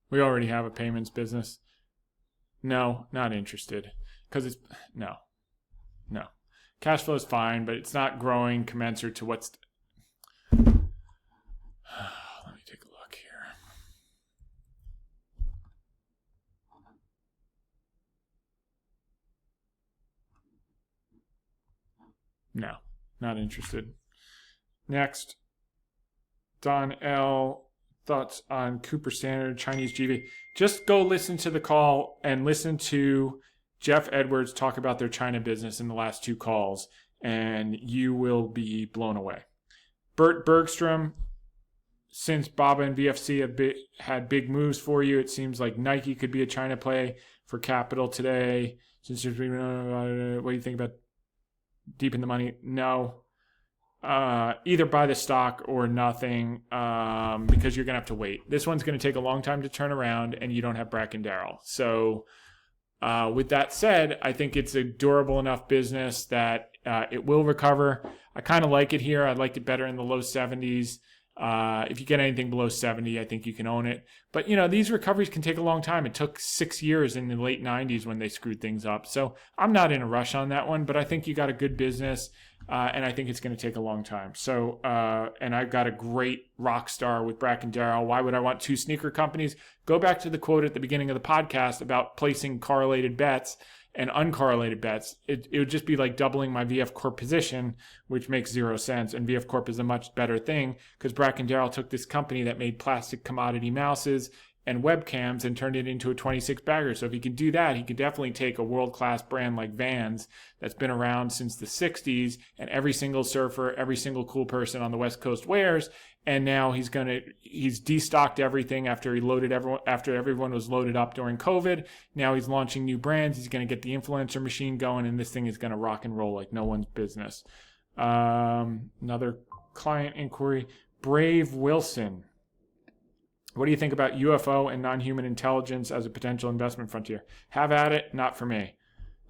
We already have a payments business. No, not interested. Because it's, no. Cash flow is fine, but it's not growing commensurate to what's... Let me take a look here. No, not interested. Next. Don L. Thoughts on Cooper Standard, Chinese GV. Just go listen to the call and listen to Jeff Edwards talk about their China business in the last 2 calls, and you will be blown away. Bert Bergstrom, since Baba and VFC have had big moves for you, it seems like Nike could be a China play for capital today. Since what do you think about deep in the money? No. Either buy the stock or nothing, because you're going to have to wait. This one's going to take a long time to turn around, and you don't have Bracken Darrell. So with that said, I think it's a durable enough business that it will recover. I kind of like it here. I'd like it better in the low 70s. If you get anything below 70, I think you can own it. But, these recoveries can take a long time. It took 6 years in the late 90s when they screwed things up. So I'm not in a rush on that one, but I think you got a good business, and I think it's going to take a long time. So, and I've got a great rock star with Bracken Darrell. Why would I want 2 sneaker companies? Go back to the quote at the beginning of the podcast about placing correlated bets and uncorrelated bets. It would just be like doubling my VF Corp position, which makes 0 sense. And VF Corp is a much better thing because Bracken Darrell took this company that made plastic commodity mouses and webcams and turned it into a 26 bagger. So if he can do that, he could definitely take a world-class brand like Vans that's been around since the 60s and every single surfer, every single cool person on the West Coast wears. And now he's destocked everything after everyone was loaded up during COVID. Now he's launching new brands. He's going to get the influencer machine going, and this thing is going to rock and roll like no one's business. Another client inquiry. Brave Wilson. What do you think about UFO and non-human intelligence as a potential investment frontier? Have at it. Not for me.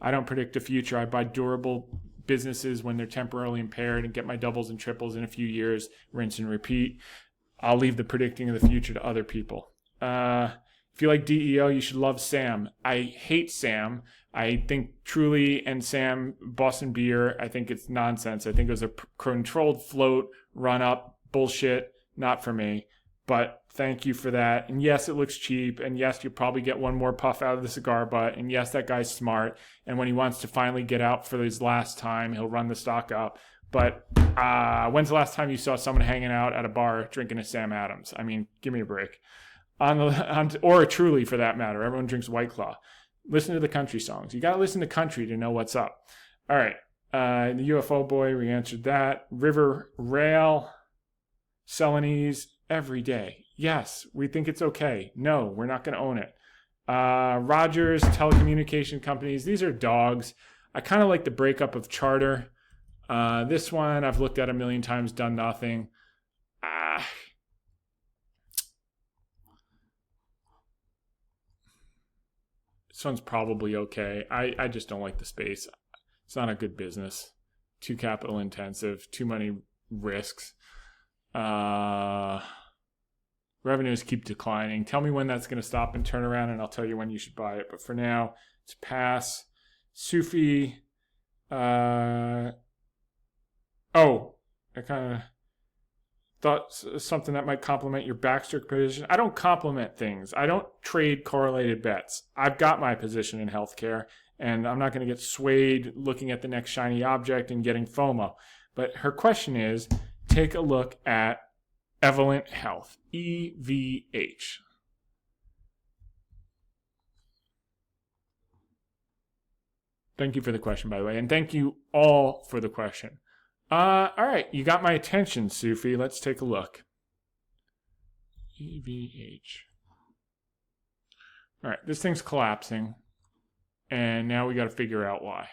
I don't predict the future. I buy durable businesses when they're temporarily impaired and get my doubles and triples in a few years, rinse and repeat. I'll leave the predicting of the future to other people. If you like DEO, you should love Sam. I hate Sam. I think Truly and Sam, Boston Beer, I think it's nonsense. I think it was a controlled float, run up, bullshit, not for me. But thank you for that. And yes, it looks cheap. And yes, you'll probably get one more puff out of the cigar butt. And yes, that guy's smart. And when he wants to finally get out for his last time, he'll run the stock up. But when's the last time you saw someone hanging out at a bar drinking a Sam Adams? I mean, give me a break. Or a Truly for that matter. Everyone drinks White Claw. Listen to the country songs. You got to listen to country to know what's up. All right. The UFO boy, we answered that. River Rail, Celanese. Every day. Yes, we think it's okay. No, we're not going to own it. Rogers, telecommunication companies. These are dogs. I kind of like the breakup of Charter. This one I've looked at a million times, done nothing. This one's probably okay. I just don't like the space. It's not a good business. Too capital intensive. Too many risks. Revenues keep declining. Tell me when that's going to stop and turn around, and I'll tell you when you should buy it. But for now, it's pass. Sufi. I kind of thought something that might complement your backstroke position. I don't complement things. I don't trade correlated bets. I've got my position in healthcare, and I'm not going to get swayed looking at the next shiny object and getting FOMO. But her question is, take a look at Evolent Health, EVH. Thank you for the question, by the way, and thank you all for the question. All right, you got my attention, Sufi. Let's take a look. EVH. All right, this thing's collapsing, and now we got to figure out why.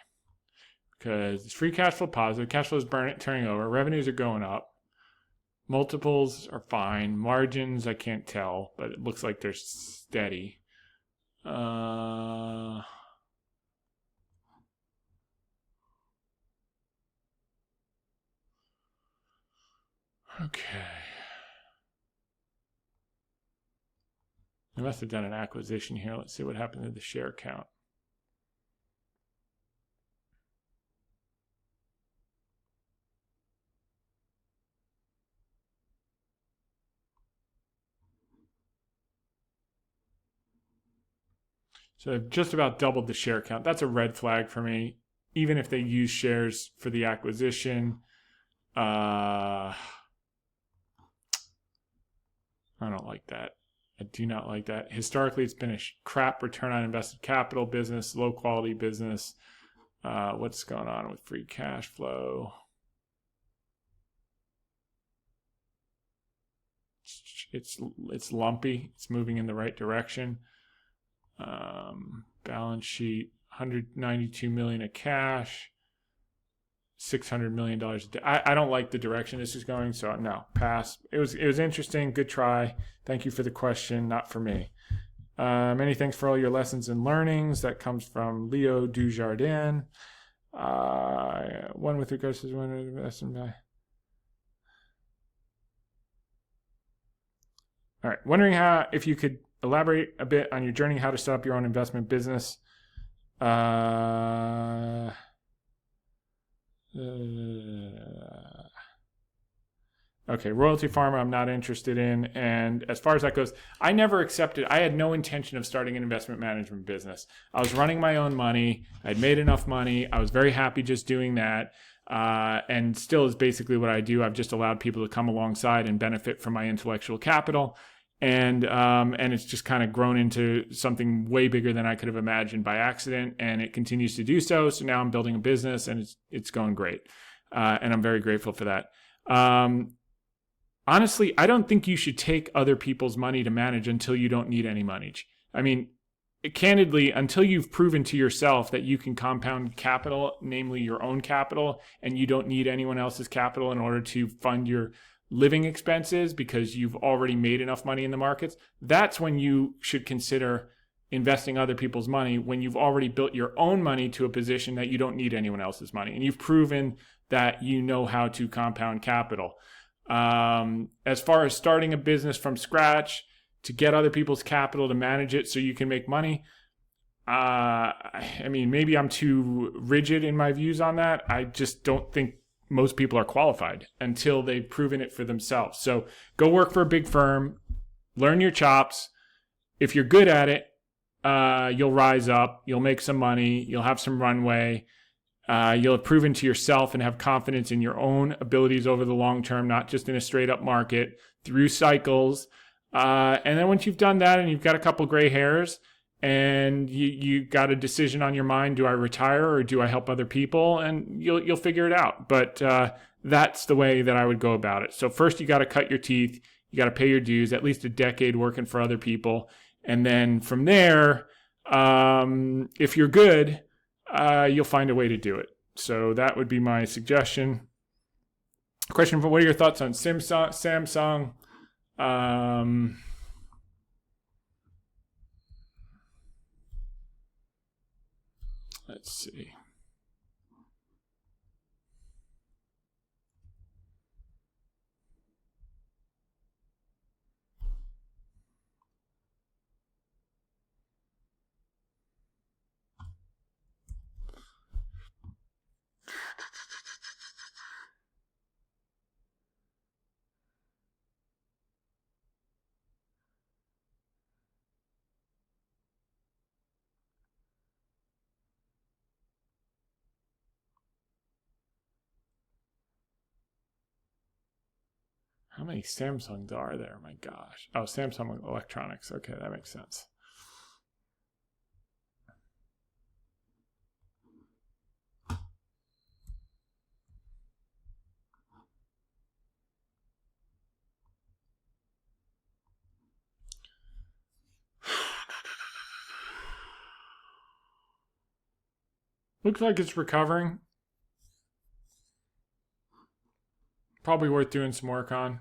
Because it's free cash flow positive, cash flow is turning over, revenues are going up, multiples are fine, margins I can't tell, but it looks like they're steady. Okay. I must have done an acquisition here. Let's see what happened to the share count. So they've just about doubled the share count. That's a red flag for me. Even if they use shares for the acquisition, I don't like that. I do not like that. Historically, it's been a crap return on invested capital business, low quality business. What's going on with free cash flow? It's lumpy. It's moving in the right direction. Balance sheet, $192 million of cash, $600 million. I don't like the direction this is going, so no, pass. It was interesting. Good try. Thank you for the question. Not for me. Many thanks for all your lessons and learnings. That comes from Leo Dujardin. One with regards to one investment. All right. Wondering if you could elaborate a bit on your journey, how to set up your own investment business. Okay, Royalty Pharma I'm not interested in. And as far as that goes, I never accepted, I had no intention of starting an investment management business. I was running my own money. I'd made enough money. I was very happy just doing that. And still is basically what I do. I've just allowed people to come alongside and benefit from my intellectual capital. And it's just kind of grown into something way bigger than I could have imagined by accident. And it continues to do so. So now I'm building a business and it's going great. And I'm very grateful for that. Honestly, I don't think you should take other people's money to manage until you don't need any money. I mean, candidly, until you've proven to yourself that you can compound capital, namely your own capital, and you don't need anyone else's capital in order to fund your living expenses because you've already made enough money in the markets, that's when you should consider investing other people's money, when you've already built your own money to a position that you don't need anyone else's money. And you've proven that you know how to compound capital. As far as starting a business from scratch to get other people's capital to manage it so you can make money, I mean, maybe I'm too rigid in my views on that. I just don't think most people are qualified until they've proven it for themselves. So go work for a big firm, learn your chops. If you're good at it, you'll rise up, you'll make some money, you'll have some runway. You'll have proven to yourself and have confidence in your own abilities over the long term, not just in a straight up market, through cycles. And then once you've done that and you've got a couple gray hairs and you got a decision on your mind, do I retire or do I help other people? And you'll figure it out. But that's the way that I would go about it. So first you got to cut your teeth. You got to pay your dues, at least a decade working for other people. And then from there, if you're good, you'll find a way to do it. So that would be my suggestion. Question for what are your thoughts on Samsung? Let's see. How many Samsungs are there? My gosh. Oh, Samsung Electronics. Okay, that makes sense. Looks like it's recovering. Probably worth doing some work on.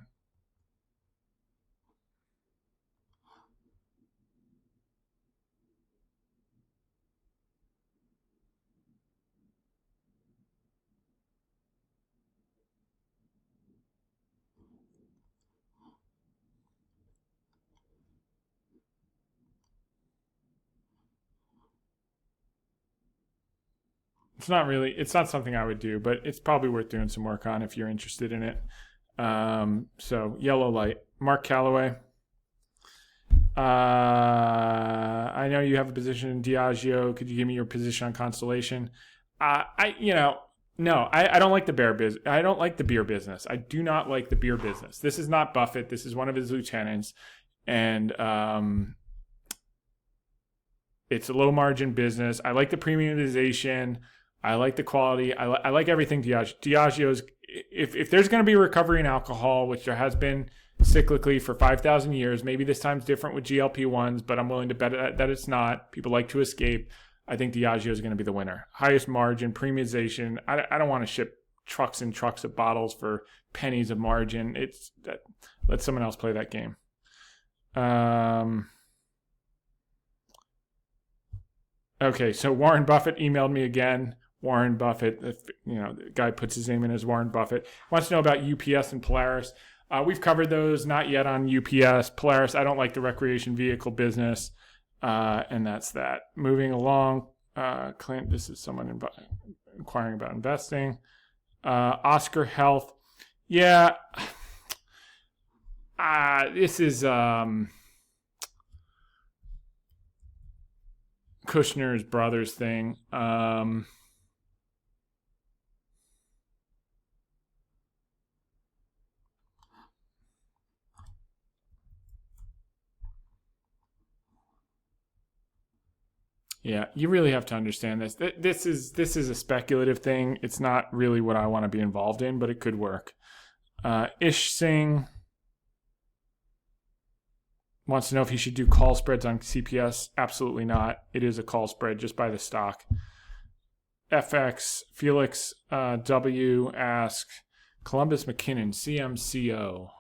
It's not something I would do, but it's probably worth doing some work on if you're interested in it. So yellow light, Mark Calloway. I know you have a position in Diageo. Could you give me your position on Constellation? No, I don't like the beer business. I don't like the beer business. I do not like the beer business. This is not Buffett. This is one of his lieutenants, and it's a low margin business. I like the premiumization. I like the quality. I like everything Diageo's. If there's going to be a recovery in alcohol, which there has been cyclically for 5,000 years, maybe this time's different with GLP-1s, but I'm willing to bet that it's not. People like to escape. I think Diageo is going to be the winner. Highest margin, premiumization. I don't want to ship trucks and trucks of bottles for pennies of margin. Let someone else play that game. Okay, so Warren Buffett emailed me again. Warren Buffett, the guy puts his name in as Warren Buffett. Wants to know about UPS and Polaris. We've covered those, not yet on UPS. Polaris, I don't like the recreation vehicle business, and that's that. Moving along, Clint, this is someone inquiring about investing. Oscar Health. Yeah, this is Kushner's brother's thing. Yeah, you really have to understand this. This is a speculative thing. It's not really what I want to be involved in, but it could work. Ish Singh wants to know if he should do call spreads on CPS. Absolutely not. It is a call spread. Just buy the stock. FX Felix W asks Columbus McKinnon CMCO.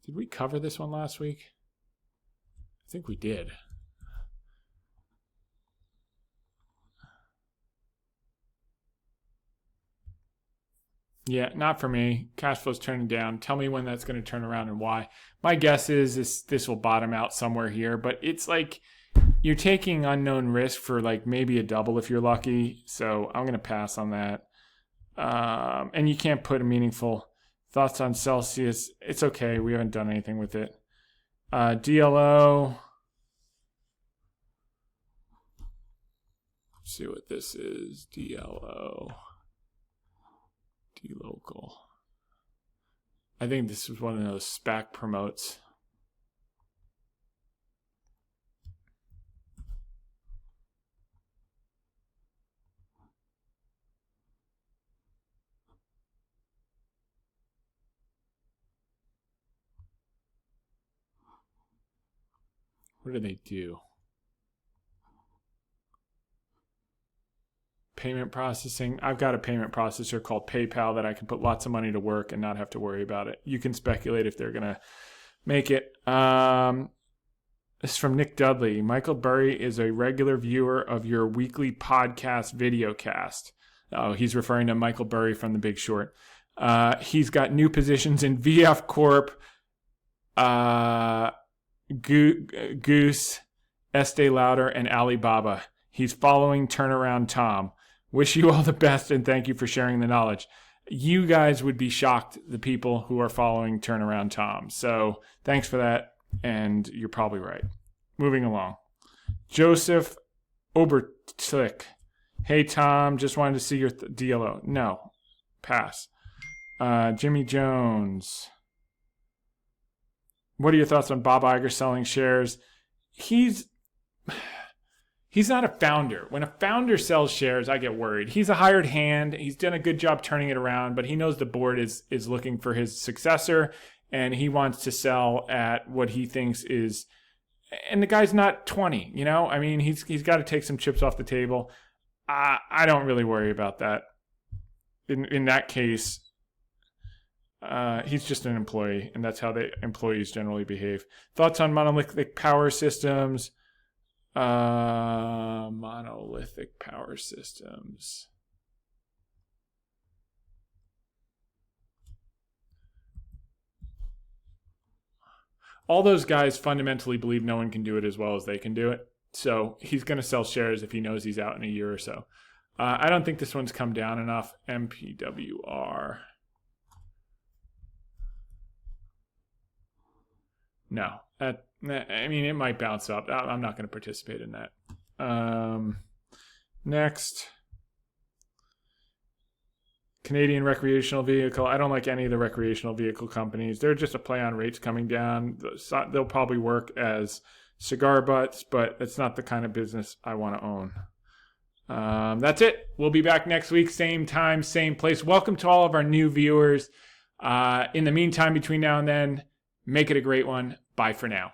Did we cover this one last week? I think we did. Yeah, not for me. Cash flow's turning down. Tell me when that's going to turn around and why. My guess is this will bottom out somewhere here, but it's like you're taking unknown risk for like maybe a double if you're lucky. So I'm going to pass on that. And you can't put a meaningful thoughts on Celsius. It's okay. We haven't done anything with it. DLO. Let's see what this is. DLO. D-Local. I think this was one of those SPAC promotes. What do they do? Payment processing. I've got a payment processor called PayPal that I can put lots of money to work and not have to worry about it. You can speculate if they're going to make it. This is from Nick Dudley. Michael Burry is a regular viewer of your weekly podcast VideoCast. Oh, he's referring to Michael Burry from The Big Short. He's got new positions in VF Corp, Goose, Estee Lauder, and Alibaba. He's following Turnaround Tom. Wish you all the best and thank you for sharing the knowledge. You guys would be shocked, the people who are following Turnaround Tom. So thanks for that, and you're probably right. Moving along. Joseph Obertlick. Hey, Tom, just wanted to see your DLO. No, pass. Jimmy Jones. What are your thoughts on Bob Iger selling shares? He's not a founder. When a founder sells shares, I get worried. He's a hired hand. He's done a good job turning it around, but he knows the board is looking for his successor, and he wants to sell at what he thinks is. And the guy's not 20, you know? I mean, he's got to take some chips off the table. I don't really worry about that. In that case, he's just an employee, and that's how the employees generally behave. Thoughts on monolithic power systems? Monolithic power systems. All those guys fundamentally believe no one can do it as well as they can do it. So he's going to sell shares if he knows he's out in a year or so. I don't think this one's come down enough. MPWR. No. I mean, it might bounce up. I'm not going to participate in that. Next. Canadian recreational vehicle. I don't like any of the recreational vehicle companies. They're just a play on rates coming down. They'll probably work as cigar butts, but it's not the kind of business I want to own. That's it. We'll be back next week, same time, same place. Welcome to all of our new viewers. In the meantime, between now and then, make it a great one. Bye for now.